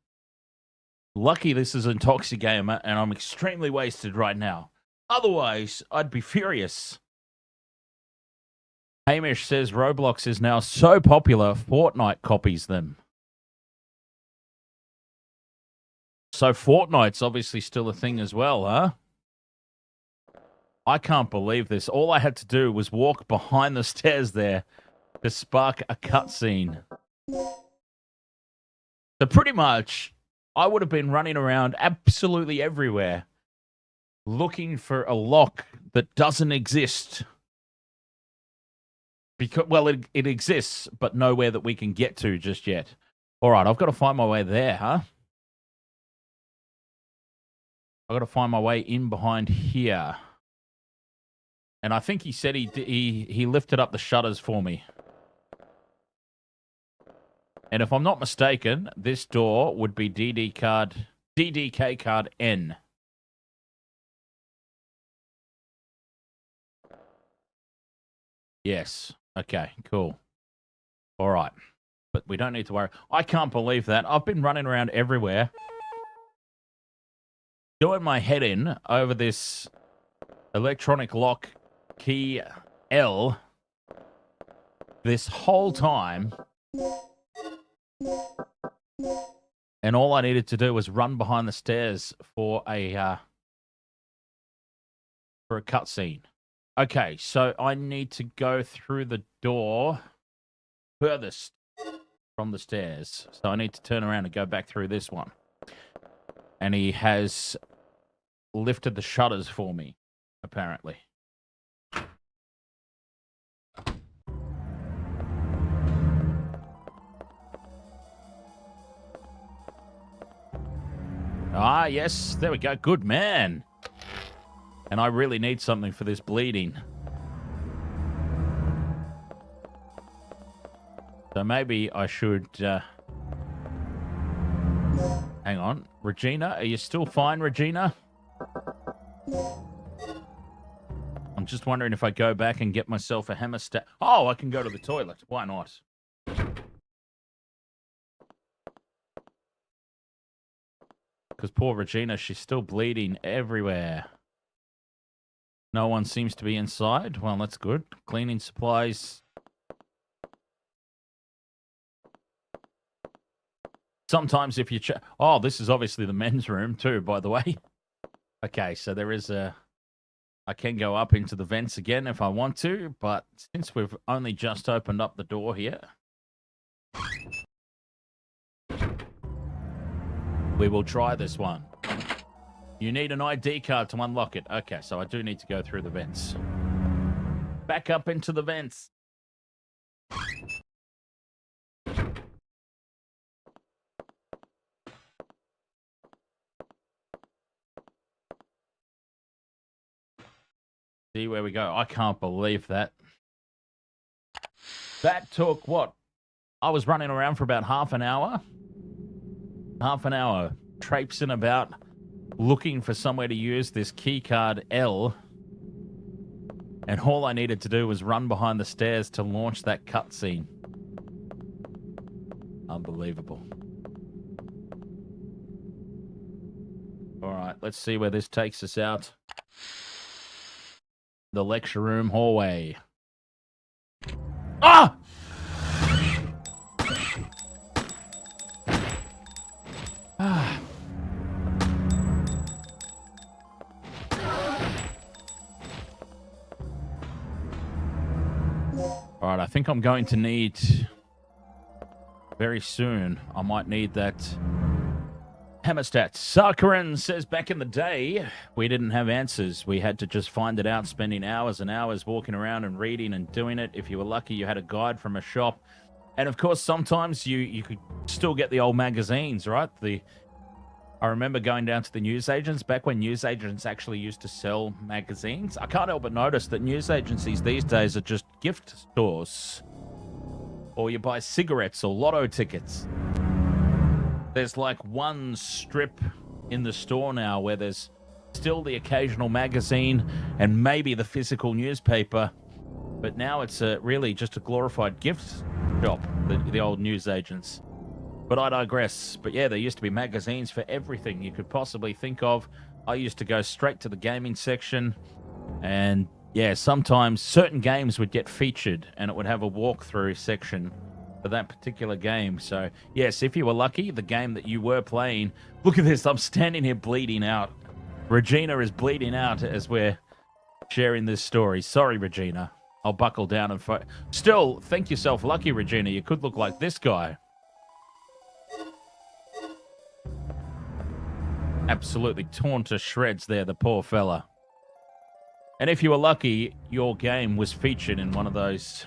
lucky this is Intoxigamer, and I'm extremely wasted right now. Otherwise, I'd be furious. Hamish says Roblox is now so popular, Fortnite copies them. So Fortnite's obviously still a thing as well, huh? I can't believe this. All I had to do was walk behind the stairs there to spark a cutscene. So pretty much, I would have been running around absolutely everywhere looking for a lock that doesn't exist. Because, well, it exists, but nowhere that we can get to just yet. All right, I've got to find my way there, huh? I've got to find my way in behind here. And I think he said he lifted up the shutters for me. And if I'm not mistaken, this door would be DDK card N. Yes. Okay, cool. All right. But we don't need to worry. I can't believe that. I've been running around everywhere, doing my head in over this electronic lock key L this whole time. And all I needed to do was run behind the stairs for a cutscene. Okay, so I need to go through the door furthest from the stairs. So I need to turn around and go back through this one. And he has lifted the shutters for me, apparently. Ah, yes, there we go. Good man. And I really need something for this bleeding. So maybe I should... Hang on. Regina, are you still fine, Regina? I'm just wondering if I go back and get myself a hemostat. Oh, I can go to the toilet. Why not? Because poor Regina, she's still bleeding everywhere. No one seems to be inside. Well, that's good. Cleaning supplies. Sometimes if you... Oh, this is obviously the men's room too, by the way. Okay, so there is a... I can go up into the vents again if I want to, but since we've only just opened up the door here, we will try this one. You need an ID card to unlock it. Okay, so I do need to go through the vents. Back up into the vents. See where we go. I can't believe that. That took what? I was running around for about half an hour. Half an hour. Traipsing about, looking for somewhere to use this keycard L. And all I needed to do was run behind the stairs to launch that cutscene. Unbelievable. All right, let's see where this takes us out. The lecture room hallway. Ah! Ah. All right, I think I'm going to need very soon. I might need that Hammerstat. Sarkaran says back in the day, we didn't have answers. We had to just find it out, spending hours and hours walking around and reading and doing it. If you were lucky, you had a guide from a shop. And of course, sometimes you could still get the old magazines, right? I remember going down to the newsagents back when newsagents actually used to sell magazines. I can't help but notice that news agencies these days are just gift stores. Or you buy cigarettes or lotto tickets. There's like one strip in the store now where there's still the occasional magazine and maybe the physical newspaper. But now it's really just a glorified gift shop, the old newsagents. But I digress. But yeah, there used to be magazines for everything you could possibly think of. I used to go straight to the gaming section. And yeah, sometimes certain games would get featured and it would have a walkthrough section for that particular game. So yes, if you were lucky, the game that you were playing... Look at this, I'm standing here bleeding out. Regina is bleeding out as we're sharing this story. Sorry, Regina. I'll buckle down and fight. Still, think yourself lucky, Regina. You could look like this guy. Absolutely torn to shreds there, the poor fella. And if you were lucky, your game was featured in one of those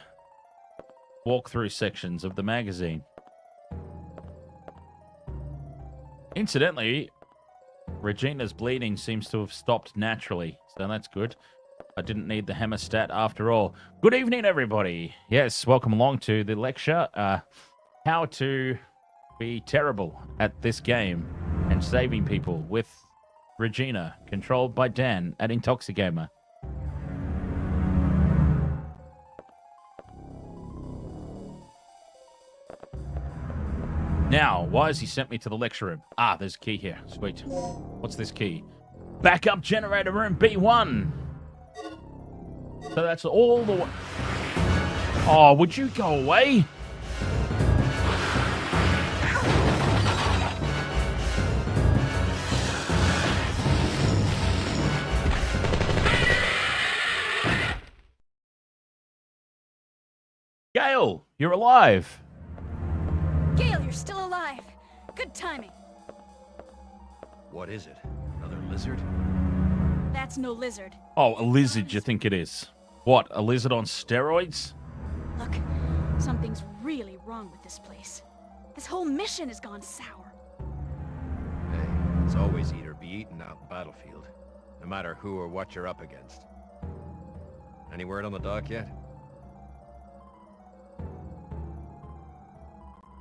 walkthrough sections of the magazine. Incidentally, Regina's bleeding seems to have stopped naturally, so that's good. I didn't need the Hammerstat after all. Good evening, everybody. Yes, welcome along to the lecture. How to be terrible at this game and saving people with Regina, controlled by Dan at Intoxigamer. Now, why has he sent me to the lecture room? Ah, there's a key here. Sweet. What's this key? Backup generator room B1. So that's all the way. Oh, would you go away? Gale, you're alive. Gale, you're still alive. Good timing. What is it? Another lizard? That's no lizard. Oh, a lizard you think it is. What, a lizard on steroids? Look, something's really wrong with this place. This whole mission has gone sour. Hey, it's always eat or be eaten out in the battlefield, no matter who or what you're up against. Any word on the dock yet?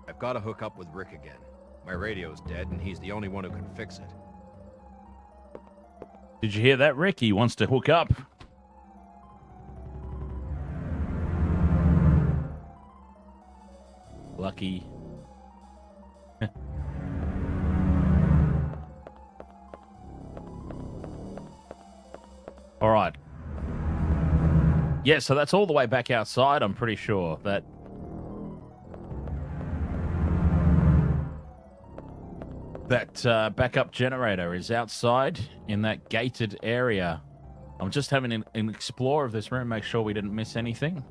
I've got to hook up with Rick again. My radio's dead, and he's the only one who can fix it. Did you hear that, Rick? He wants to hook up. Lucky. All right. Yeah, so that's all the way back outside, I'm pretty sure. That That backup generator is outside in that gated area. I'm just having an explore of this room, make sure we didn't miss anything.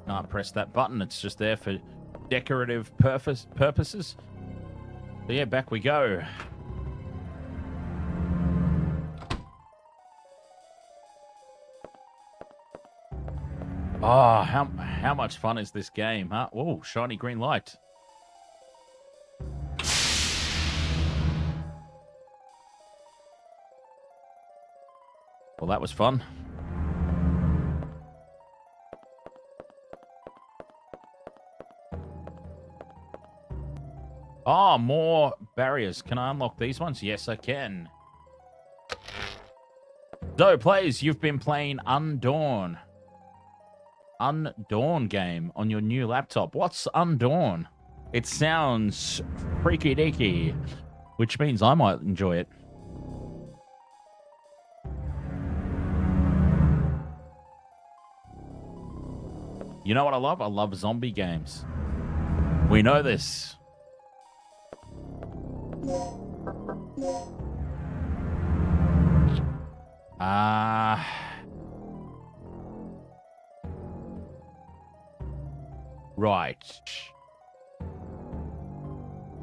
Can't press that button. It's just there for decorative purposes. So yeah, back we go. Oh, how much fun is this game, huh? Oh, shiny green light. Well, that was fun. Oh, more barriers. Can I unlock these ones? Yes, I can. So, players, you've been playing Undawn game on your new laptop. What's Undawn? It sounds freaky deaky, which means I might enjoy it. You know what I love? I love zombie games. We know this. Right.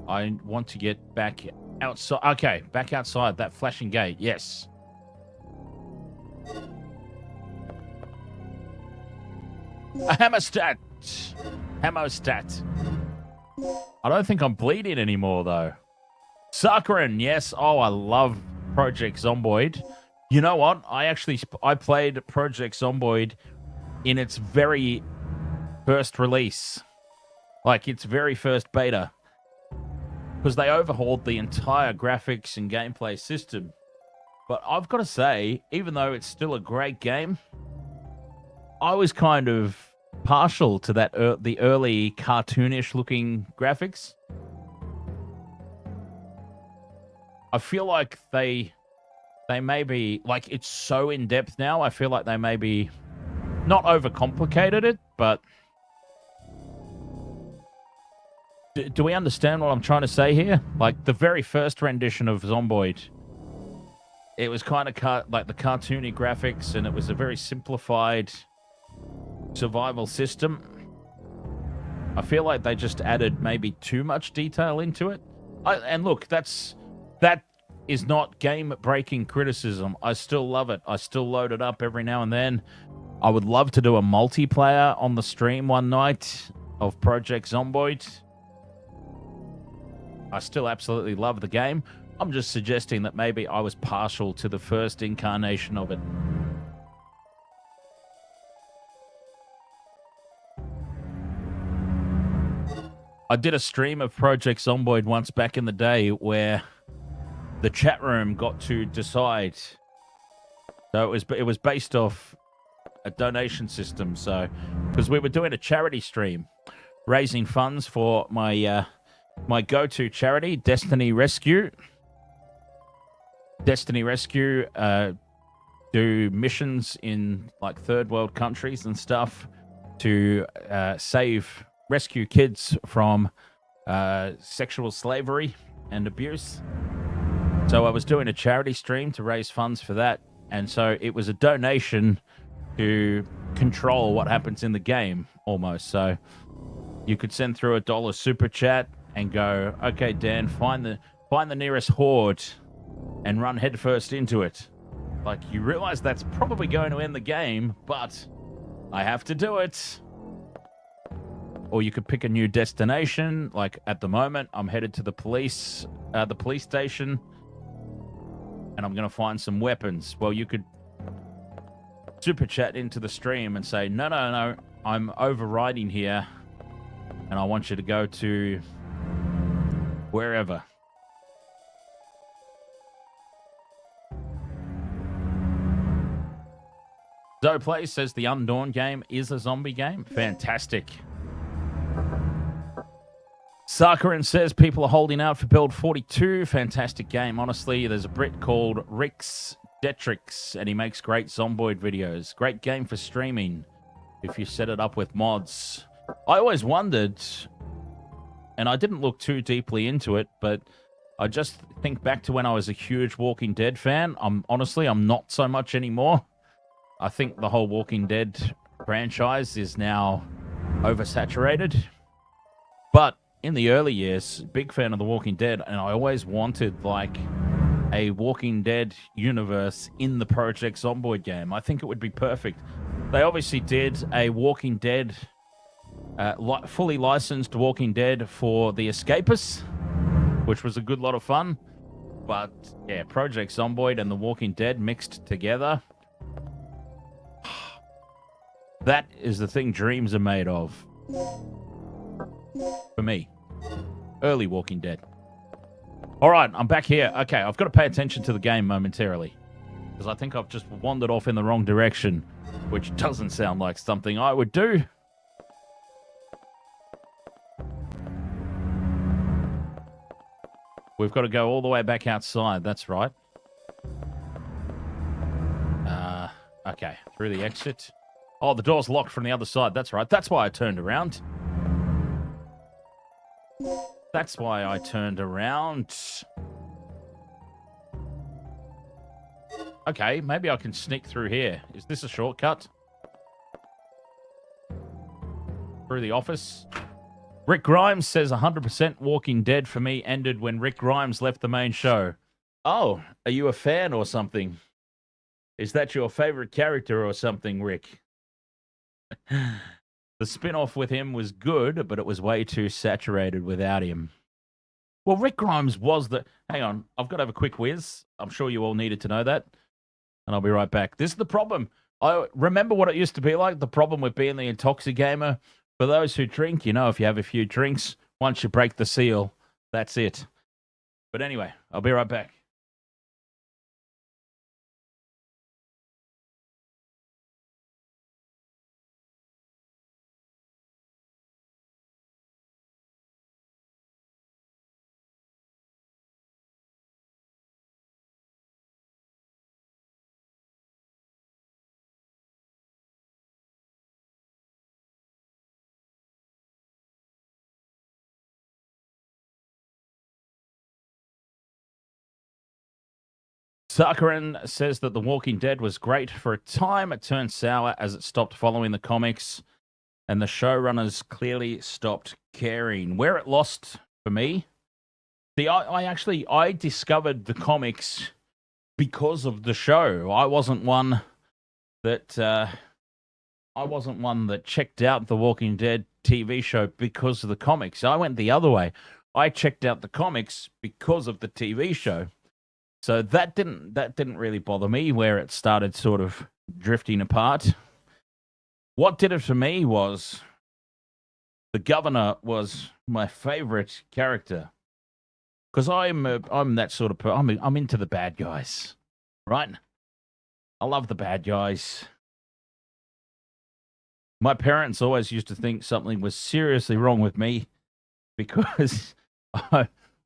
I want to get back outside. Okay, back outside. That flashing gate. Yes. A hammerstat. Hammerstat. I don't think I'm bleeding anymore, though. Sakharin, yes. Oh, I love Project Zomboid. You know what? I played Project Zomboid in its very first release. Like, its very first beta. Because they overhauled the entire graphics and gameplay system. But I've got to say, even though it's still a great game, I was kind of partial to that the early cartoonish looking graphics. I feel like they may be, like, it's so in depth now. I feel like they may be not overcomplicated it, but do we understand what I'm trying to say here? Like, the very first rendition of Zomboid, it was kind of like the cartoony graphics, and it was a very simplified survival system. I feel like they just added maybe too much detail into it. And look, that is not game-breaking criticism. I still love it. I still load it up every now and then. I would love to do a multiplayer on the stream one night of Project Zomboid. I still absolutely love the game. I'm just suggesting that maybe I was partial to the first incarnation of it. I did a stream of Project Zomboid once back in the day where the chat room got to decide. So it was based off a donation system. So because we were doing a charity stream, raising funds for my my go-to charity, Destiny Rescue. Destiny Rescue do missions in like third world countries and stuff to rescue kids from sexual slavery and abuse. So I was doing a charity stream to raise funds for that. And so it was a donation to control what happens in the game almost. So you could send through $1 super chat and go, okay, Dan, find the nearest horde and run headfirst into it. Like, you realize that's probably going to end the game, but I have to do it. Or you could pick a new destination. Like, at the moment, I'm headed to the police station, and I'm going to find some weapons. Well, you could super chat into the stream and say, no, I'm overriding here, and I want you to go to wherever. Zoplay says the Undawn game is a zombie game. Fantastic. Sakharin says people are holding out for Build 42. Fantastic game. Honestly, there's a Brit called Rix Detrix, and he makes great Zomboid videos. Great game for streaming if you set it up with mods. I always wondered and I didn't look too deeply into it, but I just think back to when I was a huge Walking Dead fan. I'm not so much anymore. I think the whole Walking Dead franchise is now oversaturated. But in the early years, big fan of The Walking Dead, and I always wanted like a Walking Dead universe in the Project Zomboid game. I think it would be perfect. They obviously did a Walking Dead, fully licensed Walking Dead for the Escapists, which was a good lot of fun. But yeah, Project Zomboid and The Walking Dead mixed together. That is the thing dreams are made of. For me. Early Walking Dead. All right, I'm back here. Okay, I've got to pay attention to the game momentarily, because I think I've just wandered off in the wrong direction, which doesn't sound like something I would do. We've got to go all the way back outside. That's right. Okay, through the exit. Oh, the door's locked from the other side. That's right. That's why I turned around. That's why I turned around. Okay, maybe I can sneak through here. Is this a shortcut? Through the office? Rick Grimes says 100% Walking Dead for me ended when Rick Grimes left the main show. Oh, are you a fan or something? Is that your favorite character or something, Rick? The spin-off with him was good, but it was way too saturated without him. Well, Rick Grimes was the... Hang on, I've got to have a quick whiz. I'm sure you all needed to know that. And I'll be right back. This is the problem. I remember what it used to be like, the problem with being the Intoxigamer. For those who drink, you know, if you have a few drinks, once you break the seal, that's it. But anyway, I'll be right back. Sakaran says that The Walking Dead was great for a time. It turned sour as it stopped following the comics, and the showrunners clearly stopped caring. Where it lost for me, see, I discovered the comics because of the show. I wasn't one that checked out the Walking Dead TV show because of the comics. I went the other way. I checked out the comics because of the TV show. So that didn't really bother me where it started sort of drifting apart. What did it for me was the governor was my favorite character, because I'm that sort of I'm into the bad guys, right? I love the bad guys. My parents always used to think something was seriously wrong with me because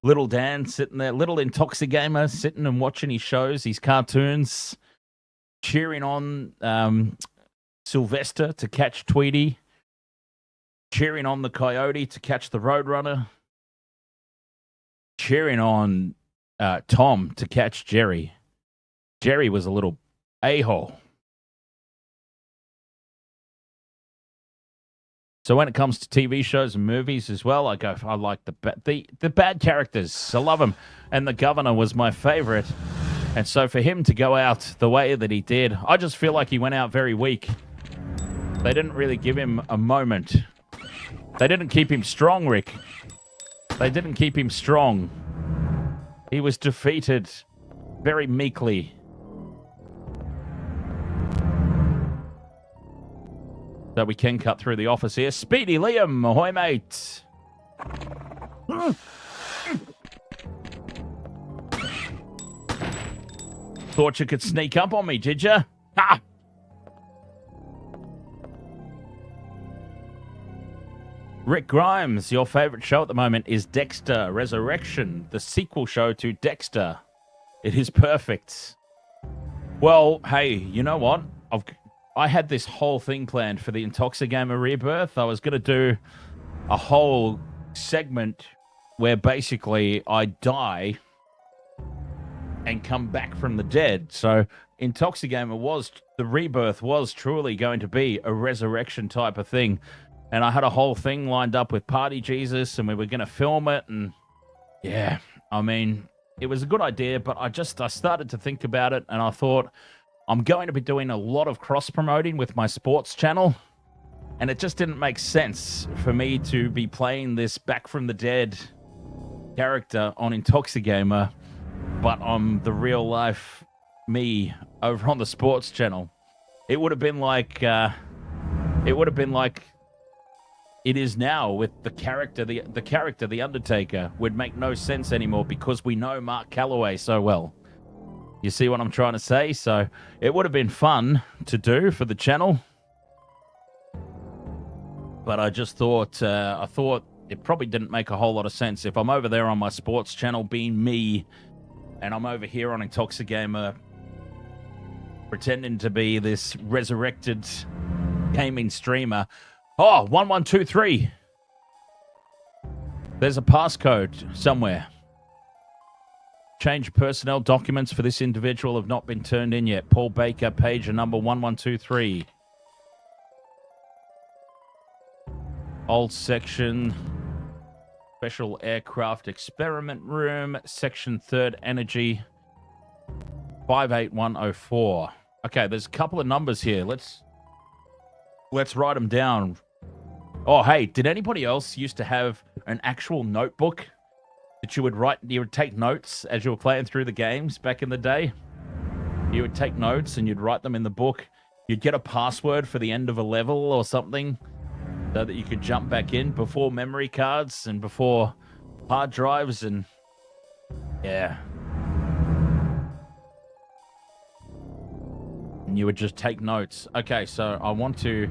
little Dan sitting there, little Intoxigamer sitting and watching his shows, his cartoons, cheering on Sylvester to catch Tweety, cheering on the Coyote to catch the Roadrunner, cheering on Tom to catch Jerry. Jerry was a little a-hole. So when it comes to TV shows and movies as well, I like the bad characters. I love them. And the governor was my favorite. And so for him to go out the way that he did, I just feel like he went out very weak. They didn't really give him a moment. They didn't keep him strong, Rick. They didn't keep him strong. He was defeated very meekly. So we can cut through the office here. Speedy Liam, ahoy, mate. Thought you could sneak up on me, did you? Ha! Rick Grimes, your favorite show at the moment is Dexter Resurrection, the sequel show to Dexter. It is perfect. Well, hey, you know what? I had this whole thing planned for the Intoxigamer Rebirth. I was going to do a whole segment where basically I die and come back from the dead. So Intoxigamer the rebirth was truly going to be a resurrection type of thing. And I had a whole thing lined up with Party Jesus, and we were going to film it. And yeah, I mean, it was a good idea, but I started to think about it, and I thought, I'm going to be doing a lot of cross-promoting with my sports channel, and it just didn't make sense for me to be playing this Back from the Dead character on Intoxigamer, but on the real-life me over on the sports channel. It would have been like it is now with the character, the Undertaker, would make no sense anymore because we know Mark Calloway so well. You see what I'm trying to say? So it would have been fun to do for the channel. But I just thought, it probably didn't make a whole lot of sense. If I'm over there on my sports channel being me, and I'm over here on Intoxigamer pretending to be this resurrected gaming streamer. Oh, 1123. There's a passcode somewhere. Change personnel documents for this individual have not been turned in yet. Paul Baker, pager number 1123. Old section, special aircraft experiment room, section 3rd energy, 58104. Okay, there's a couple of numbers here. Let's write them down. Oh, hey, did anybody else used to have an actual notebook that you would take notes as you were playing through the games back in the day? You would take notes and you'd write them in the book. You'd get a password for the end of a level or something so that you could jump back in before memory cards and before hard drives, and yeah. And you would just take notes. Okay, so I want to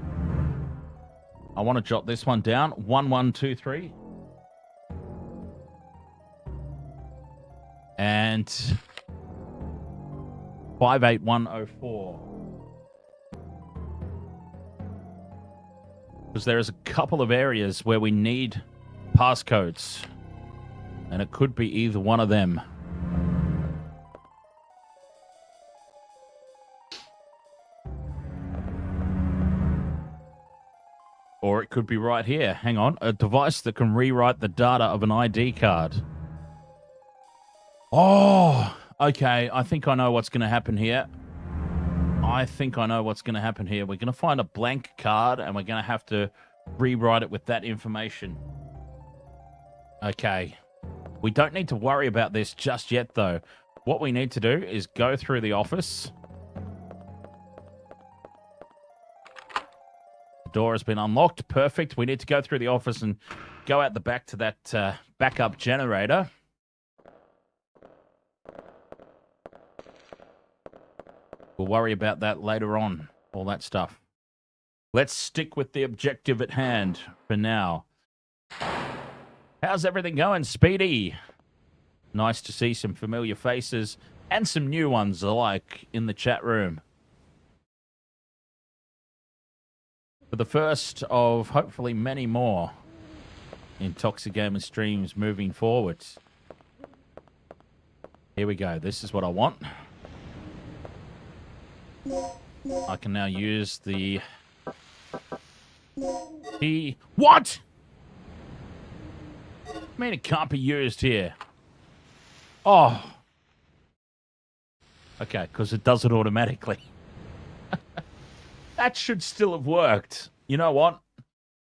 jot this one down. 1123. And 58104. Because there is a couple of areas where we need passcodes. And it could be either one of them. Or it could be right here. Hang on. A device that can rewrite the data of an ID card. Oh, okay. I think I know what's going to happen here. We're going to find a blank card, and we're going to have to rewrite it with that information. Okay. We don't need to worry about this just yet, though. What we need to do is go through the office. The door has been unlocked. Perfect. We need to go through the office and go out the back to that backup generator. We'll worry about that later on, all that stuff. Let's stick with the objective at hand for now. How's everything going, Speedy? Nice to see some familiar faces and some new ones alike in the chat room. For the first of hopefully many more Intoxigamer streams moving forwards. Here we go. This is what I want. I can now use the... What? I mean, it can't be used here. Oh. Okay, because it does it automatically. That should still have worked. You know what?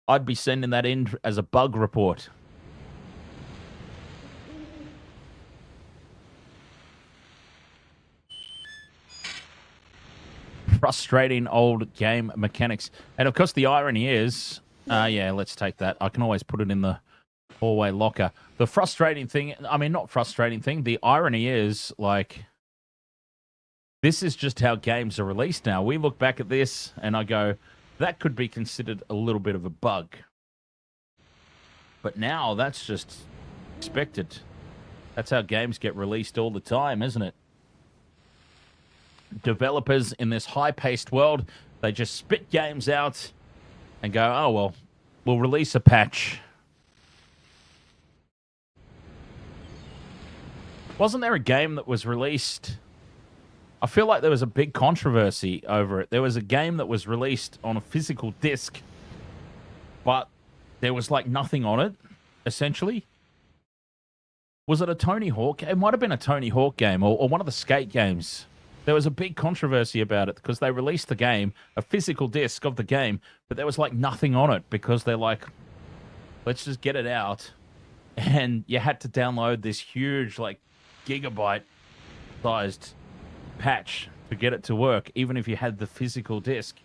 I'd be sending that in as a bug report. Frustrating old game mechanics. And of course, the irony is... yeah, let's take that. I can always put it in the hallway locker. The frustrating thing... I mean, not frustrating thing. The irony is, like... This is just how games are released now. We look back at this and I go, that could be considered a little bit of a bug. But now that's just expected. That's how games get released all the time, isn't it? Developers in this high-paced world, they just spit games out and go, oh, well, we'll release a patch. Wasn't there a game that was released? I feel like there was a big controversy over it. There was a game that was released on a physical disc, but there was like nothing on it, essentially. Was it a Tony Hawk? It might have been a Tony Hawk game or one of the skate games. There was a big controversy about it because they released the game, a physical disc of the game, but there was like nothing on it because they're like, let's just get it out. And you had to download this huge, like, gigabyte-sized patch to get it to work, even if you had the physical disc.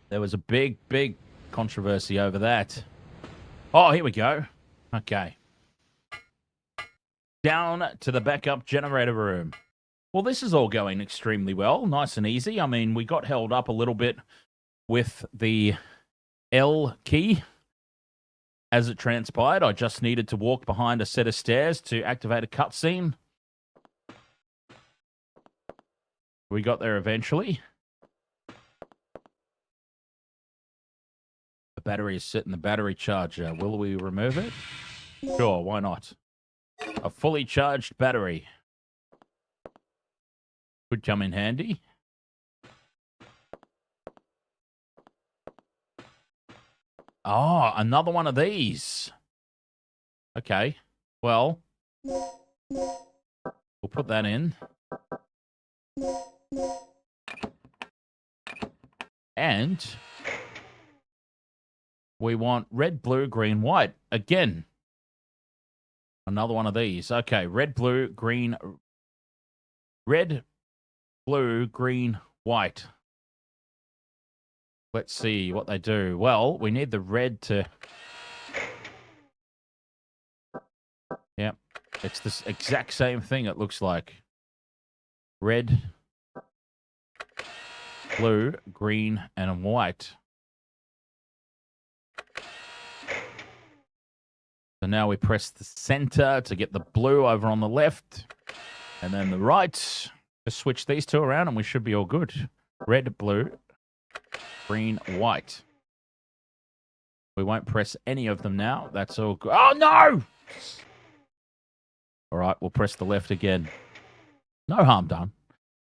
There was a big, big controversy over that. Oh, here we go. Okay. Down to the backup generator room. Well, this is all going extremely well. Nice and easy. I mean, we got held up a little bit with the L key. As it transpired, I just needed to walk behind a set of stairs to activate a cutscene. We got there eventually. The battery is set in the battery charger. Will we remove it? Sure, why not? A fully charged battery. Could come in handy. Oh, another one of these. Okay. Well, we'll put that in. And we want red, blue, green, white. Again. Another one of these. Okay, red, blue, green. Red, blue, green, white. Let's see what they do. Well, we need the red to... Yep. It's the exact same thing, it looks like. Red, blue, green, and white. So now we press the center to get the blue over on the left. And then the right. Just switch these two around and we should be all good. Red, blue, green, white. We won't press any of them now. That's all good. Oh, no! All right, we'll press the left again. No harm done.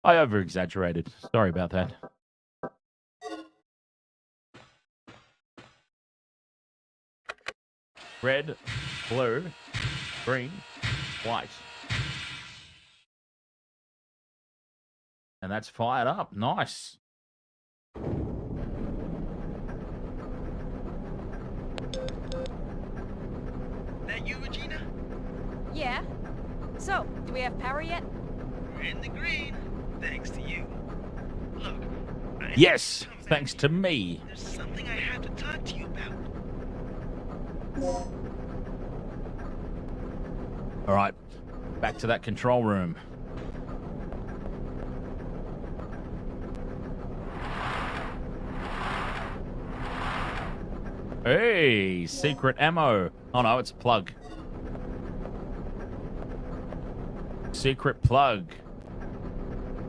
I over-exaggerated. Sorry about that. Red, blue, green, white. And that's fired up. Nice. That you, Regina? Yeah? So, do we have power yet? We're in the green, thanks to you. Look, I Yes, thanks to me. There's something I have to talk to you about. All right, back to that control room. Hey, secret ammo. Oh no, it's a plug. Secret plug.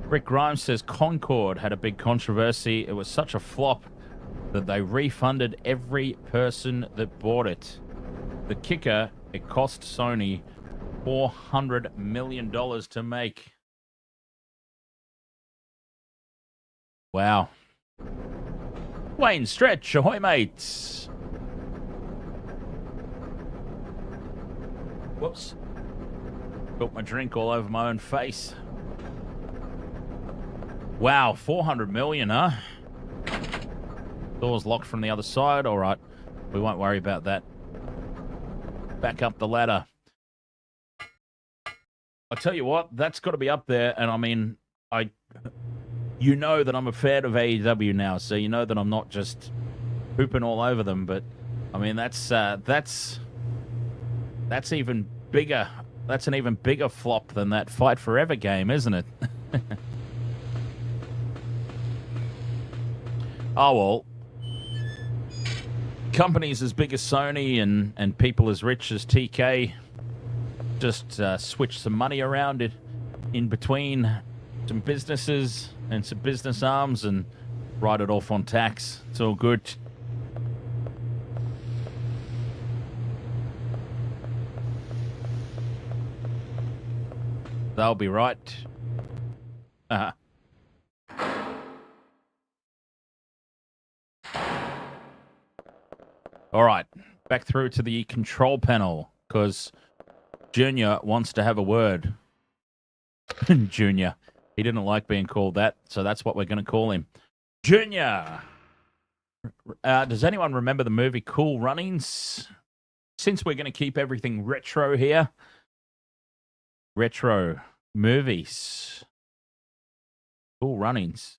Rick Grimes says Concord had a big controversy. It was such a flop that they refunded every person that bought it. The kicker, it cost Sony $400 million to make. Wow. Wayne Stretch, ahoy mates. Whoops. Got my drink all over my own face. Wow, 400 million, huh? Door's locked from the other side. All right, we won't worry about that. Back up the ladder. I'll tell you what, that's got to be up there. And I mean, you know that I'm a fan of AEW now, so you know that I'm not just pooping all over them. But I mean, that's even bigger. That's an even bigger flop than that Fight Forever game, isn't it? Oh, well. Companies as big as Sony and people as rich as TK just switch some money around it in between some businesses and some business arms and write it off on tax. It's all good. They'll be right. Uh-huh. All right, back through to the control panel, because Junior wants to have a word. Junior. He didn't like being called that, so that's what we're going to call him. Junior! Does anyone remember the movie Cool Runnings? Since we're going to keep everything retro here, retro movies. Cool Runnings.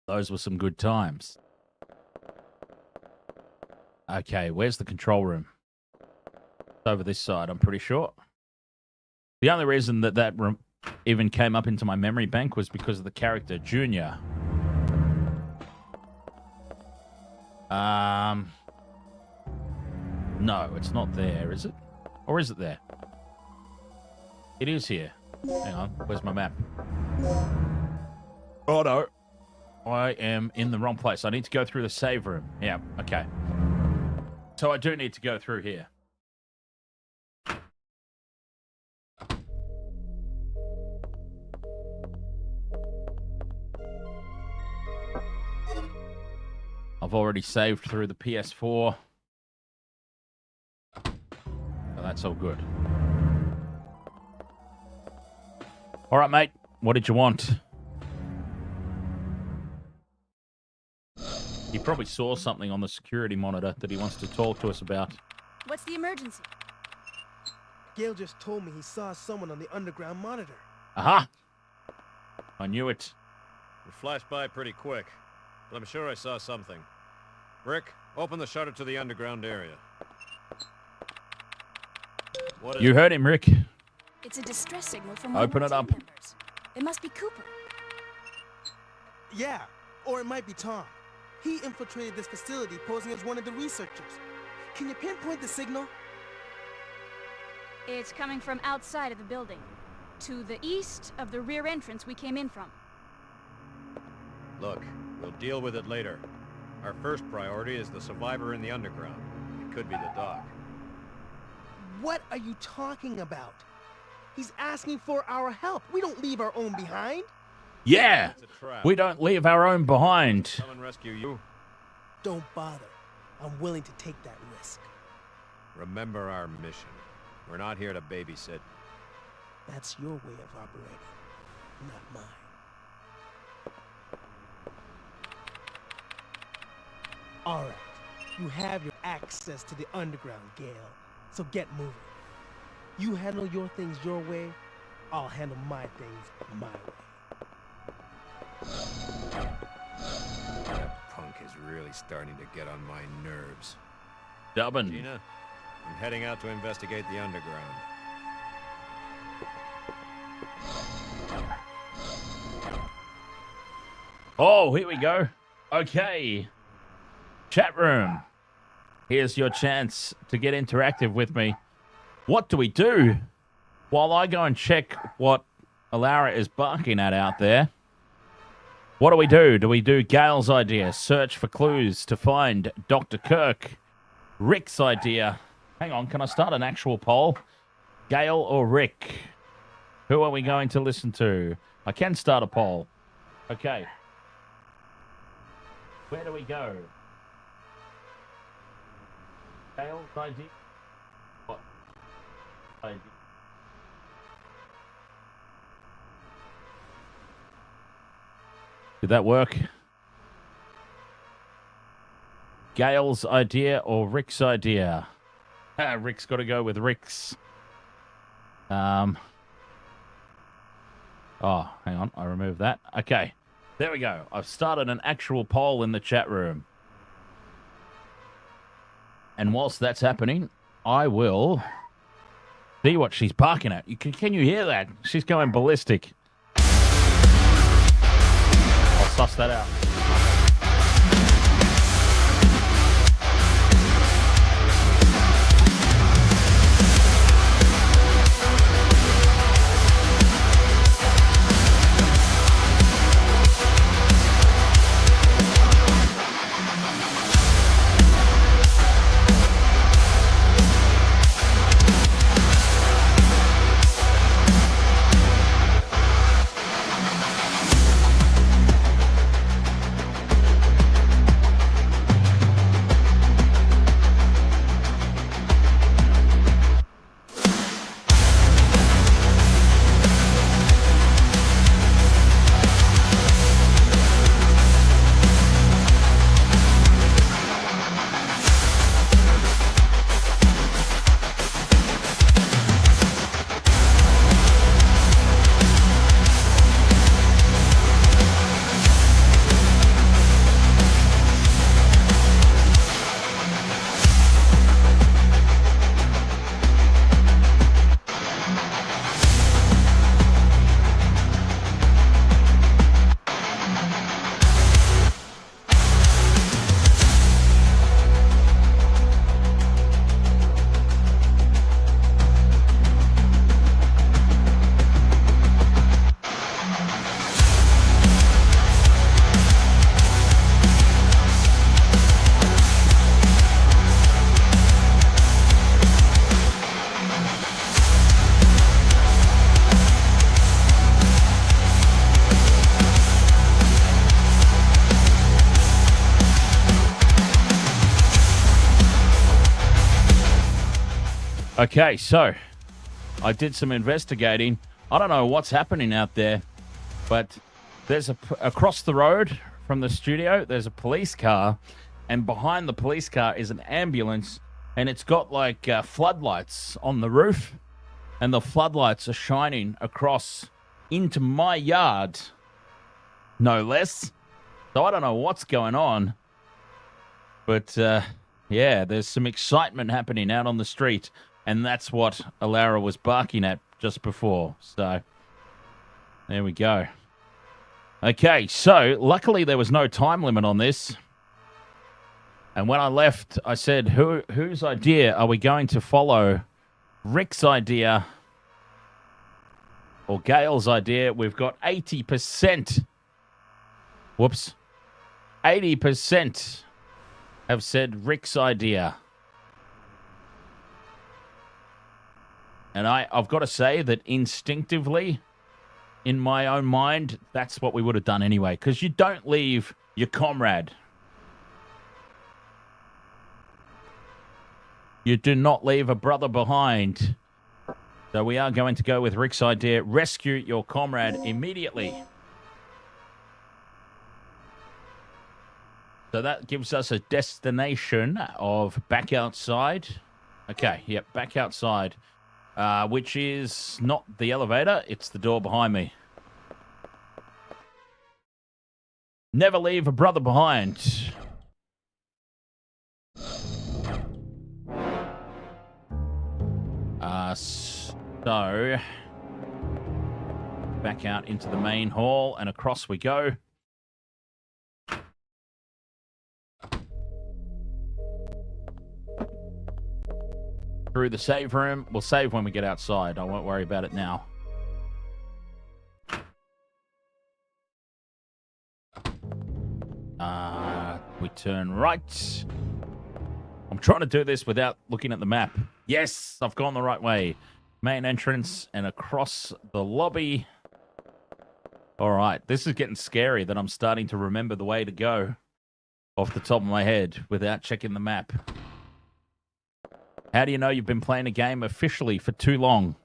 Those were some good times. Okay, where's the control room? It's over this side, I'm pretty sure. The only reason that even came up into my memory bank was because of the character Junior. No, it's not there, is it? Or is it there? It is here. Hang on, where's my map? Oh no. I am in the wrong place. I need to go through the save room. Yeah, okay. So I do need to go through here. I've already saved through the PS4. So that's all good. All right, mate. What did you want? He probably saw something on the security monitor that he wants to talk to us about. What's the emergency? Gale just told me he saw someone on the underground monitor. Aha! I knew it. It flashed by pretty quick, but I'm sure I saw something. Rick, open the shutter to the underground area. What is You heard him, Rick. It's a distress signal from Open it up. members. It must be Cooper. Yeah, or it might be Tom. He infiltrated this facility posing as one of the researchers. Can you pinpoint the signal? It's coming from outside of the building, to the east of the rear entrance we came in from. Look, we'll deal with it later. Our first priority is the survivor in the underground. It could be the doc. What are you talking about? He's asking for our help. We don't leave our own behind. Yeah! It's a trap. We don't leave our own behind. Come and rescue you. Don't bother. I'm willing to take that risk. Remember our mission. We're not here to babysit. That's your way of operating, not mine. All right. You have your access to the underground, Gale. So get moving. You handle your things your way, I'll handle my things my way. That punk is really starting to get on my nerves. Dubbin. Gina, I'm heading out to investigate the underground. Oh, here we go. Okay. Chat room. Here's your chance to get interactive with me. What do we do? While I go and check what Alara is barking at out there, what do we do? Do we do Gale's idea? Search for clues to find Dr. Kirk. Rick's idea. Hang on, can I start an actual poll? Gale or Rick? Who are we going to listen to? I can start a poll. Okay. Where do we go? Gale's idea? What? Idea? Did that work? Gale's idea or Rick's idea? Rick's got to go with Rick's. Oh, hang on. I removed that. Okay. There we go. I've started an actual poll in the chat room. And whilst that's happening, I will see what she's barking at. Can you hear that? She's going ballistic. I'll suss that out. Okay, so I did some investigating. I don't know what's happening out there, but there's across the road from the studio, there's a police car, and behind the police car is an ambulance, and it's got like floodlights on the roof, and the floodlights are shining across into my yard, no less. So I don't know what's going on, but yeah, there's some excitement happening out on the street. And that's what Alara was barking at just before. So, there we go. Okay, so luckily there was no time limit on this. And when I left, I said, whose idea are we going to follow? Rick's idea or Gail's idea? We've got 80%. Whoops. 80% have said Rick's idea. And I've got to say that instinctively, in my own mind, that's what we would have done anyway. Because you don't leave your comrade. You do not leave a brother behind. So we are going to go with Rick's idea. Rescue your comrade immediately. So that gives us a destination of back outside. Okay, yep, back outside. Which is not the elevator, it's the door behind me. Never leave a brother behind. So, back out into the main hall and across we go. Through the save room. We'll save when we get outside. I won't worry about it now. We turn right. I'm trying to do this without looking at the map. Yes, I've gone the right way. Main entrance and across the lobby. All right, this is getting scary that I'm starting to remember the way to go off the top of my head without checking the map. How do you know you've been playing a game officially for too long?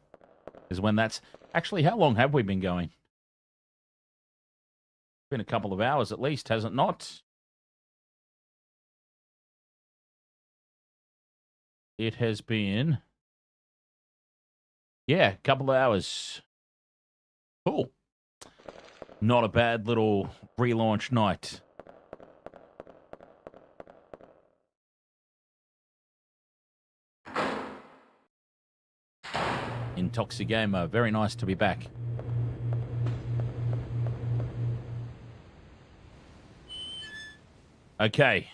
Is when that's... Actually, how long have we been going? Been a couple of hours at least, has it not? It has been... Yeah, a couple of hours. Cool. Not a bad little relaunch night. Intoxigamer, very nice to be back. Okay.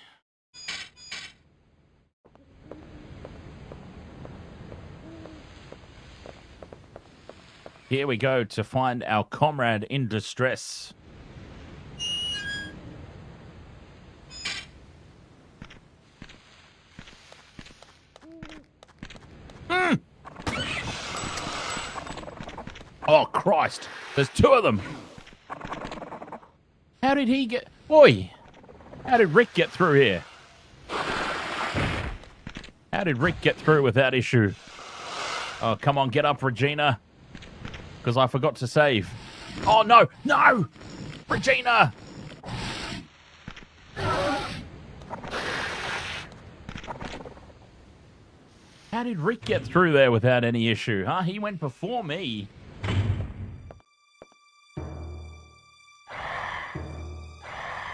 Here we go to find our comrade in distress. Oh, Christ. There's two of them. How did he get... Oi! How did Rick get through here? How did Rick get through without issue? Oh, come on, get up, Regina. Because I forgot to save. Oh, no! No! Regina! How did Rick get through there without any issue, huh? He went before me.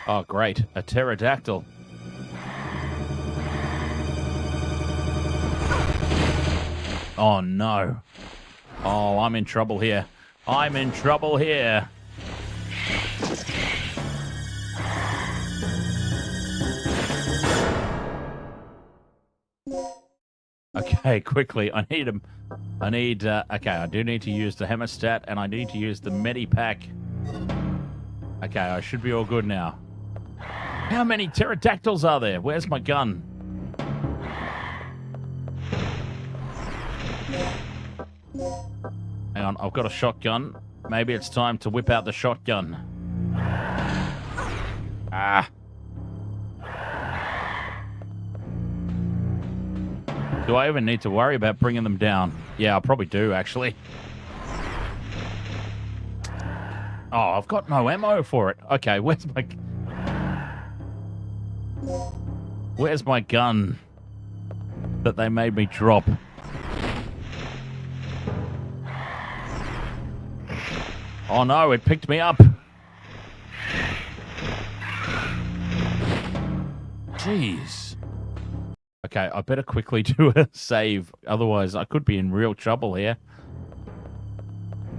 Oh, great. A pterodactyl. Oh, no. Oh, I'm in trouble here. I'm in trouble here. Okay, quickly. I need him. Okay, I do need to use the hemostat, and I need to use the medipack. Okay, I should be all good now. How many pterodactyls are there? Where's my gun? Hang on, I've got a shotgun. Maybe it's time to whip out the shotgun. Ah. Do I even need to worry about bringing them down? Yeah, I probably do, actually. Oh, I've got no ammo for it. Okay, where's my gun that they made me drop? Oh no, it picked me up. Jeez. Okay, I better quickly do a save. Otherwise, I could be in real trouble here.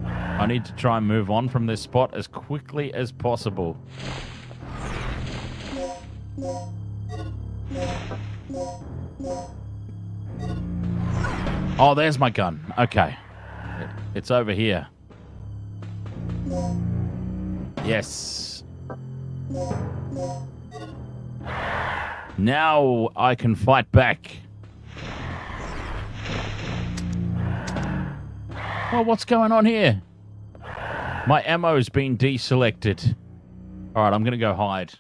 I need to try and move on from this spot as quickly as possible. Oh, there's my gun. Okay. It's over here. Yes. Now I can fight back. Well, what's going on here? My ammo's been deselected. All right, I'm going to go hide.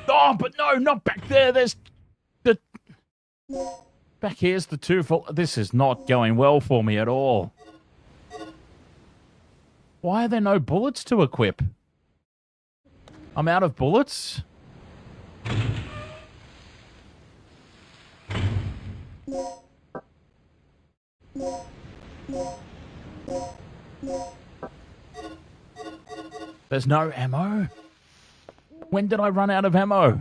Oh, but no, not back there. There's the... Back here's the two full... This is not going well for me at all. Why are there no bullets to equip? I'm out of bullets? There's no ammo? When did I run out of ammo?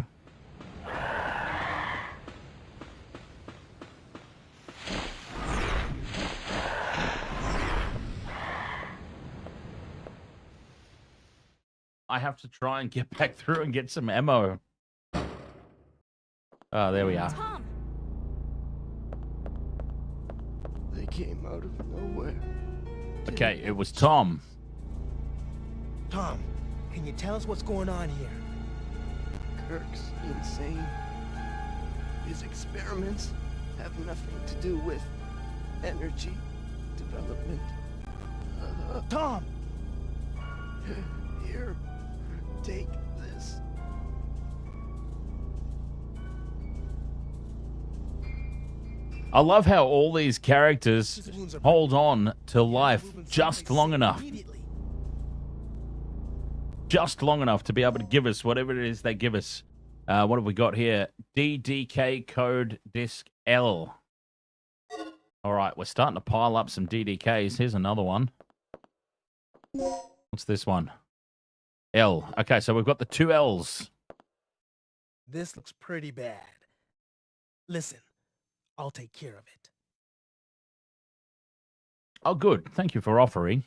I have to try and get back through and get some ammo. Oh, there we are. Tom! They came out of nowhere. Okay, it was Tom. Tom, can you tell us what's going on here? Kirk's insane. His experiments have nothing to do with energy development. Tom! Here, take this. I love how all these characters hold on to life just long enough. Just long enough to be able to give us whatever it is they give us. What have we got here? DDK code disc L. All right, we're starting to pile up some DDKs. Here's another one. What's this one? L. Okay, so we've got the two L's. This looks pretty bad. Listen, I'll take care of it. Oh, good. Thank you for offering.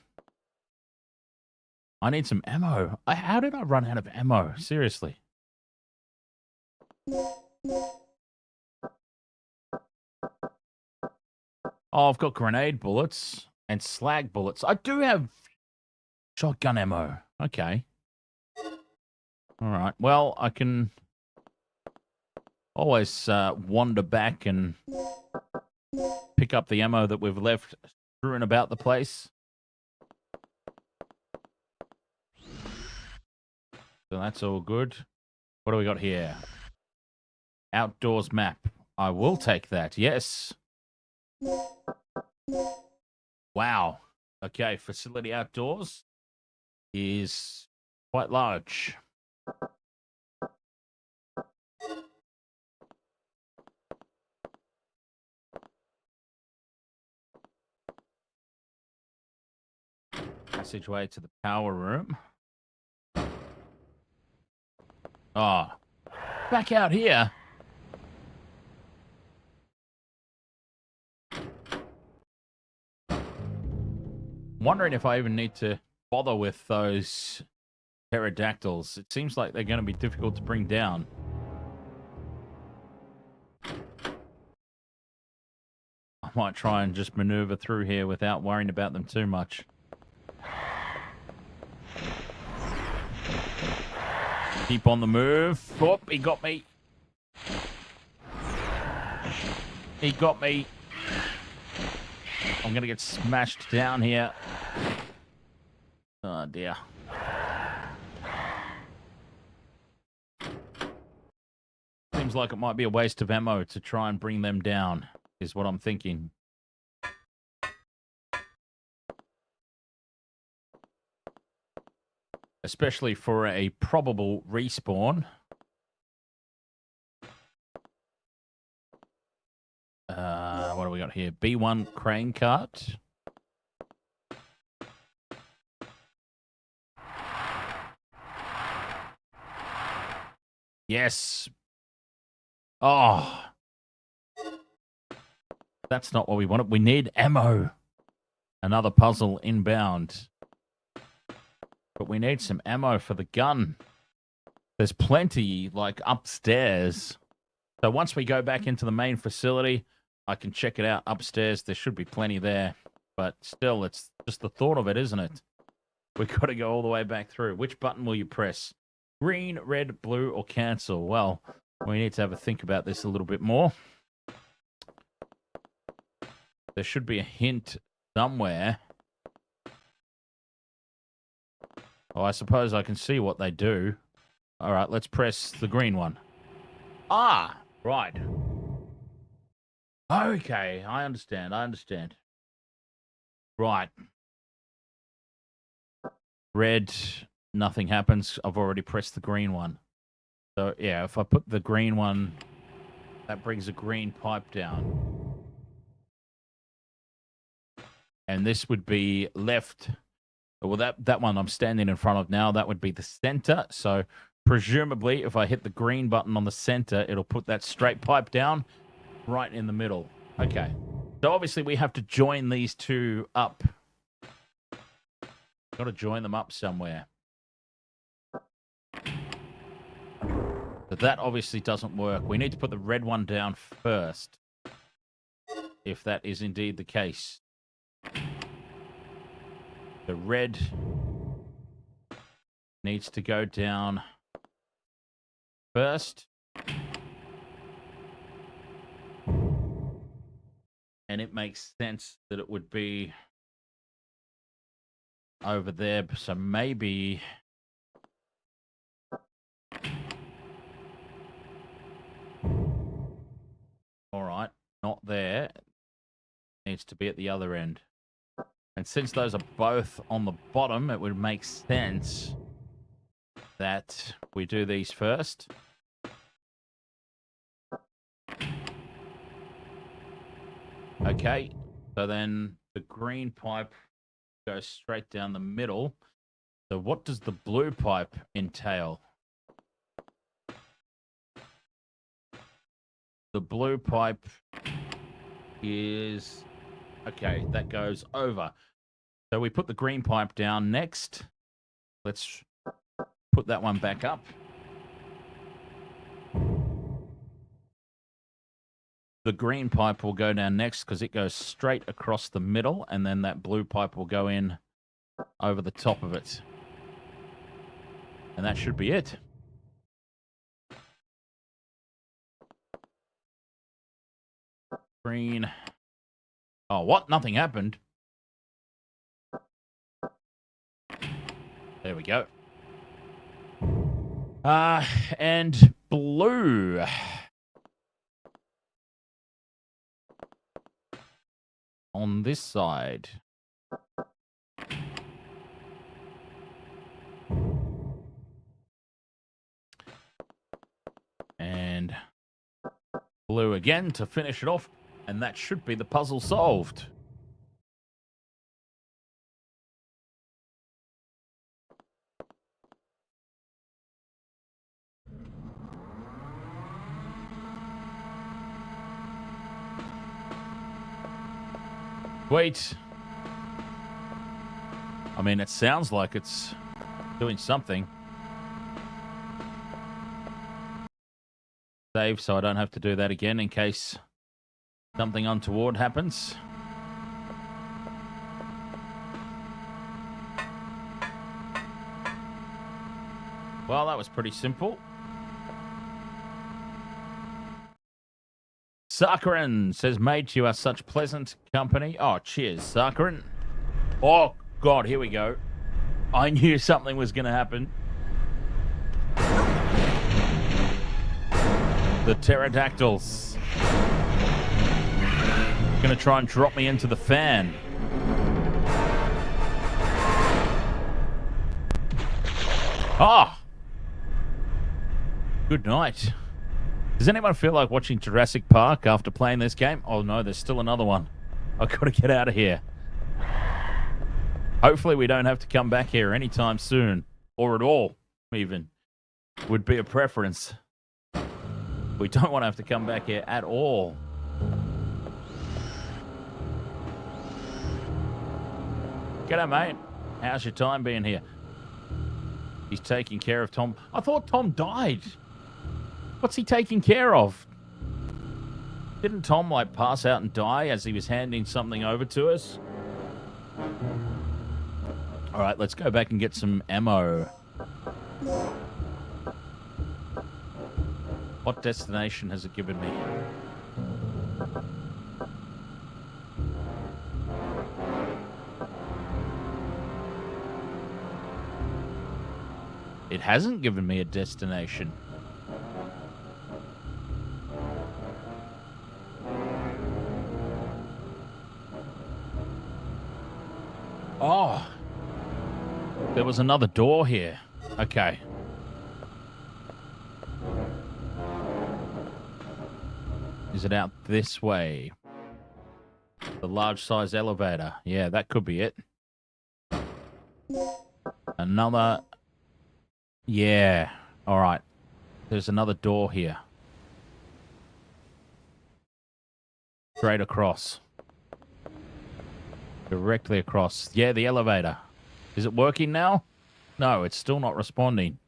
I need some ammo. How did I run out of ammo? Seriously. Oh, I've got grenade bullets and slag bullets. I do have shotgun ammo. Okay. All right. Well, I can always wander back and pick up the ammo that we've left strewn about the place. So that's all good. What do we got here? Outdoors map. I will take that. Yes. Wow. Okay, facility outdoors is quite large. Passageway to the power room. Oh, back out here. Wondering if I even need to bother with those pterodactyls. It seems like they're going to be difficult to bring down. I might try and just maneuver through here without worrying about them too much. Keep on the move. Oh, he got me. He got me. I'm going to get smashed down here. Oh, dear. Seems like it might be a waste of ammo to try and bring them down, is what I'm thinking. Especially for a probable respawn. What do we got here? B1 crane cart. Yes. Oh. That's not what we wanted. We need ammo. Another puzzle inbound. But we need some ammo for the gun. There's plenty, like, upstairs. So once we go back into the main facility, I can check it out upstairs. There should be plenty there. But still, it's just the thought of it, isn't it? We've got to go all the way back through. Which button will you press? Green, red, blue, or cancel? Well, we need to have a think about this a little bit more. There should be a hint somewhere. Oh, I suppose I can see what they do. All right, let's press the green one. Ah, right. Okay, I understand. Right. Red, nothing happens. I've already pressed the green one. So, yeah, if I put the green one, that brings a green pipe down. And this would be left. Well, that one I'm standing in front of now, that would be the center. So, presumably, if I hit the green button on the center, it'll put that straight pipe down right in the middle. Okay. So, obviously, we have to join these two up. Got to join them up somewhere. But that obviously doesn't work. We need to put the red one down first. If that is indeed the case. The red needs to go down first. And it makes sense that it would be over there. So maybe... All right, not there. Needs to be at the other end. And since those are both on the bottom, it would make sense that we do these first. Okay, so then the green pipe goes straight down the middle. So what does the blue pipe entail? The blue pipe is... Okay, that goes over. So we put the green pipe down next. Let's put that one back up. The green pipe will go down next because it goes straight across the middle, and then that blue pipe will go in over the top of it. And that should be it. Green. Oh, what? Nothing happened. There we go. And blue. On this side. And blue again to finish it off. And that should be the puzzle solved. Wait. I mean, it sounds like it's doing something. Save so I don't have to do that again in case something untoward happens. Well, that was pretty simple. Sakharin says, mate, you are such pleasant company. Oh, cheers, Sakharin. Oh, God, here we go. I knew something was going to happen. The pterodactyls. Gonna try and drop me into the fan. Ah! Good night. Does anyone feel like watching Jurassic Park after playing this game? Oh no, there's still another one. I've got to get out of here. Hopefully we don't have to come back here anytime soon. Or at all, even. Would be a preference. We don't want to have to come back here at all. G'day, mate. How's your time being here? He's taking care of Tom. I thought Tom died. What's he taking care of? Didn't Tom, like, pass out and die as he was handing something over to us? All right, let's go back and get some ammo. What destination has it given me? It hasn't given me a destination. Oh. There was another door here. Okay. Is it out this way? The large size elevator. Yeah, that could be it. Another... Yeah. All right. There's another door here. Straight across. Directly across. Yeah, the elevator. Is it working now? No, it's still not responding.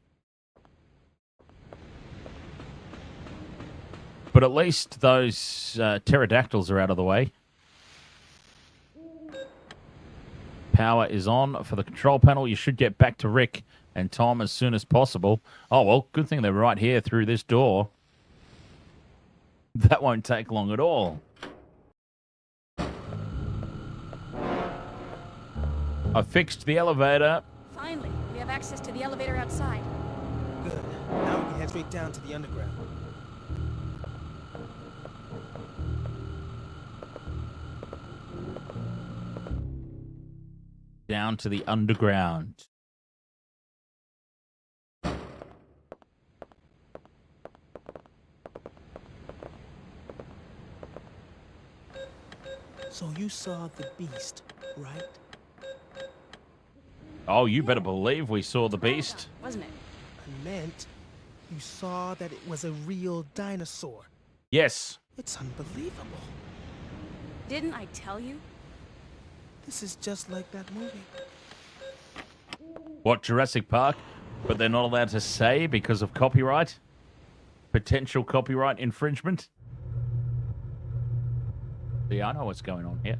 But at least those pterodactyls are out of the way. Power is on for the control panel. You should get back to Rick and Tom as soon as possible. Oh, well, good thing they're right here through this door. That won't take long at all. I fixed the elevator. Finally, we have access to the elevator outside. Good. Now we can head straight down to the underground. Down to the underground. So you saw the beast, right? Oh, you better believe we saw the beast. Wasn't it? I meant you saw that it was a real dinosaur. Yes. It's unbelievable. Didn't I tell you? This is just like that movie. What, Jurassic Park? But they're not allowed to say because of copyright? Potential copyright infringement? See, I know what's going on here.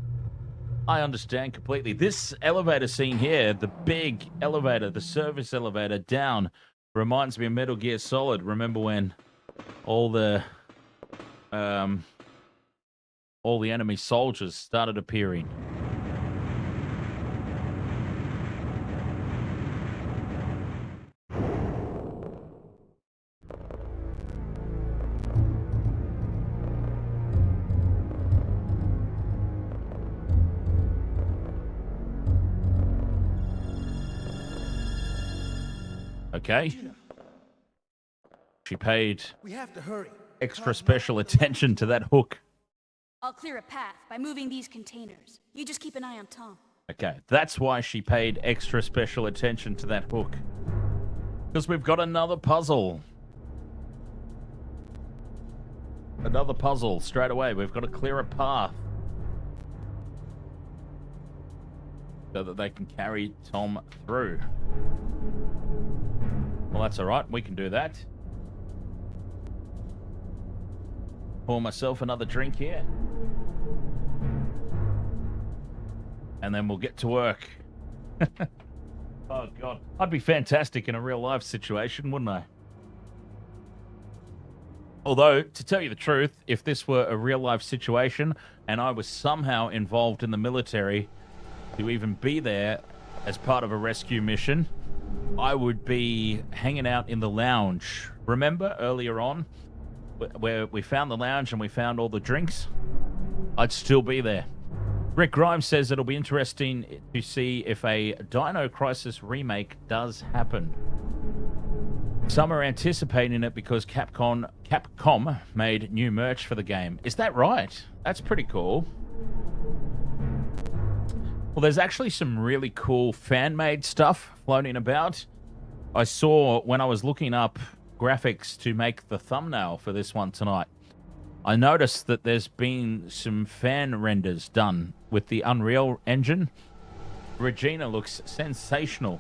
I understand completely. This elevator scene here, the big elevator, the service elevator down, reminds me of Metal Gear Solid. Remember when all the enemy soldiers started appearing? Okay. She paid We have to hurry. extra special attention to that hook. I'll clear a path by moving these containers. You just keep an eye on Tom. Okay, that's why she paid extra special attention to that hook. Because we've got another puzzle. Another puzzle straight away. We've got to clear a path. So that they can carry Tom through. Well, that's all right. We can do that. Pour myself another drink here. And then we'll get to work. Oh, God. I'd be fantastic in a real-life situation, wouldn't I? Although, to tell you the truth, if this were a real-life situation and I was somehow involved in the military to even be there as part of a rescue mission, I would be hanging out in the lounge. Remember earlier on where we found the lounge and we found all the drinks, I'd still be there. Rick Grimes says it'll be interesting to see if a Dino Crisis remake does happen. Some are anticipating it because Capcom made new merch for the game. Is that right? That's pretty cool. Well, there's actually some really cool fan-made stuff floating about. I saw when I was looking up graphics to make the thumbnail for this one tonight, I noticed that there's been some fan renders done with the Unreal Engine. Regina looks sensational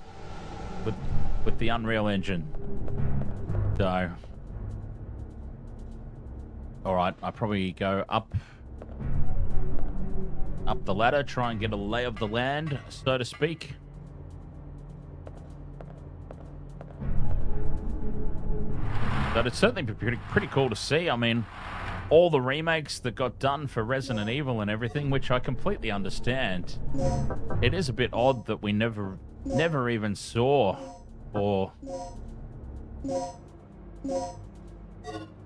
with the Unreal Engine. So, all right, I probably go up the ladder, try and get a lay of the land, so to speak. But it's certainly pretty cool to see. I mean, all the remakes that got done for Resident Evil and everything, which I completely understand. It is a bit odd that we never even saw, or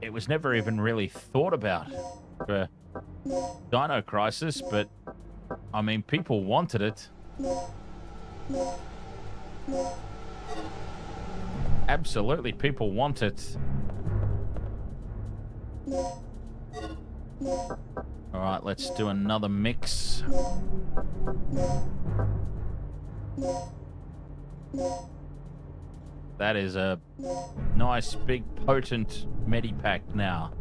it was never even really thought about for Dino Crisis, but I mean, people wanted it. Absolutely, people want it. All right, let's do another mix. That is a nice, big, potent Medipack now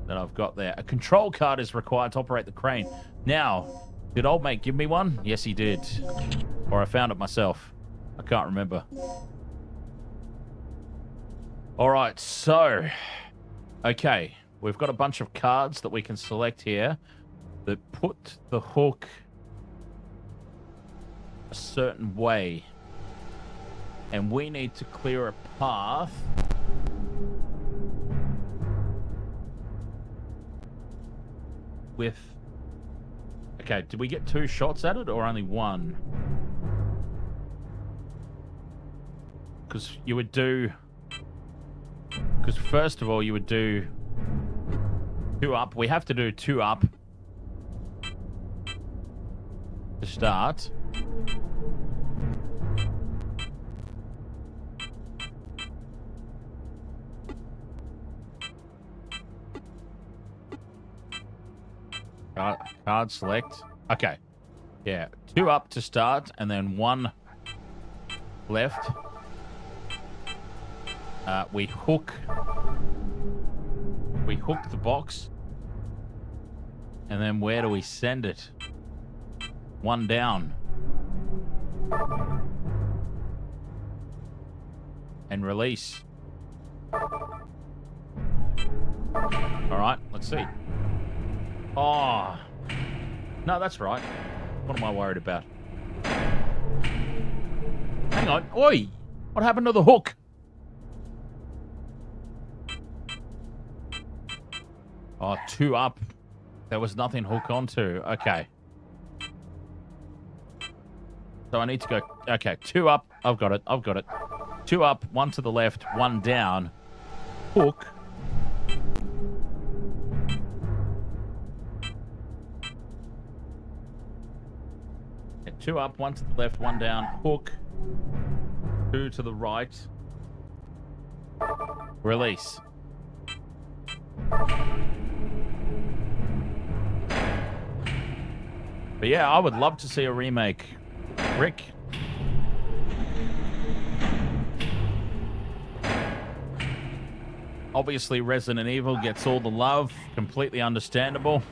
that I've got there. A control card is required to operate the crane. Now, did old mate give me one? Yes, he did. Or I found it myself. I can't remember. All right, so, okay. We've got a bunch of cards that we can select here that put the hook a certain way. And we need to clear a path with... Okay, did we get 2 shots at it or only 1? Because you would do... Because first of all, you would do 2 up. We have to do 2 up to start. Card select. Okay. Yeah. 2 up to start and then 1 left. We hook the box. And then where do we send it? 1 down. And release. Alright, let's see. Oh. No, that's right. What am I worried about? Hang on. Oi! What happened to the hook? Oh, 2 up. There was nothing hook onto. Okay. So I need to go... Okay, 2 up. I've got it. 2 up, 1 to the left, 1 down. Hook. Yeah, 2 up, 1 to the left, 1 down. Hook. 2 to the right. Release. But yeah, I would love to see a remake. Rick. Obviously, Resident Evil gets all the love. Completely understandable.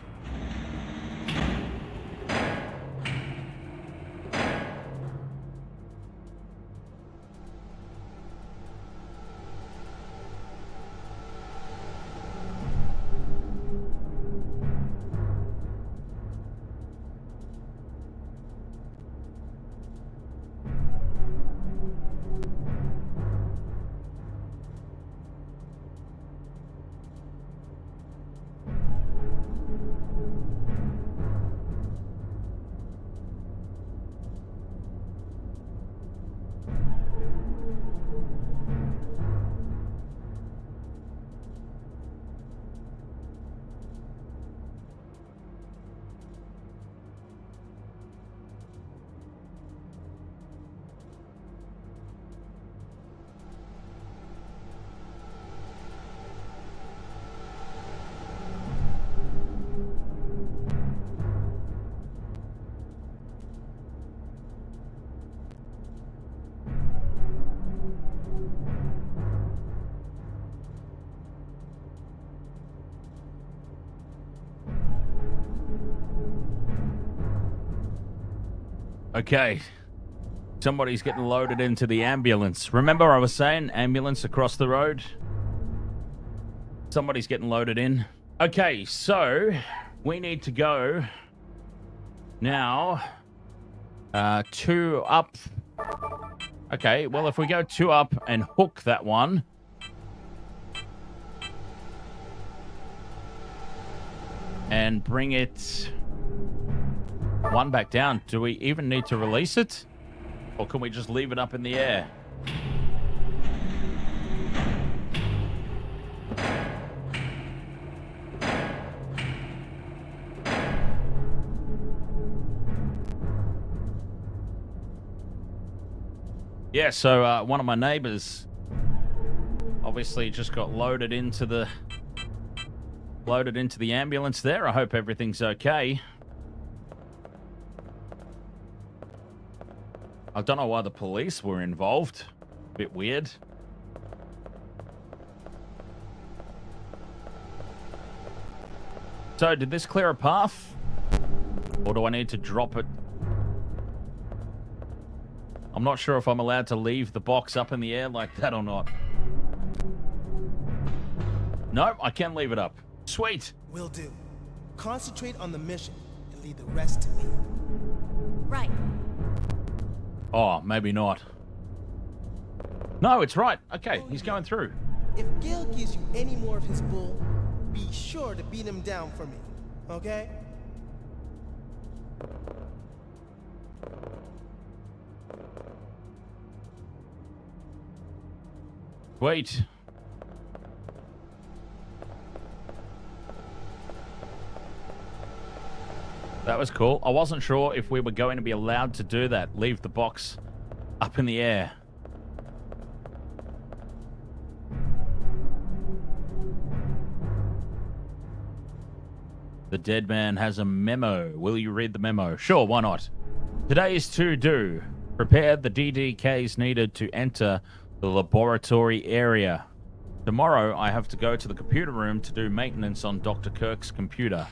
Okay. Somebody's getting loaded into the ambulance. Remember I was saying ambulance across the road? Somebody's getting loaded in. Okay, so we need to go now 2 up. Okay, well, if we go 2 up and hook that one. And bring it 1 back down. Do we even need to release it? Or can we just leave it up in the air? Yeah, so one of my neighbors obviously just got loaded into the ambulance there. I hope everything's okay. I don't know why the police were involved. Bit weird. So, did this clear a path? Or do I need to drop it? I'm not sure if I'm allowed to leave the box up in the air like that or not. No, I can leave it up. Sweet. Will do. Concentrate on the mission and leave the rest to me. Right. Oh, maybe not. No, it's right. Okay, he's going through. If Gil gives you any more of his bull, be sure to beat him down for me, okay? Wait. That was cool. I wasn't sure if we were going to be allowed to do that. Leave the box up in the air. The dead man has a memo. Will you read the memo? Sure, why not? Today's to-do. Prepare the DDKs needed to enter the laboratory area. Tomorrow, I have to go to the computer room to do maintenance on Dr. Kirk's computer.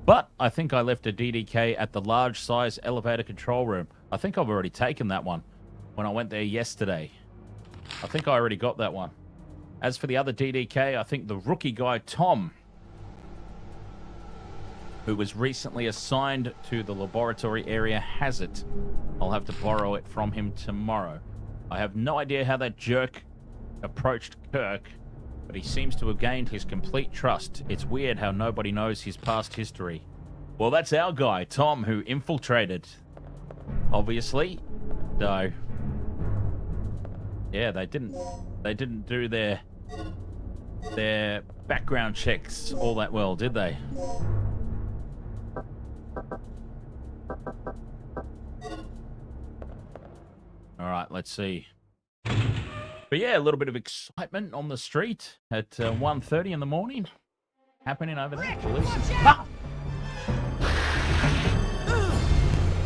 But I think I left a DDK at the large size elevator control room. I think I've already taken that one when I went there yesterday. I think I already got that one. As for the other DDK, I think the rookie guy, Tom, who was recently assigned to the laboratory area, has it. I'll have to borrow it from him tomorrow. I have no idea how that jerk approached Kirk, but he seems to have gained his complete trust. It's weird how nobody knows his past history. Well, that's our guy, Tom, who infiltrated. Obviously. So, yeah, they didn't do their background checks all that well, did they? All right, let's see. But yeah, a little bit of excitement on the street at 1:30 in the morning. Happening over there. Police. Ah!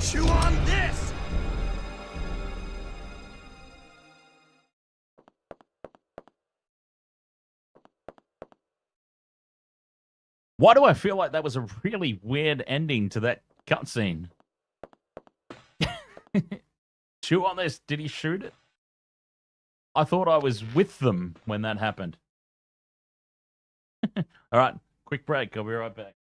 Chew on this! Why do I feel like that was a really weird ending to that cutscene? Chew on this. Did he shoot it? I thought I was with them when that happened. All right, quick break. I'll be right back.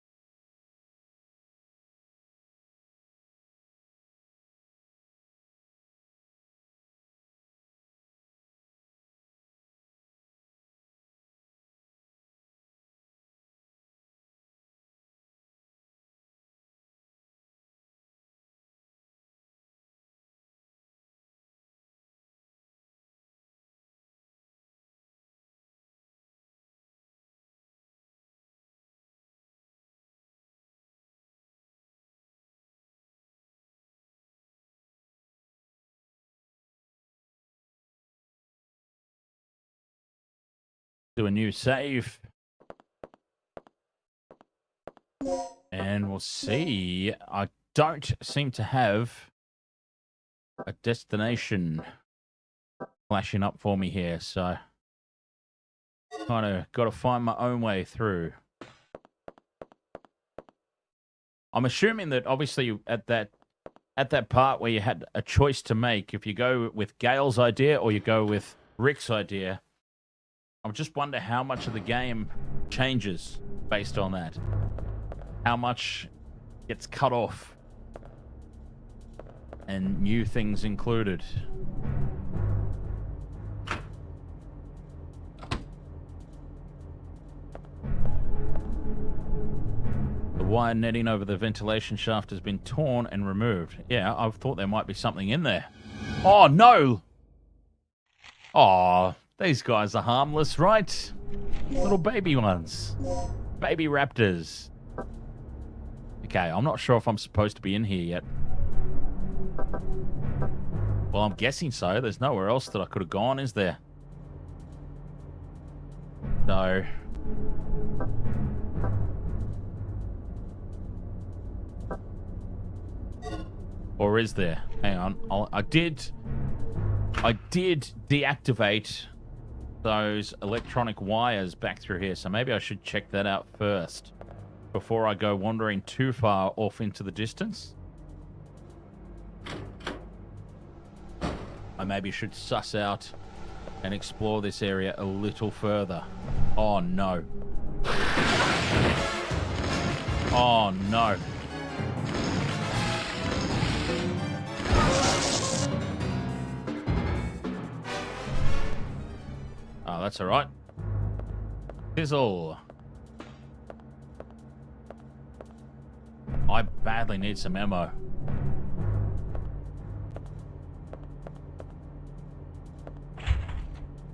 Do a new save. And we'll see. I don't seem to have a destination flashing up for me here, so kind of got to find my own way through. I'm assuming that obviously at that at that part where you had a choice to make. If you go with Gail's idea or you go with Rick's idea, I just wonder how much of the game changes based on that. How much gets cut off and new things included. The wire netting over the ventilation shaft has been torn and removed. Yeah, I thought there might be something in there. Oh, no! Oh, these guys are harmless, right? Little baby ones. Baby raptors. Okay, I'm not sure if I'm supposed to be in here yet. Well, I'm guessing so. There's nowhere else that I could have gone, is there? So... or is there? Hang on. I did deactivate those electronic wires back through here, so maybe I should check that out first before I go wandering too far off into the distance. I maybe should suss out and explore this area a little further. Oh, no. Oh, no. Oh, that's all right. Fizzle. I badly need some ammo.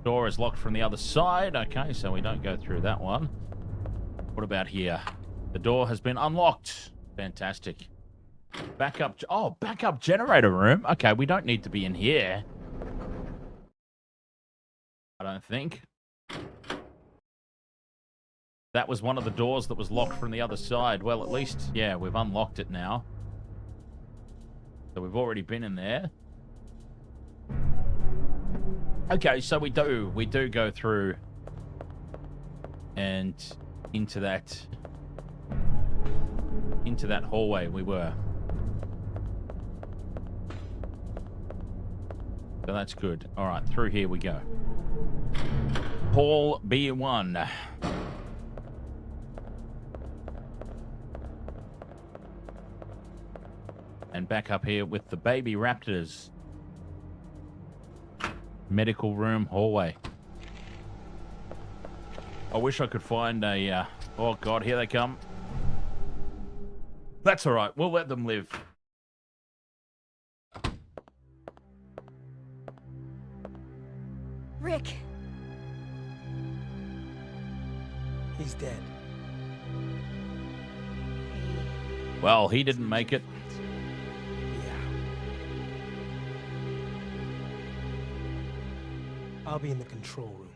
Door is locked from the other side. Okay, so we don't go through that one. What about here? The door has been unlocked. Fantastic. Backup. Oh, backup generator room. Okay, we don't need to be in here. I don't think. That was one of the doors that was locked from the other side. Well, at least, yeah, we've unlocked it now. So we've already been in there. Okay, so we do go through and into that hallway we were. So that's good. All right, through here we go. Hall B1. And back up here with the baby raptors. Medical room hallway. I wish I could find a... oh, God, here they come. That's all right. We'll let them live. Rick. He's dead. Well, he didn't make it. Yeah. I'll be in the control room.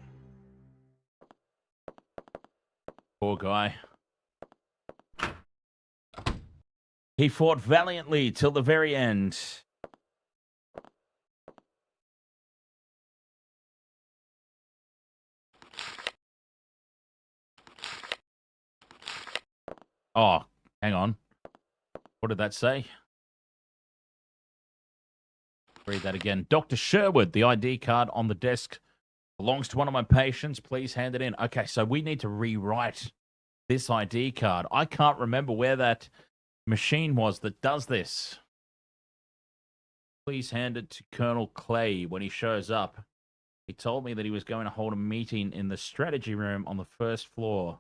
Poor guy. He fought valiantly till the very end. Oh, hang on. What did that say? Read that again. Dr. Sherwood, the ID card on the desk belongs to one of my patients. Please hand it in. Okay, so we need to rewrite this ID card. I can't remember where that machine was that does this. Please hand it to Colonel Clay when he shows up. He told me that he was going to hold a meeting in the strategy room on the first floor.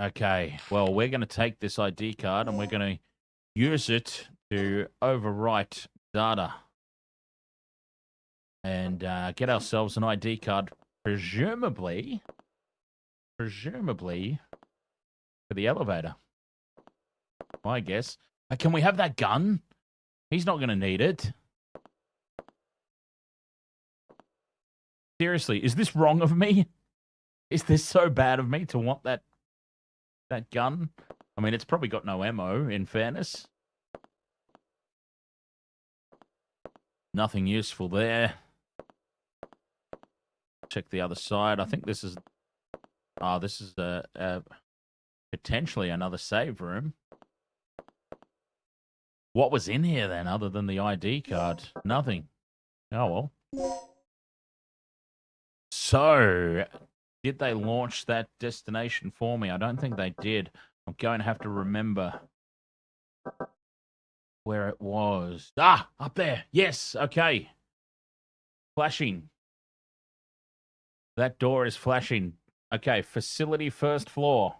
Okay, well, we're going to take this ID card and we're going to use it to overwrite data and get ourselves an ID card, presumably for the elevator. I guess. Can we have that gun? He's not going to need it. Seriously, is this wrong of me? Is this so bad of me to want that gun? I mean, it's probably got no ammo, in fairness. Nothing useful there. Check the other side. I think this is... oh, this is potentially another save room. What was in here then, other than the ID card? Nothing. Oh, well. So, did they launch that destination for me? I don't think they did. I'm going to have to remember where it was. Ah, up there. Yes, okay. Flashing. That door is flashing. Okay, facility first floor.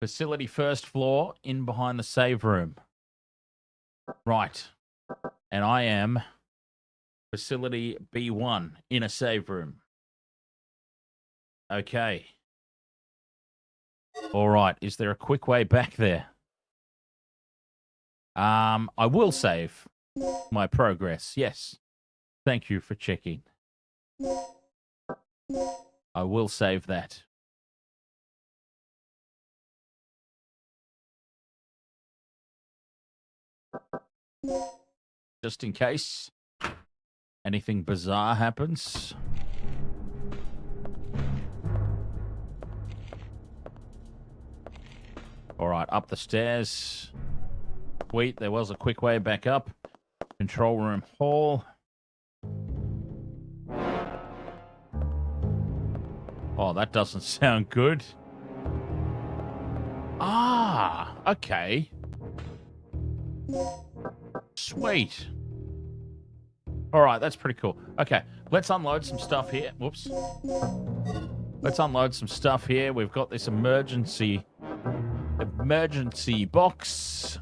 Facility first floor, in behind the save room. Right. And I am facility B1 in a save room. Okay. All right. Is there a quick way back there? I will save my progress. Yes. Thank you for checking. I will save that. Just in case anything bizarre happens. All right, up the stairs. Sweet, there was a quick way back up. Control room hall. Oh, that doesn't sound good. Ah, okay. Sweet. All right, that's pretty cool. Okay, let's unload some stuff here. Whoops. Let's unload some stuff here. We've got this emergency box.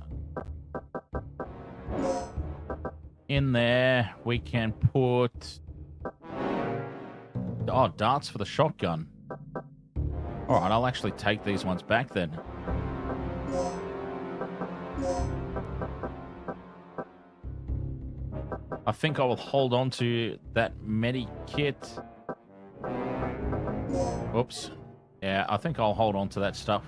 In there, we can put... Oh, darts for the shotgun. All right, I'll actually take these ones back then. I think I will hold on to that medikit. Whoops. Yeah, I think I'll hold on to that stuff.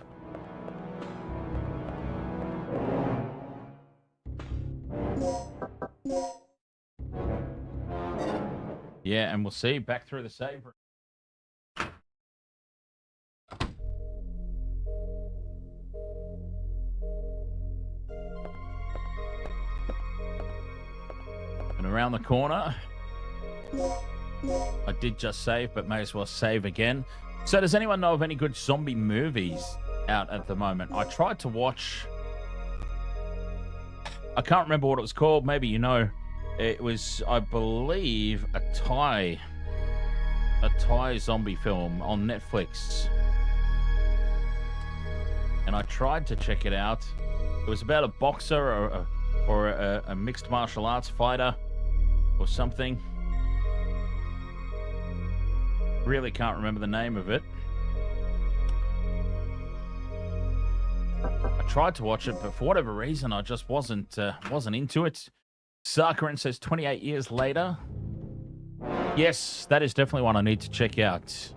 Yeah, and we'll see. Back through the save room. And around the corner. I did just save, but may as well save again. So does anyone know of any good zombie movies out at the moment? I tried to watch... I can't remember what it was called. Maybe you know. It was, I believe, a Thai zombie film on Netflix. And I tried to check it out. It was about a boxer or a mixed martial arts fighter or something. Really can't remember the name of it. I tried to watch it, but for whatever reason, I just wasn't into it. Sakarin says 28 years later. Yes, that is definitely one I need to check out.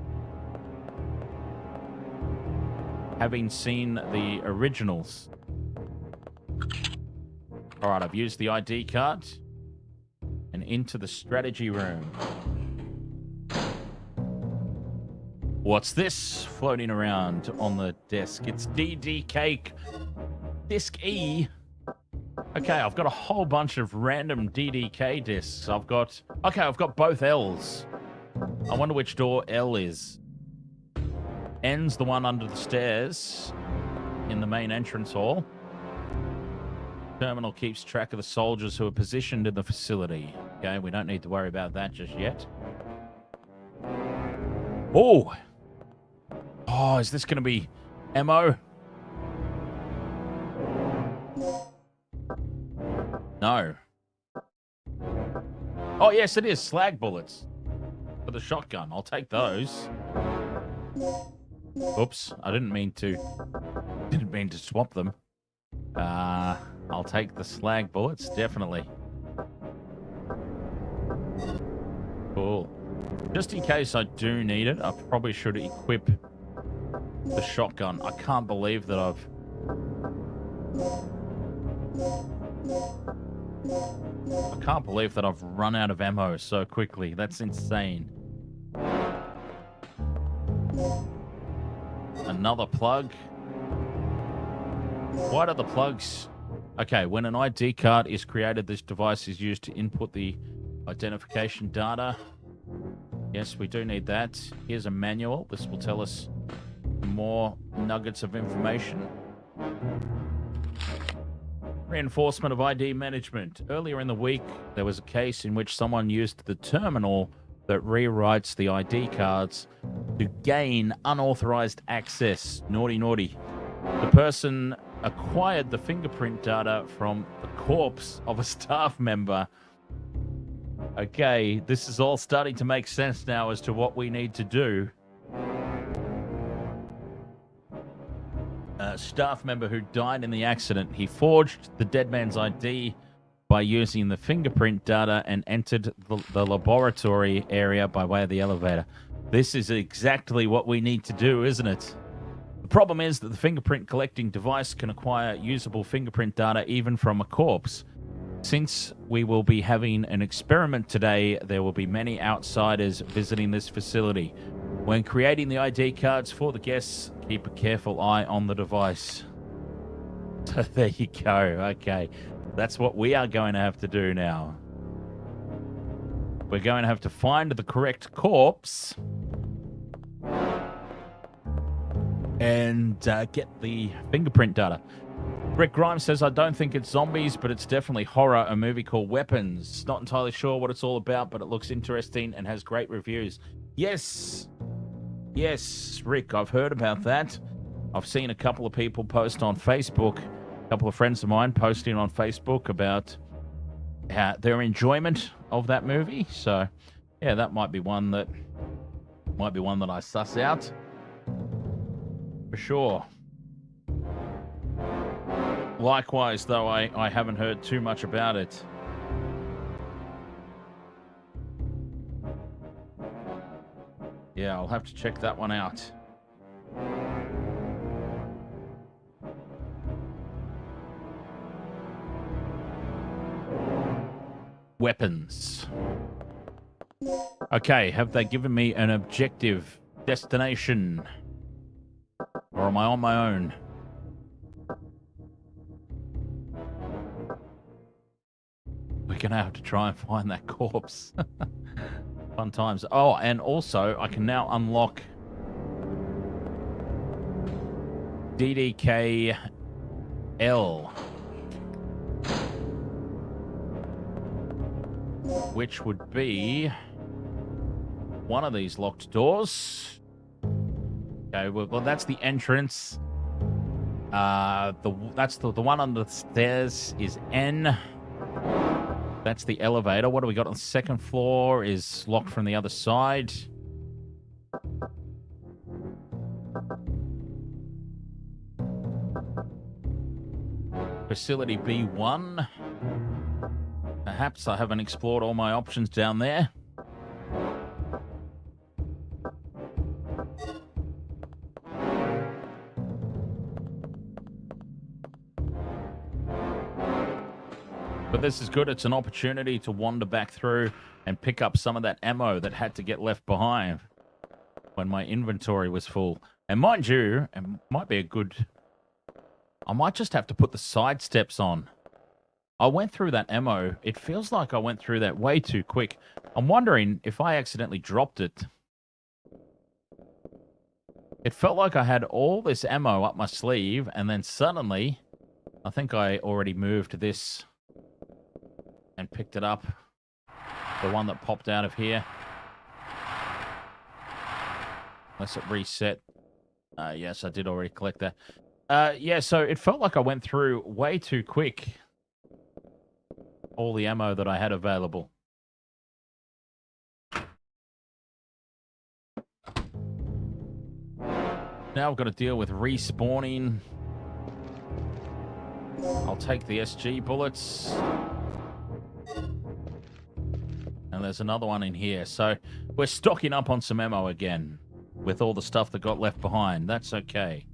Having seen the originals. All right, I've used the ID card. And into the strategy room. What's this floating around on the desk? It's DDK Disc E. Okay, I've got a whole bunch of random DDK discs. I've got both L's. I wonder which door L is. N's the one under the stairs in the main entrance hall. Terminal keeps track of the soldiers who are positioned in the facility. Okay, we don't need to worry about that just yet. Oh, is this going to be ammo? No. Oh, yes, it is. Slag bullets for the shotgun. I'll take those. Oops, I didn't mean to swap them. I'll take the slag bullets, definitely. Cool. Just in case I do need it, I probably should equip the shotgun. I can't believe that I've run out of ammo so quickly. That's insane. Another plug. What are the plugs? Okay, when an ID card is created, this device is used to input the identification data. Yes, we do need that. Here's a manual. This will tell us more nuggets of information. Reinforcement of ID management. Earlier in the week, there was a case in which someone used the terminal that rewrites the ID cards to gain unauthorized access. Naughty, naughty. The person acquired the fingerprint data from the corpse of a staff member. Okay, this is all starting to make sense now as to what we need to do. A staff member who died in the accident. He forged the dead man's ID by using the fingerprint data and entered the laboratory area by way of the elevator. This is exactly what we need to do, isn't it? The problem is that the fingerprint collecting device can acquire usable fingerprint data even from a corpse. Since we will be having an experiment today, there will be many outsiders visiting this facility. When creating the ID cards for the guests, keep a careful eye on the device. So there you go. Okay. That's what we are going to have to do now. We're going to have to find the correct corpse and get the fingerprint data. Rick Grimes says, I don't think it's zombies, but it's definitely horror, a movie called Weapons. Not entirely sure what it's all about, but it looks interesting and has great reviews. Yes, Rick, I've heard about that. I've seen a couple of people post on Facebook, a couple of friends of mine posting on Facebook about their enjoyment of that movie. So, yeah, that might be one that I suss out for sure. Likewise, though, I haven't heard too much about it. Yeah, I'll have to check that one out. Weapons. Okay, have they given me an objective destination? Or am I on my own? We're going to have to try and find that corpse. Fun times. Oh, and also, I can now unlock DDKL, which would be one of these locked doors. Okay, well that's the entrance. That's the one on the stairs is N. That's the elevator. What do we got on the second floor is locked from the other side. Facility B1. Perhaps I haven't explored all my options down there. But this is good. It's an opportunity to wander back through and pick up some of that ammo that had to get left behind when my inventory was full. And mind you, it might be a good... I might just have to put the side steps on. I went through that ammo. It feels like I went through that way too quick. I'm wondering if I accidentally dropped it. It felt like I had all this ammo up my sleeve, and then suddenly, I think I already moved this and picked it up. The one that popped out of here. Unless it reset. Yes, I did already collect that. Yeah, so it felt like I went through way too quick all the ammo that I had available. Now I've got to deal with respawning. I'll take the SG bullets. And there's another one in here. So we're stocking up on some ammo again with all the stuff that got left behind. That's okay.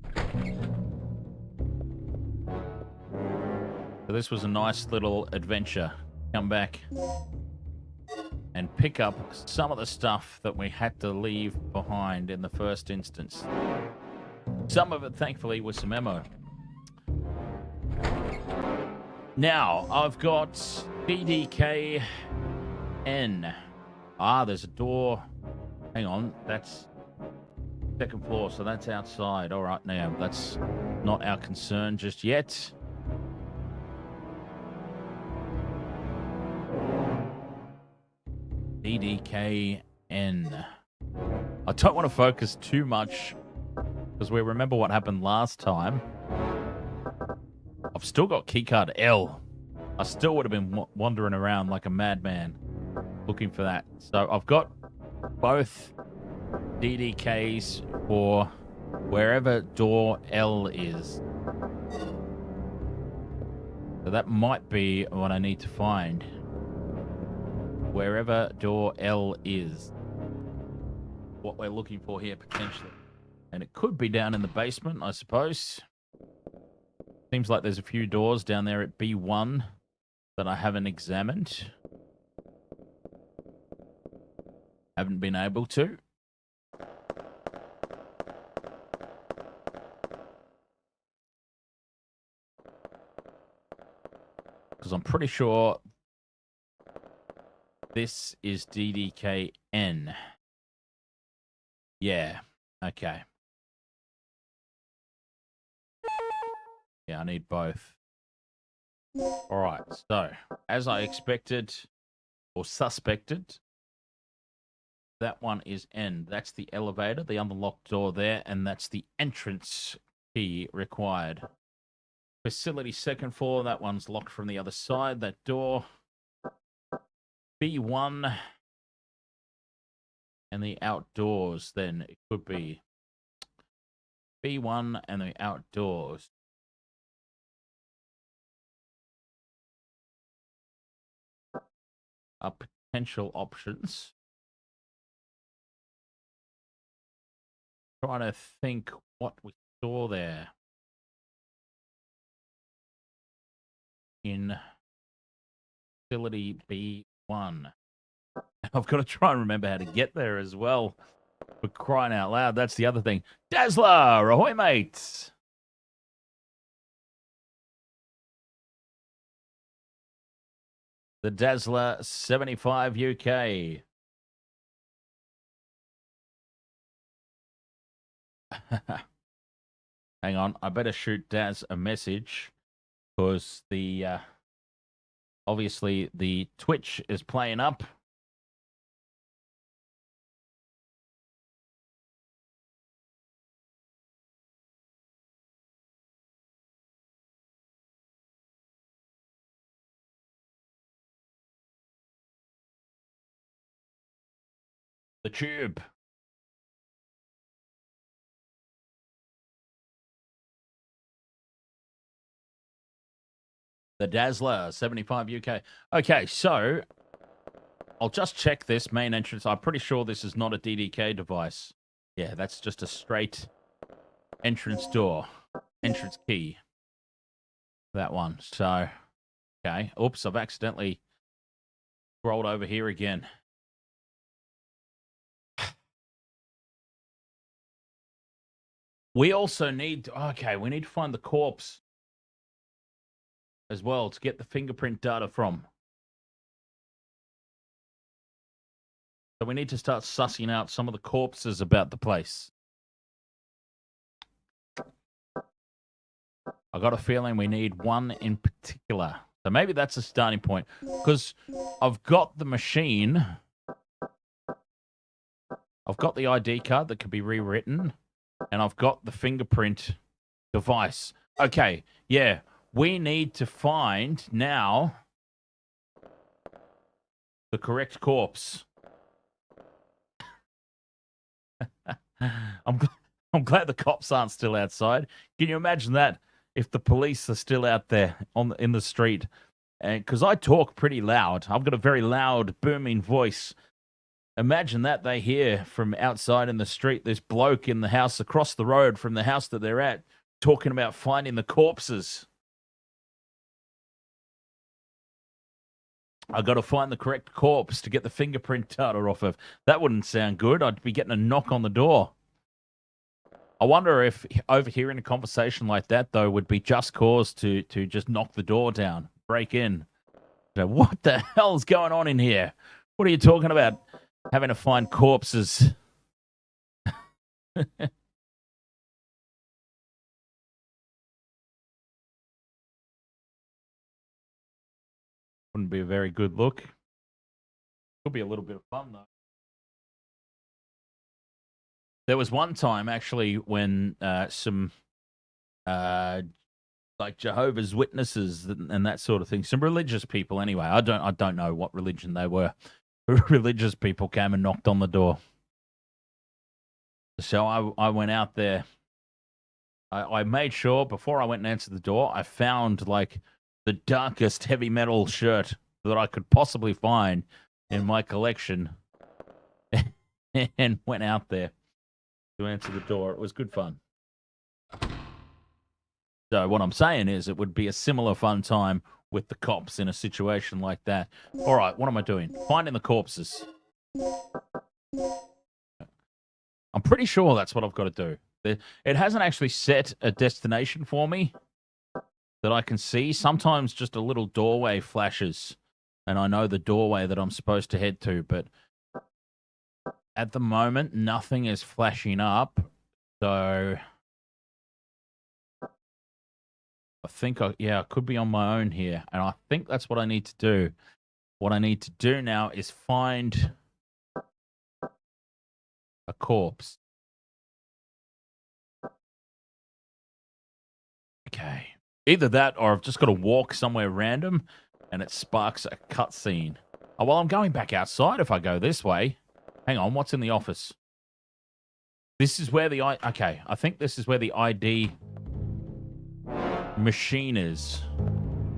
So this was a nice little adventure. Come back and pick up some of the stuff that we had to leave behind in the first instance. Some of it, thankfully, was some ammo. Now, I've got DDKN. Ah, there's a door. Hang on, that's second floor, so that's outside. All right, now, that's not our concern just yet. DDKN. I don't want to focus too much because we remember what happened last time. I've still got keycard L. I still would have been wandering around like a madman looking for that. So I've got both DDKs for wherever door L is. So that might be what I need to find. Wherever door L is. What we're looking for here, potentially. And it could be down in the basement, I suppose. Seems like there's a few doors down there at B1 that I haven't examined. Haven't been able to. Because I'm pretty sure this is DDKN. Yeah, okay. Yeah, I need both. All right, so as I expected or suspected, that one is N. That's the elevator, the unlocked door there, and that's the entrance key required. Facility second floor, that one's locked from the other side, that door. B1 and the outdoors, then it could be B1 and the outdoors. Are potential options. Trying to think what we saw there in facility B1. I've got to try and remember how to get there as well. For crying out loud, that's the other thing. Dazzler, ahoy, mates! The Dazzler 75 UK. Hang on, I better shoot Daz a message because the obviously the Twitch is playing up. The tube. The Dazzler 75 UK. Okay, so I'll just check this main entrance. I'm pretty sure this is not a DDK device. Yeah, that's just a straight entrance door. Entrance key. That one. So, okay. Oops, I've accidentally scrolled over here again. We also need... Okay, we need to find the corpse as well to get the fingerprint data from. So we need to start sussing out some of the corpses about the place. I got a feeling we need one in particular. So maybe that's a starting point. Because I've got the machine. I've got the ID card that can be rewritten. And I've got the fingerprint device. Okay, yeah. We need to find now the correct corpse. I'm glad the cops aren't still outside. Can you imagine that if the police are still out there in the street? And because I talk pretty loud, I've got a very loud, booming voice. Imagine that they hear from outside in the street this bloke in the house across the road from the house that they're at talking about finding the corpses. I got to find the correct corpse to get the fingerprint data off of. That wouldn't sound good. I'd be getting a knock on the door. I wonder if overhearing a conversation like that, though, would be just cause to just knock the door down, break in. So what the hell's going on in here? What are you talking about? Having to find corpses. Wouldn't be a very good look. Could be a little bit of fun, though. There was one time, actually, when some like Jehovah's Witnesses and that sort of thing, some religious people anyway, I don't know what religion they were. Religious people came and knocked on the door. So I went out there. I made sure before I went and answered the door, I found like the darkest heavy metal shirt that I could possibly find in my collection and went out there to answer the door. It was good fun. So what I'm saying is it would be a similar fun time with the cops in a situation like that. All right, what am I doing? Finding the corpses. I'm pretty sure that's what I've got to do. It hasn't actually set a destination for me that I can see. Sometimes just a little doorway flashes, and I know the doorway that I'm supposed to head to, but at the moment, nothing is flashing up, so I think I could be on my own here, and I think that's what I need to do. What I need to do now is find a corpse. Okay. Either that or I've just got to walk somewhere random and it sparks a cutscene. Oh, well, I'm going back outside if I go this way. Hang on, what's in the office? This is where the okay, I think this is where the ID machine is.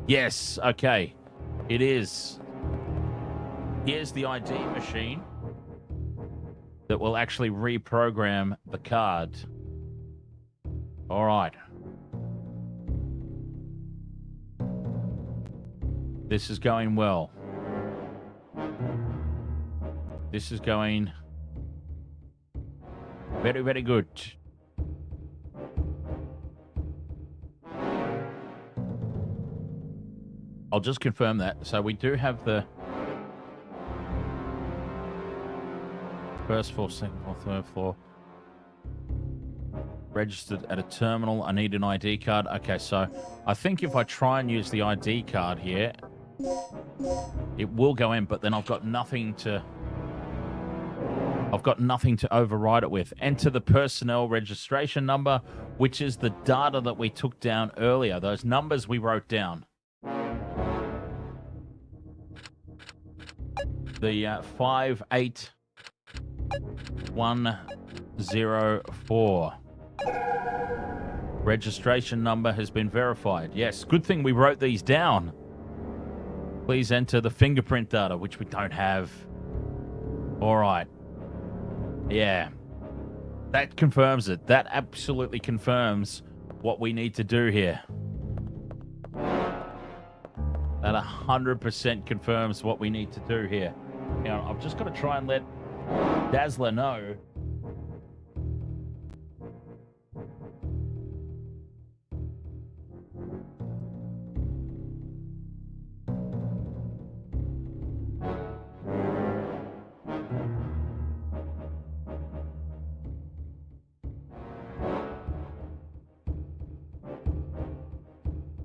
Yes, okay. It is. Here's the ID machine that will actually reprogram the card. All right. This is going well. This is going very, very good. I'll just confirm that. So we do have the first floor, second floor, third floor. Registered at a terminal. I need an ID card. Okay, so I think if I try and use the ID card here, it will go in, but then I've got nothing to override it with. Enter the personnel registration number, which is the data that we took down earlier. Those numbers we wrote down. The 58104. Registration number has been verified. Yes, good thing we wrote these down. Please enter the fingerprint data, which we don't have. All right. Yeah. That confirms it. That absolutely confirms what we need to do here. That 100% confirms what we need to do here. Now, I've just got to try and let Dazzler know.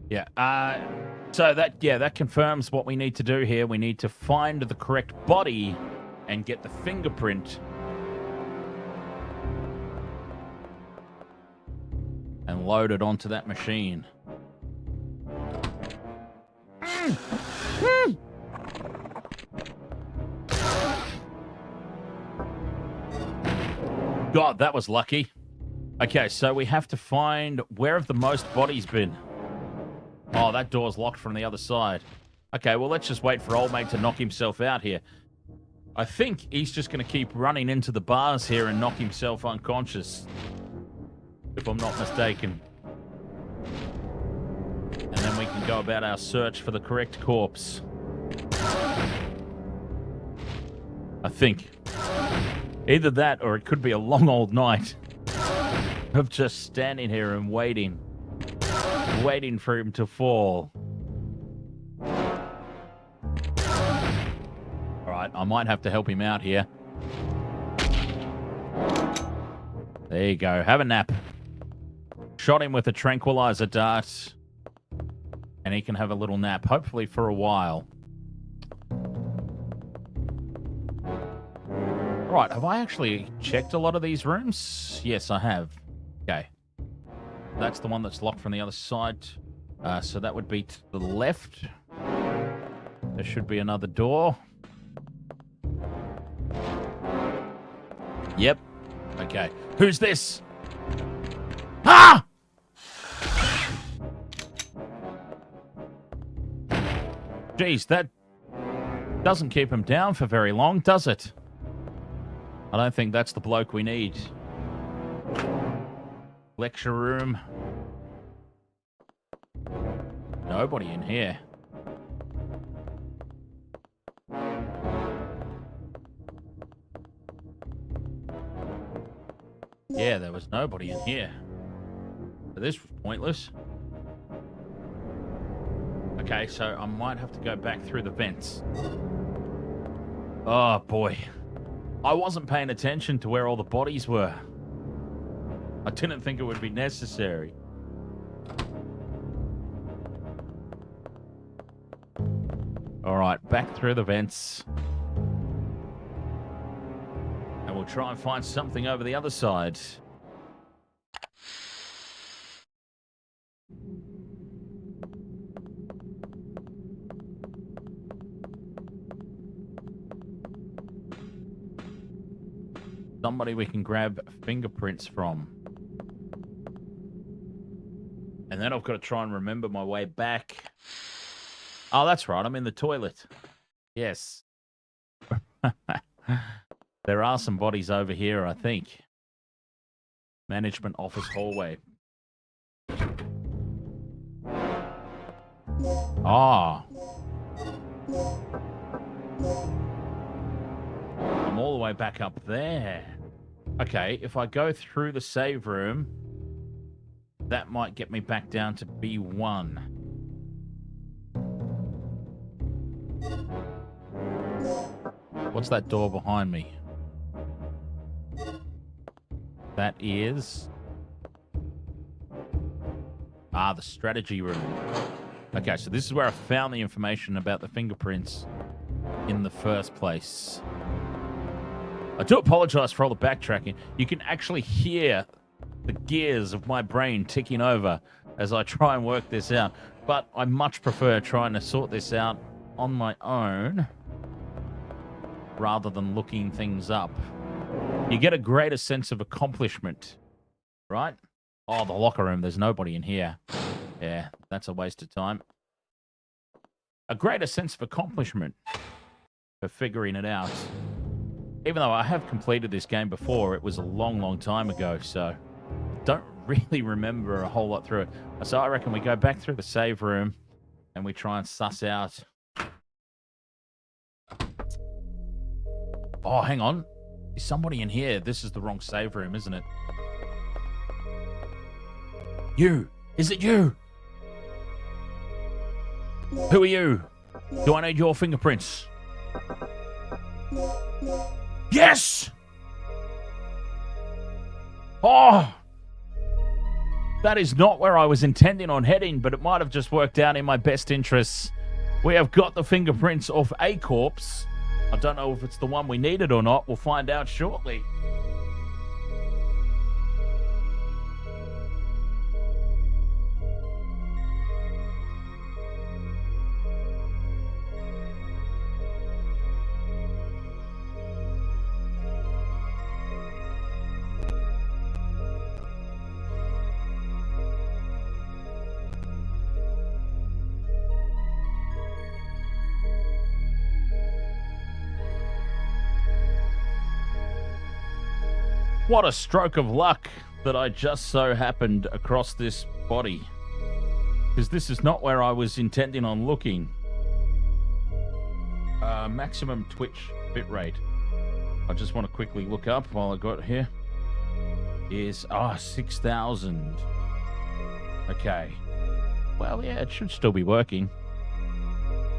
Yeah. So that confirms what we need to do here. We need to find the correct body and get the fingerprint and load it onto that machine. God, that was lucky. Okay, so we have to find where have the most bodies been. Oh, that door's locked from the other side. Okay, well, let's just wait for old mate to knock himself out here. I think he's just going to keep running into the bars here and knock himself unconscious, if I'm not mistaken. And then we can go about our search for the correct corpse. I think. Either that or it could be a long old night of just standing here and waiting for him to fall. I might have to help him out here. There you go. Have a nap. Shot him with a tranquilizer dart. And he can have a little nap, hopefully for a while. Right, have I actually checked a lot of these rooms? Yes, I have. Okay. That's the one that's locked from the other side. So that would be to the left. There should be another door. Yep. Okay. Who's this? Ah! Jeez, that doesn't keep him down for very long, does it? I don't think that's the bloke we need. Lecture room. Nobody in here. Yeah, there was nobody in here. So this was pointless. Okay, so I might have to go back through the vents. Oh, boy. I wasn't paying attention to where all the bodies were. I didn't think it would be necessary. All right, back through the vents. And we'll try and find something over the other side. Somebody we can grab fingerprints from. And then I've got to try and remember my way back. Oh, that's right. I'm in the toilet. Yes. There are some bodies over here, I think. Management office hallway. Ah. I'm all the way back up there. Okay, if I go through the save room, that might get me back down to B1. What's that door behind me? That is... Ah, the strategy room. Okay, so this is where I found the information about the fingerprints in the first place. I do apologize for all the backtracking. You can actually hear the gears of my brain ticking over as I try and work this out. But I much prefer trying to sort this out on my own rather than looking things up. You get a greater sense of accomplishment, right? Oh, the locker room. There's nobody in here. Yeah, that's a waste of time. A greater sense of accomplishment for figuring it out. Even though I have completed this game before, it was a long, long time ago, so I don't really remember a whole lot through it. So I reckon we go back through the save room and we try and suss out... Oh, hang on. Is somebody in here? This is the wrong save room, isn't it? You! Is it you? Who are you? Do I need your fingerprints? Yes! Oh! That is not where I was intending on heading, but it might have just worked out in my best interests. We have got the fingerprints of a corpse. I don't know if it's the one we needed or not. We'll find out shortly. What a stroke of luck that I just so happened across this body. Because this is not where I was intending on looking. Maximum Twitch bitrate. I just want to quickly look up while I got it here. Is 6,000. Okay. Well, yeah, it should still be working.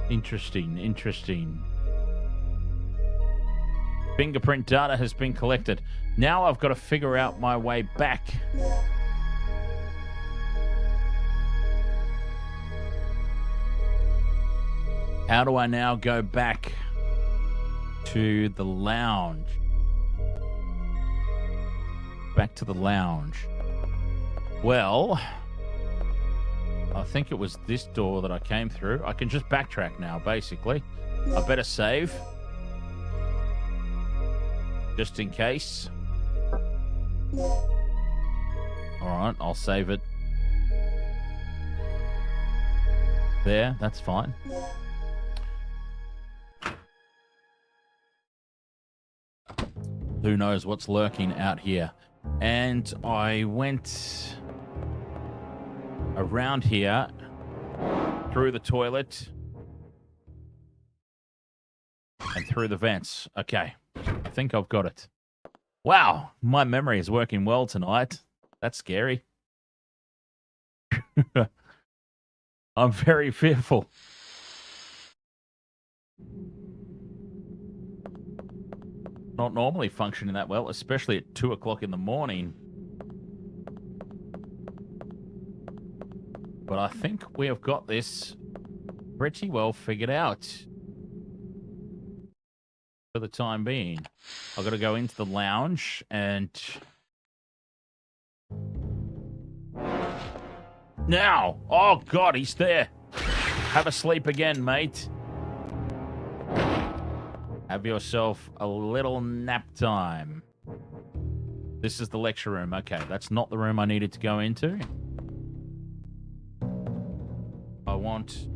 Interesting, interesting. Fingerprint data has been collected. Now I've got to figure out my way back. How do I now go back to the lounge? Back to the lounge. Well, I think it was this door that I came through. I can just backtrack now, basically. I better save. Just in case. Alright, I'll save it. There, that's fine. Who knows what's lurking out here. And I went around here, through the toilet, and through the vents. Okay, I think I've got it. Wow, my memory is working well tonight. That's scary. I'm very fearful. Not normally functioning that well, especially at 2 o'clock in the morning. But I think we have got this pretty well figured out for the time being. I've got to go into the lounge and... Now! Oh, God, he's there. Have a sleep again, mate. Have yourself a little nap time. This is the lecture room. Okay, that's not the room I needed to go into. I want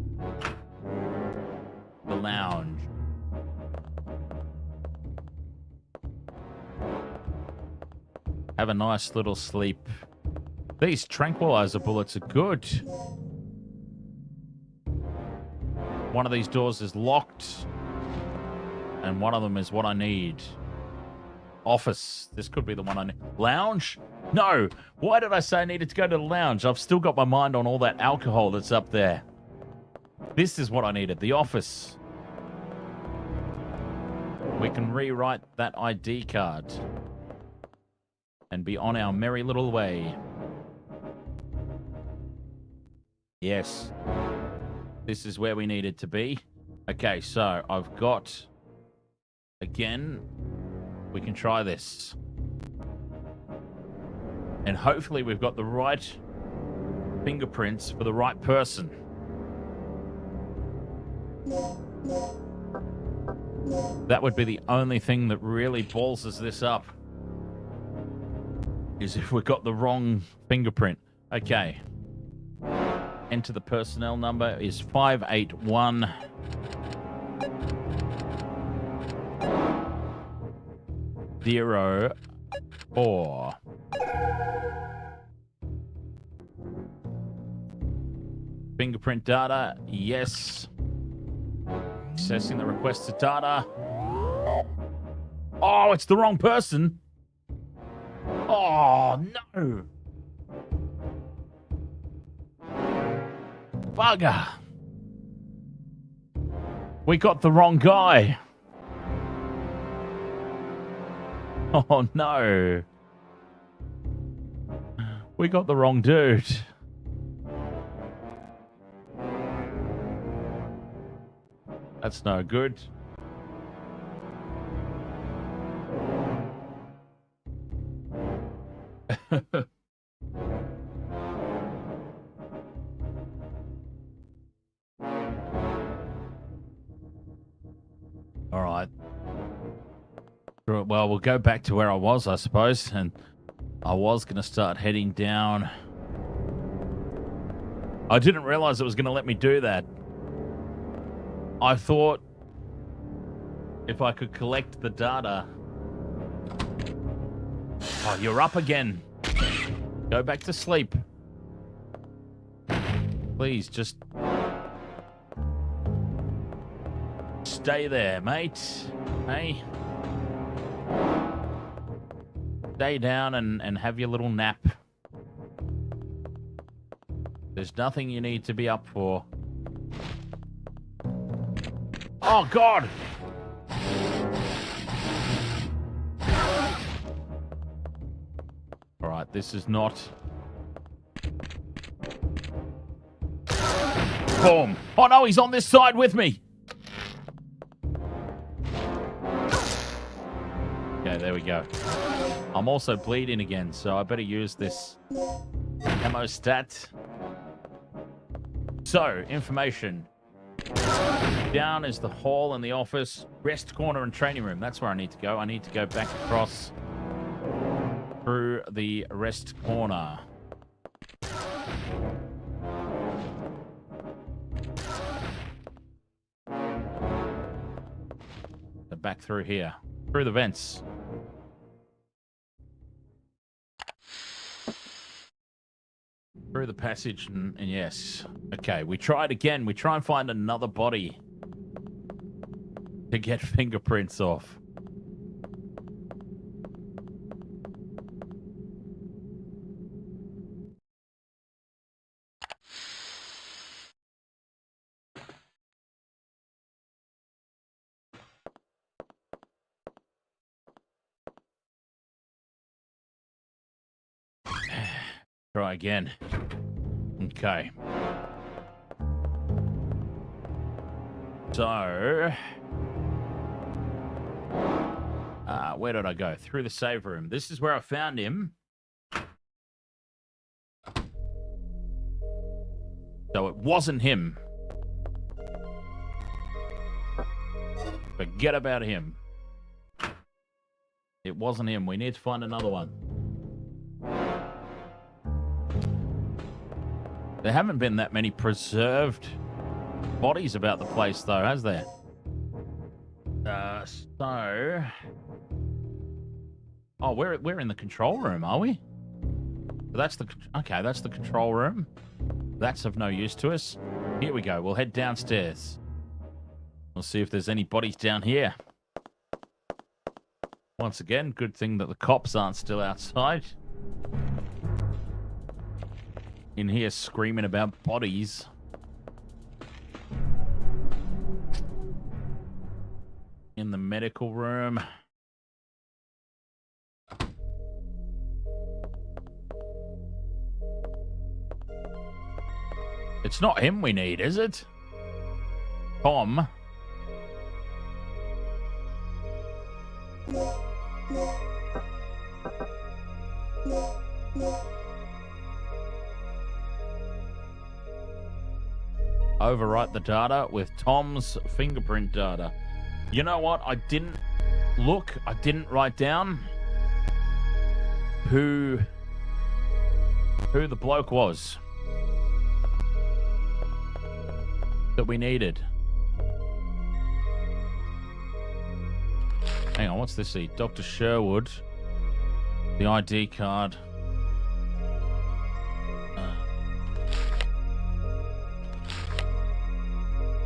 the lounge. Have a nice little sleep. These tranquilizer bullets are good. One of these doors is locked. And one of them is what I need. Office. This could be the one I need. Lounge? No. Why did I say I needed to go to the lounge? I've still got my mind on all that alcohol that's up there. This is what I needed. The office. We can rewrite that ID card. And be on our merry little way. Yes. This is where we needed to be. Okay, so I've got... Again, we can try this. And hopefully we've got the right fingerprints for the right person. That would be the only thing that really balls this up. Is if we got the wrong fingerprint. Okay. Enter the personnel number is 581... 04. Fingerprint data, yes. Accessing the requested data. Oh, it's the wrong person. Oh, no. Bugger. We got the wrong guy. Oh, no. We got the wrong dude. That's no good. All right. Well, we'll go back to where I was, I suppose, and I was going to start heading down. I didn't realize it was going to let me do that. I thought if I could collect the data... Oh, you're up again. Go back to sleep. Please, just... stay there, mate. Hey? Stay down and have your little nap. There's nothing you need to be up for. Oh, God! This is not... Boom. Oh, no, he's on this side with me. Okay, there we go. I'm also bleeding again, so I better use this ammo stat. So, information. Down is the hall and the office. Rest corner and training room. That's where I need to go. I need to go back across through the rest corner. So back through here. Through the vents. Through the passage, and yes. Okay, we try it again. We try and find another body to get fingerprints off. Try again. Okay. So, where did I go? Through the save room. This is where I found him. So it wasn't him. Forget about him. It wasn't him. We need to find another one. There haven't been that many preserved bodies about the place, though, has there? So... Oh, we're in the control room, are we? That's the... Okay, that's the control room. That's of no use to us. Here we go. We'll head downstairs. We'll see if there's any bodies down here. Once again, good thing that the cops aren't still outside. In here screaming about bodies. In the medical room. It's not him we need, is it? Tom. Overwrite the data with Tom's fingerprint data. You know what? I didn't look. I didn't write down who the bloke was that we needed. Hang on, what's this? See, Dr. Sherwood, the ID card.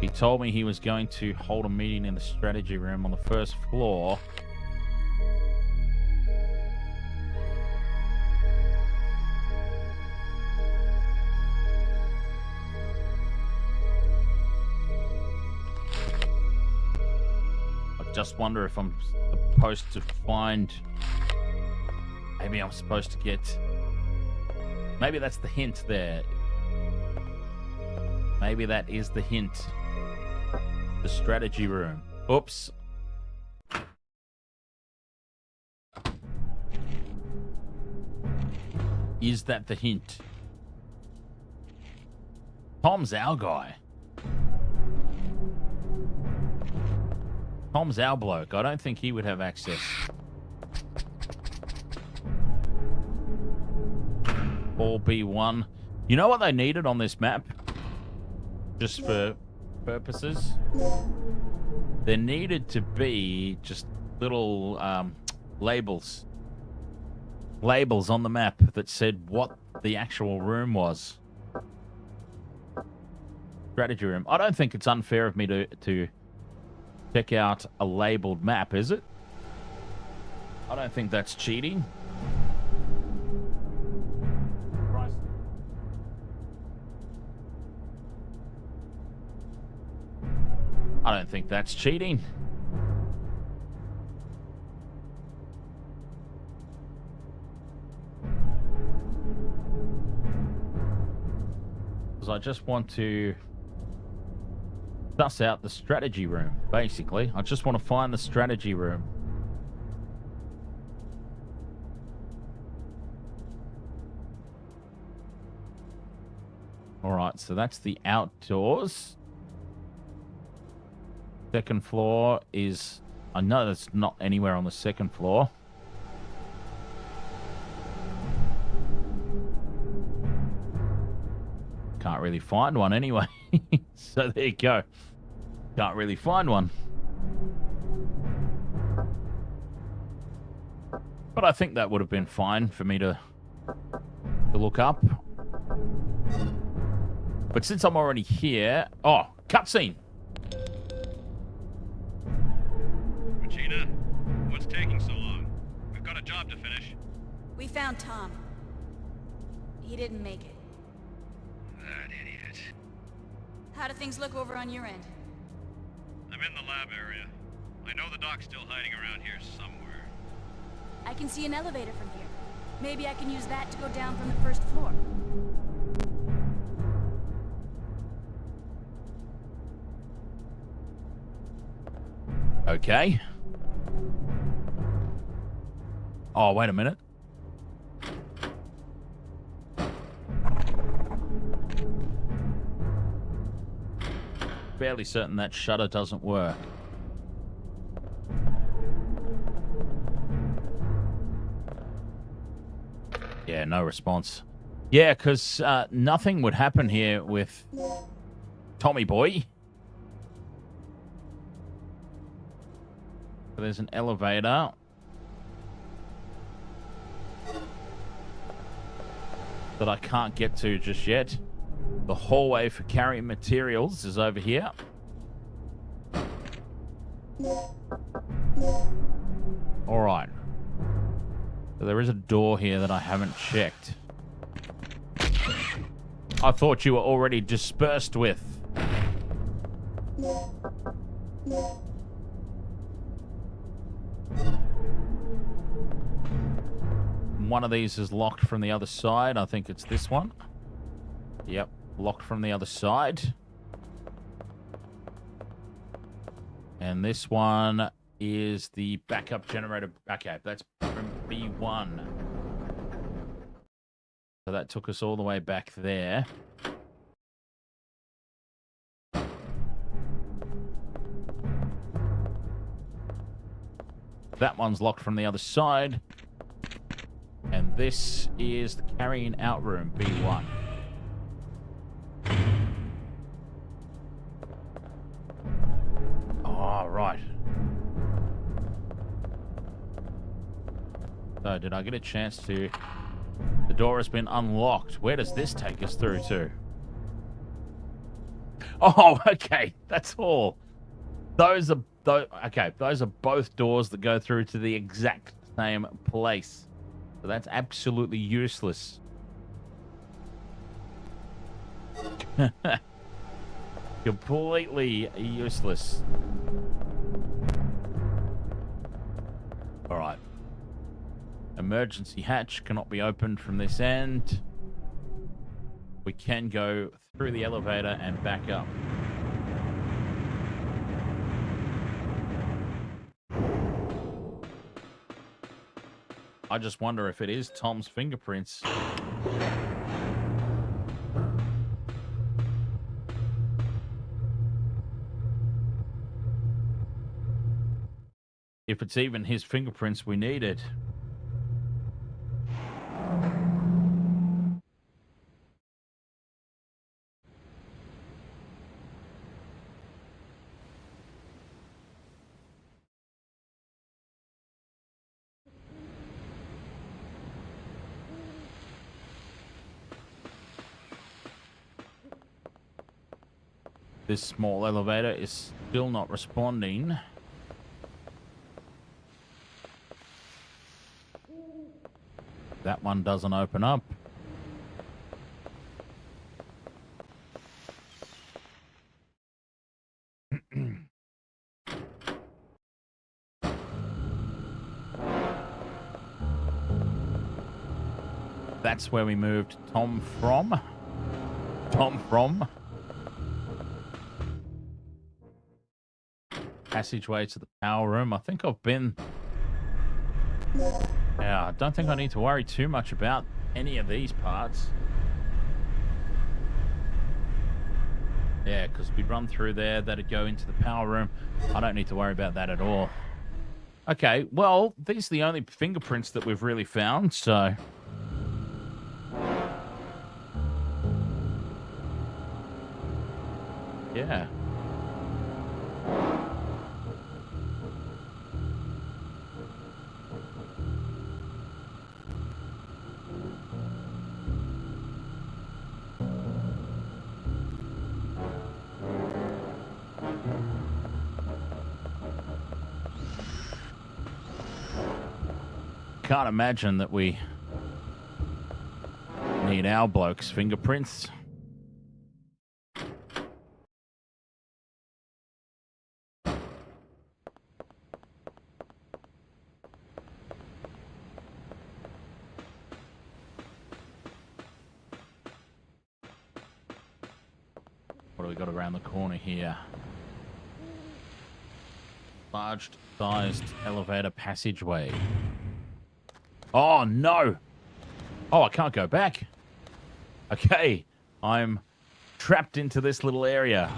He told me he was going to hold a meeting in the strategy room on the first floor. I just wonder if I'm supposed to find... Maybe I'm supposed to get... Maybe that's the hint there. Maybe that is the hint. The strategy room. Oops. Is that the hint? Tom's our guy. Tom's our bloke. I don't think he would have access. All B1. You know what they needed on this map? Just for purposes. There needed to be just little labels. Labels on the map that said what the actual room was. Strategy room. I don't think it's unfair of me to check out a labeled map, is it? I don't think that's cheating. I don't think that's cheating. Because I just want to suss out the strategy room, basically. I just want to find the strategy room. All right, so that's the outdoors. Second floor is... I know that's not anywhere on the second floor. Can't really find one anyway. So there you go. Can't really find one. But I think that would have been fine for me to look up. But since I'm already here... Oh, cutscene! Regina, what's taking so long? We've got a job to finish. We found Tom. He didn't make it. That idiot. How do things look over on your end? I'm in the lab area. I know the doc's still hiding around here somewhere. I can see an elevator from here. Maybe I can use that to go down from the first floor. Okay. Oh, wait a minute. Fairly certain that shutter doesn't work. Yeah, no response. Yeah, because nothing would happen here with Tommy Boy. So there's an elevator. That I can't get to just yet. The hallway for carrying materials is over here. All right. So there is a door here that I haven't checked. I thought you were already dispersed with. One of these is locked from the other side. I think it's this one. Yep, locked from the other side. And this one is the backup generator. Okay, that's from B1. So that took us all the way back there. That one's locked from the other side. And this is the carrying out room, B1. Oh, right. So, did I get a chance to... The door has been unlocked. Where does this take us through to? Oh, okay. That's all. Those are... Okay, those are both doors that go through to the exact same place. So that's absolutely useless. Completely useless. All right. Emergency hatch cannot be opened from this end. We can go through the elevator and back up. I just wonder if it is Tom's fingerprints. If it's even his fingerprints we needed. This small elevator is still not responding. That one doesn't open up. That's where we moved Tom from. Tom from? Passageway to the power room. I think I've been... Yeah, I don't think I need to worry too much about any of these parts. Yeah, because we run through there, that'd go into the power room. I don't need to worry about that at all. Okay, well, these are the only fingerprints that we've really found, so... Yeah. Can't imagine that we need our bloke's fingerprints. What do we got around the corner here? Large-sized elevator passageway. Oh, no. Oh, I can't go back. Okay. I'm trapped into this little area.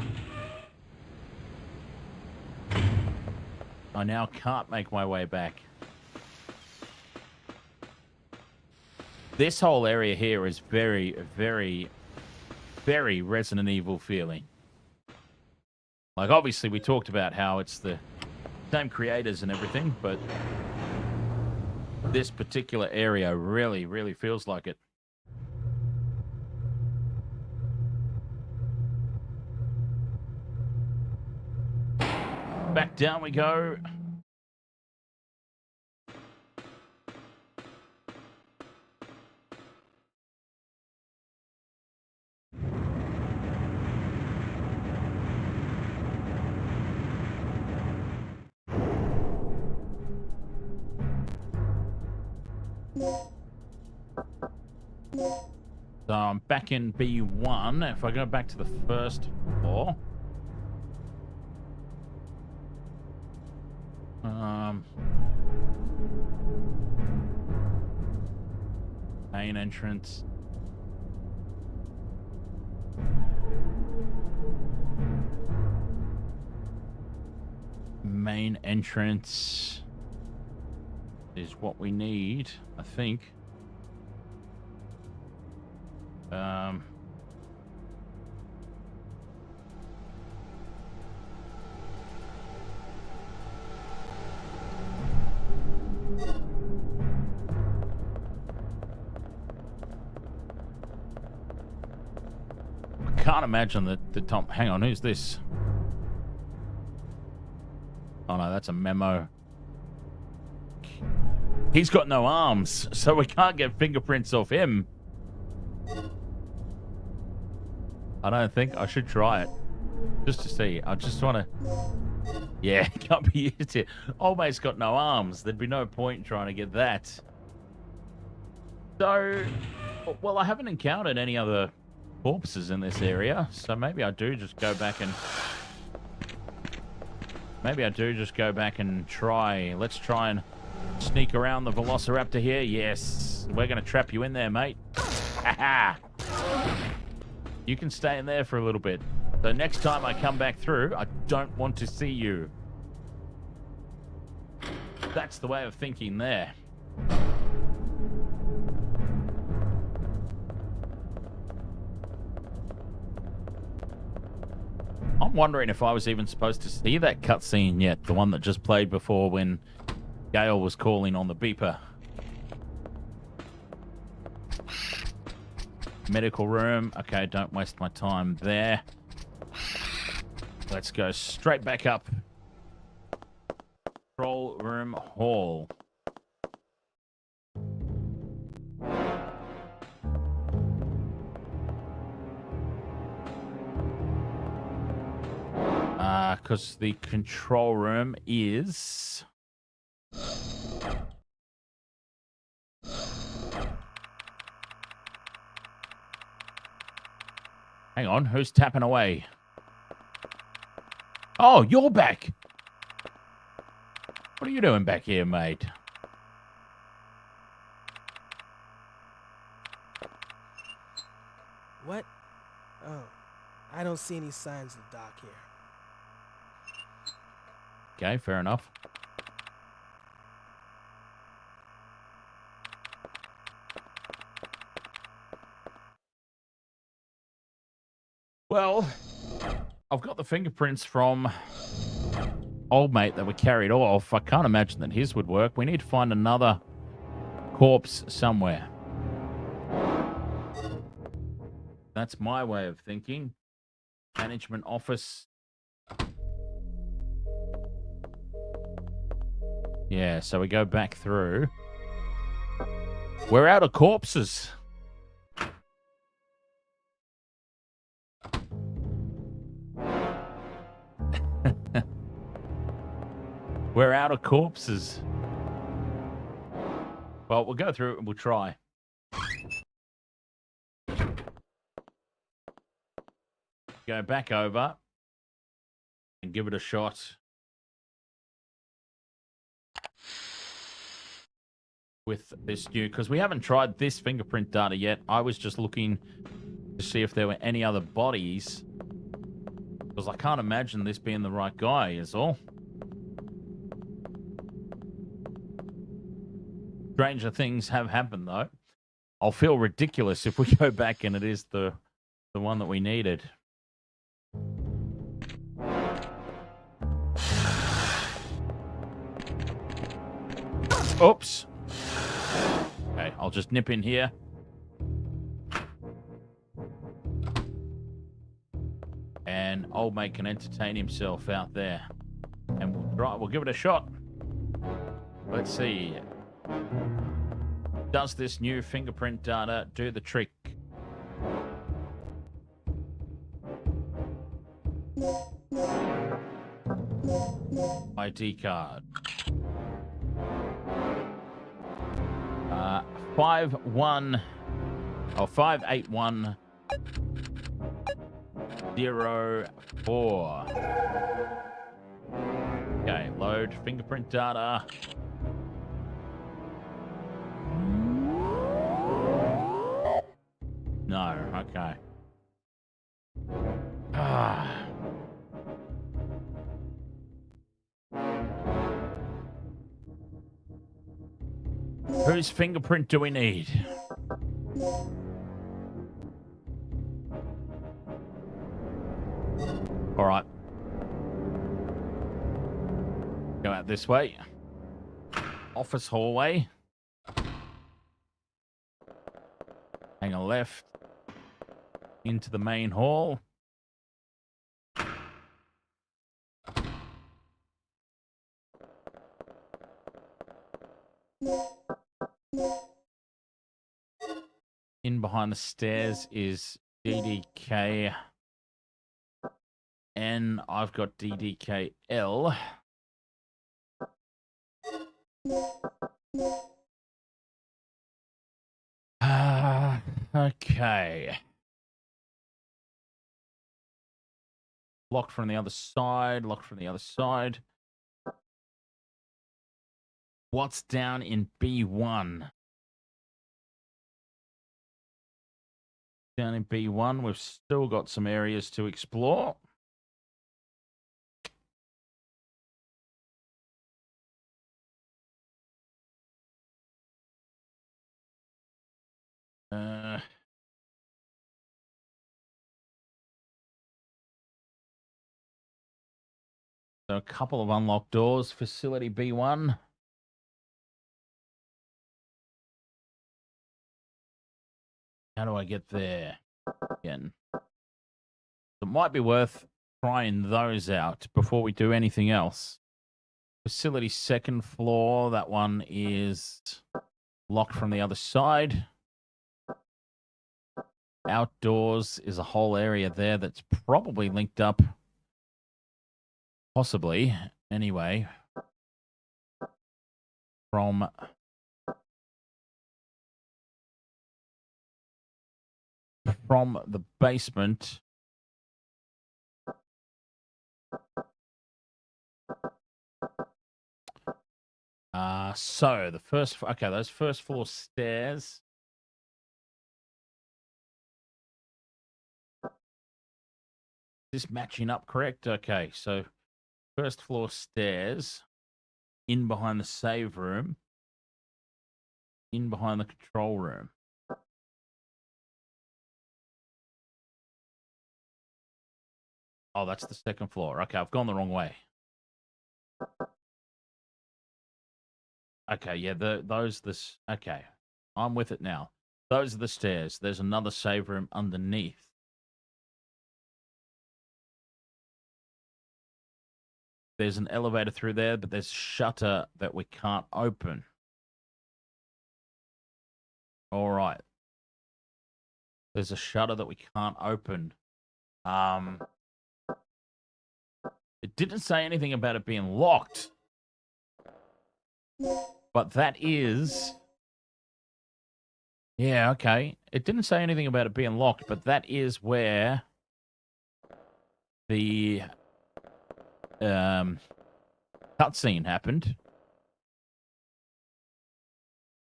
I now can't make my way back. This whole area here is very, very, very Resident Evil feeling. Like, obviously, we talked about how it's the same creators and everything, but... this particular area really, really feels like it. Back down we go. So I'm back in B1. If I go back to the first floor. Main entrance. Main entrance is what we need, I think. I can't imagine that the Tom... Hang on, who's this? Oh no, that's a memo. He's got no arms, so we can't get fingerprints off him. I don't think I should try it. Just to see. I just want to... Yeah, can't be used here. Old mate's got no arms. There'd be no point in trying to get that. So... Well, I haven't encountered any other corpses in this area, so maybe I do just go back and... Maybe I do just go back and try. Let's try and sneak around the Velociraptor here. Yes. We're going to trap you in there, mate. Ha-ha. You can stay in there for a little bit. So next time I come back through, I don't want to see you. That's the way of thinking there. I'm wondering if I was even supposed to see that cutscene yet. The one that just played before when Gale was calling on the beeper. Medical room. Okay, don't waste my time there. Let's go straight back up. Control room hall. Because the control room is... Hang on, who's tapping away? Oh, you're back. What are you doing back here, mate? What? Oh, I don't see any signs of Doc here. Okay, fair enough. Well, I've got the fingerprints from old mate that were carried off. I can't imagine that his would work. We need to find another corpse somewhere. That's my way of thinking. Management office. Yeah, so we go back through. We're out of corpses. We're out of corpses. Well, we'll go through it and we'll try. Go back over and give it a shot with this new, because we haven't tried this fingerprint data yet. I was just looking to see if there were any other bodies, because I can't imagine this being the right guy is all. Stranger things have happened, though. I'll feel ridiculous if we go back and it is the one that we needed. Oops. Okay, I'll just nip in here. And old mate can entertain himself out there. And we'll give it a shot. Let's see. Does this new fingerprint data do the trick? ID card. 58104. Okay, load fingerprint data. No, okay. Whose fingerprint do we need? All right. Go out this way. Office hallway. Hang a left. Into the main hall. In behind the stairs is DDK. And I've got DDKL. Okay. Locked from the other side. Locked from the other side. What's down in B1? Down in B1, we've still got some areas to explore. So a couple of unlocked doors. Facility B1. How do I get there again? It might be worth trying those out before we do anything else. Facility second floor. That one is locked from the other side. Outdoors is a whole area there that's probably linked up. Possibly. Anyway. From from the basement. So the first, okay, those first floor stairs. Is this matching up correct? Okay, so first floor stairs, in behind the save room, in behind the control room. Oh, that's the second floor. Okay, I've gone the wrong way. Okay, yeah, okay, I'm with it now. Those are the stairs. There's another save room underneath. There's an elevator through there, but there's a shutter that we can't open. All right. There's a shutter that we can't open. It didn't say anything about it being locked. But that is... Yeah, okay. It didn't say anything about it being locked, but that is where the cutscene happened.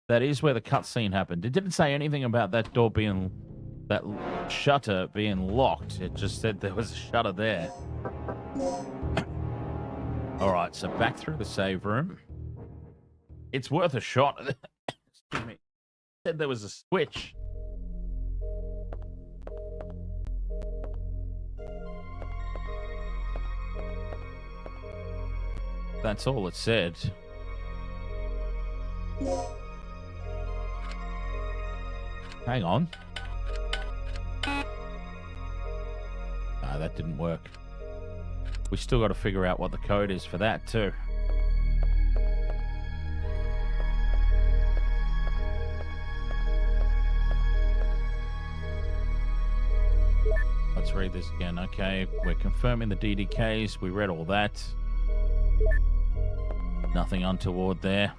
That is where the cutscene happened. It didn't say anything about that door being... that shutter being locked. It just said there was a shutter there. All right, so back through the save room. It's worth a shot. Excuse me. It said there was a switch. That's all it said. Hang on. Ah, that didn't work. We still got to figure out what the code is for that too. Let's read this again. Okay, we're confirming the DDKs. We read all that. Nothing untoward there.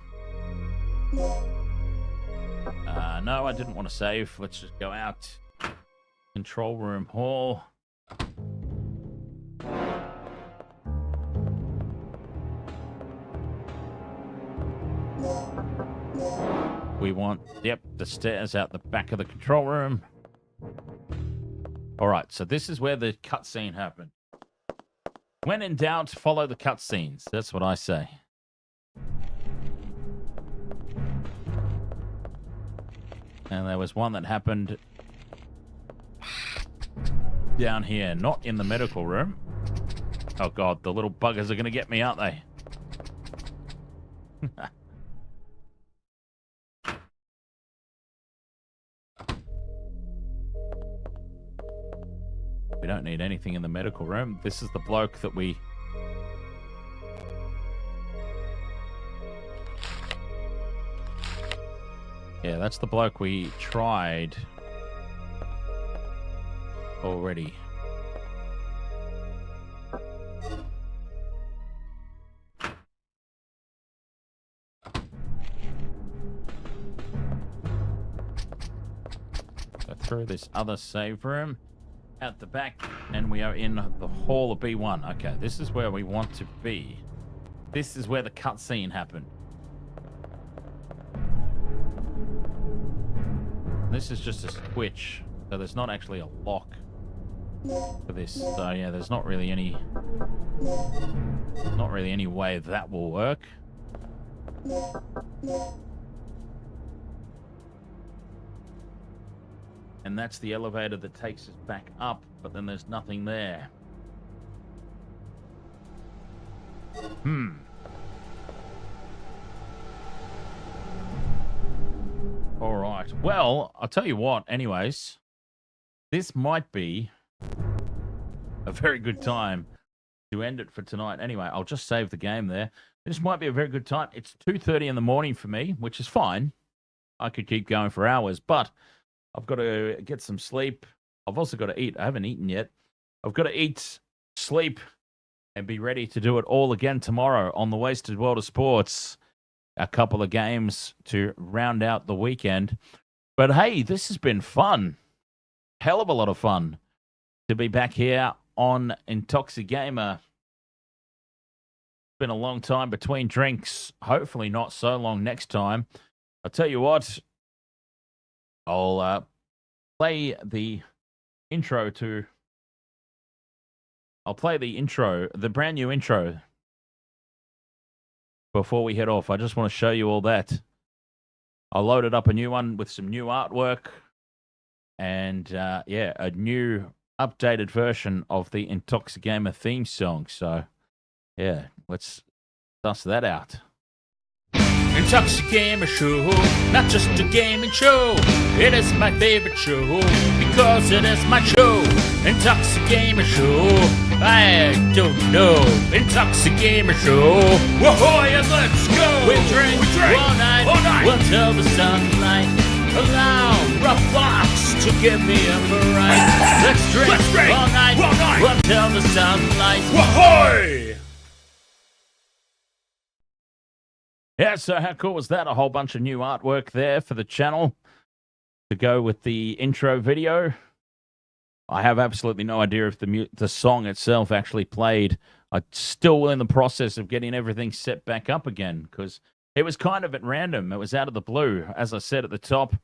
No, I didn't want to save. Let's just go out. Control room hall. We want, yep, the stairs out the back of the control room. All right, so this is where the cutscene happened. When in doubt, follow the cutscenes. That's what I say. And there was one that happened down here, not in the medical room. Oh, God, the little buggers are going to get me, aren't they? We don't need anything in the medical room. This is the bloke that we... Yeah, that's the bloke we tried already. Go through this other save room at the back, and we are in the hall of B1. Okay, this is where we want to be. This is where the cutscene happened. This is just a switch, so there's not actually a lock for this. So yeah, there's not really any way that will work. And that's the elevator that takes us back up, but then there's nothing there. All right. Well, I'll tell you what, anyways. This might be a very good time to end it for tonight. Anyway, I'll just save the game there. This might be a very good time. It's 2:30 in the morning for me, which is fine. I could keep going for hours, but I've got to get some sleep. I've also got to eat. I haven't eaten yet. I've got to eat, sleep, and be ready to do it all again tomorrow on the Wasted World of Sports. A couple of games to round out the weekend. But hey, this has been fun. hell of a lot of fun to be back here on Intoxigamer. It's been a long time between drinks. Hopefully not so long next time. I'll tell you what, I'll play the intro, the brand new intro before we head off. I just want to show you all that. I loaded up a new one with some new artwork and, a new updated version of the Intoxigamer theme song. So, yeah, let's dust that out. Intoxigamer show, not just a gaming show. It is my favorite show because it is my show. Intoxigamer show, I don't know. Intoxigamer show, whoa, and let's go. We drink all night, until the sunlight. Allow rough blocks to give me a fright. Let's drink all night, until the sunlight. Whoa! Yeah, so how cool was that? A whole bunch of new artwork there for the channel to go with the intro video. I have absolutely no idea if the song itself actually played. I'm still in the process of getting everything set back up again because it was kind of at random. It was out of the blue. As I said at the top,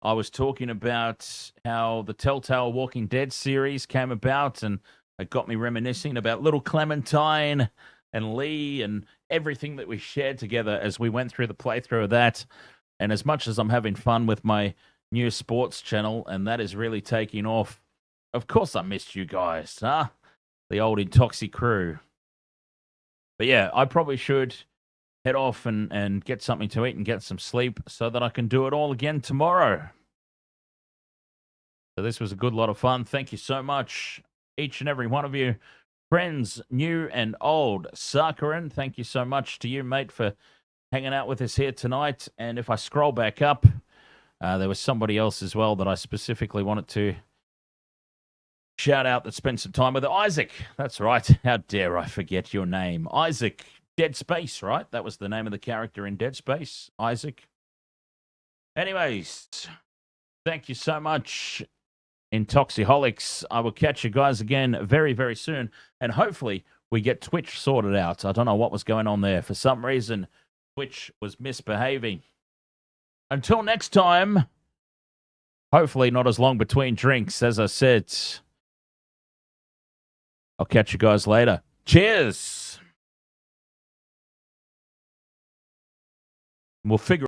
I was talking about how the Telltale Walking Dead series came about, and it got me reminiscing about little Clementine and Lee and everything that we shared together as we went through the playthrough of that. And as much as I'm having fun with my new sports channel, and that is really taking off, of course I missed you guys, huh? The old Intoxi crew. But yeah, I probably should head off and get something to eat and get some sleep so that I can do it all again tomorrow. So this was a good lot of fun. Thank you so much, each and every one of you. Friends, new and old. Sakarin, thank you so much to you, mate, for hanging out with us here tonight. And if I scroll back up, there was somebody else as well that I specifically wanted to shout out that spent some time with it. Isaac, that's right. How dare I forget your name. Isaac, Dead Space, right? That was the name of the character in Dead Space, Isaac. Anyways, thank you so much, Intoxiholics. I will catch you guys again very, very soon. And hopefully we get Twitch sorted out. I don't know what was going on there. For some reason, Twitch was misbehaving. Until next time, hopefully not as long between drinks. As I said, I'll catch you guys later. Cheers. We'll figure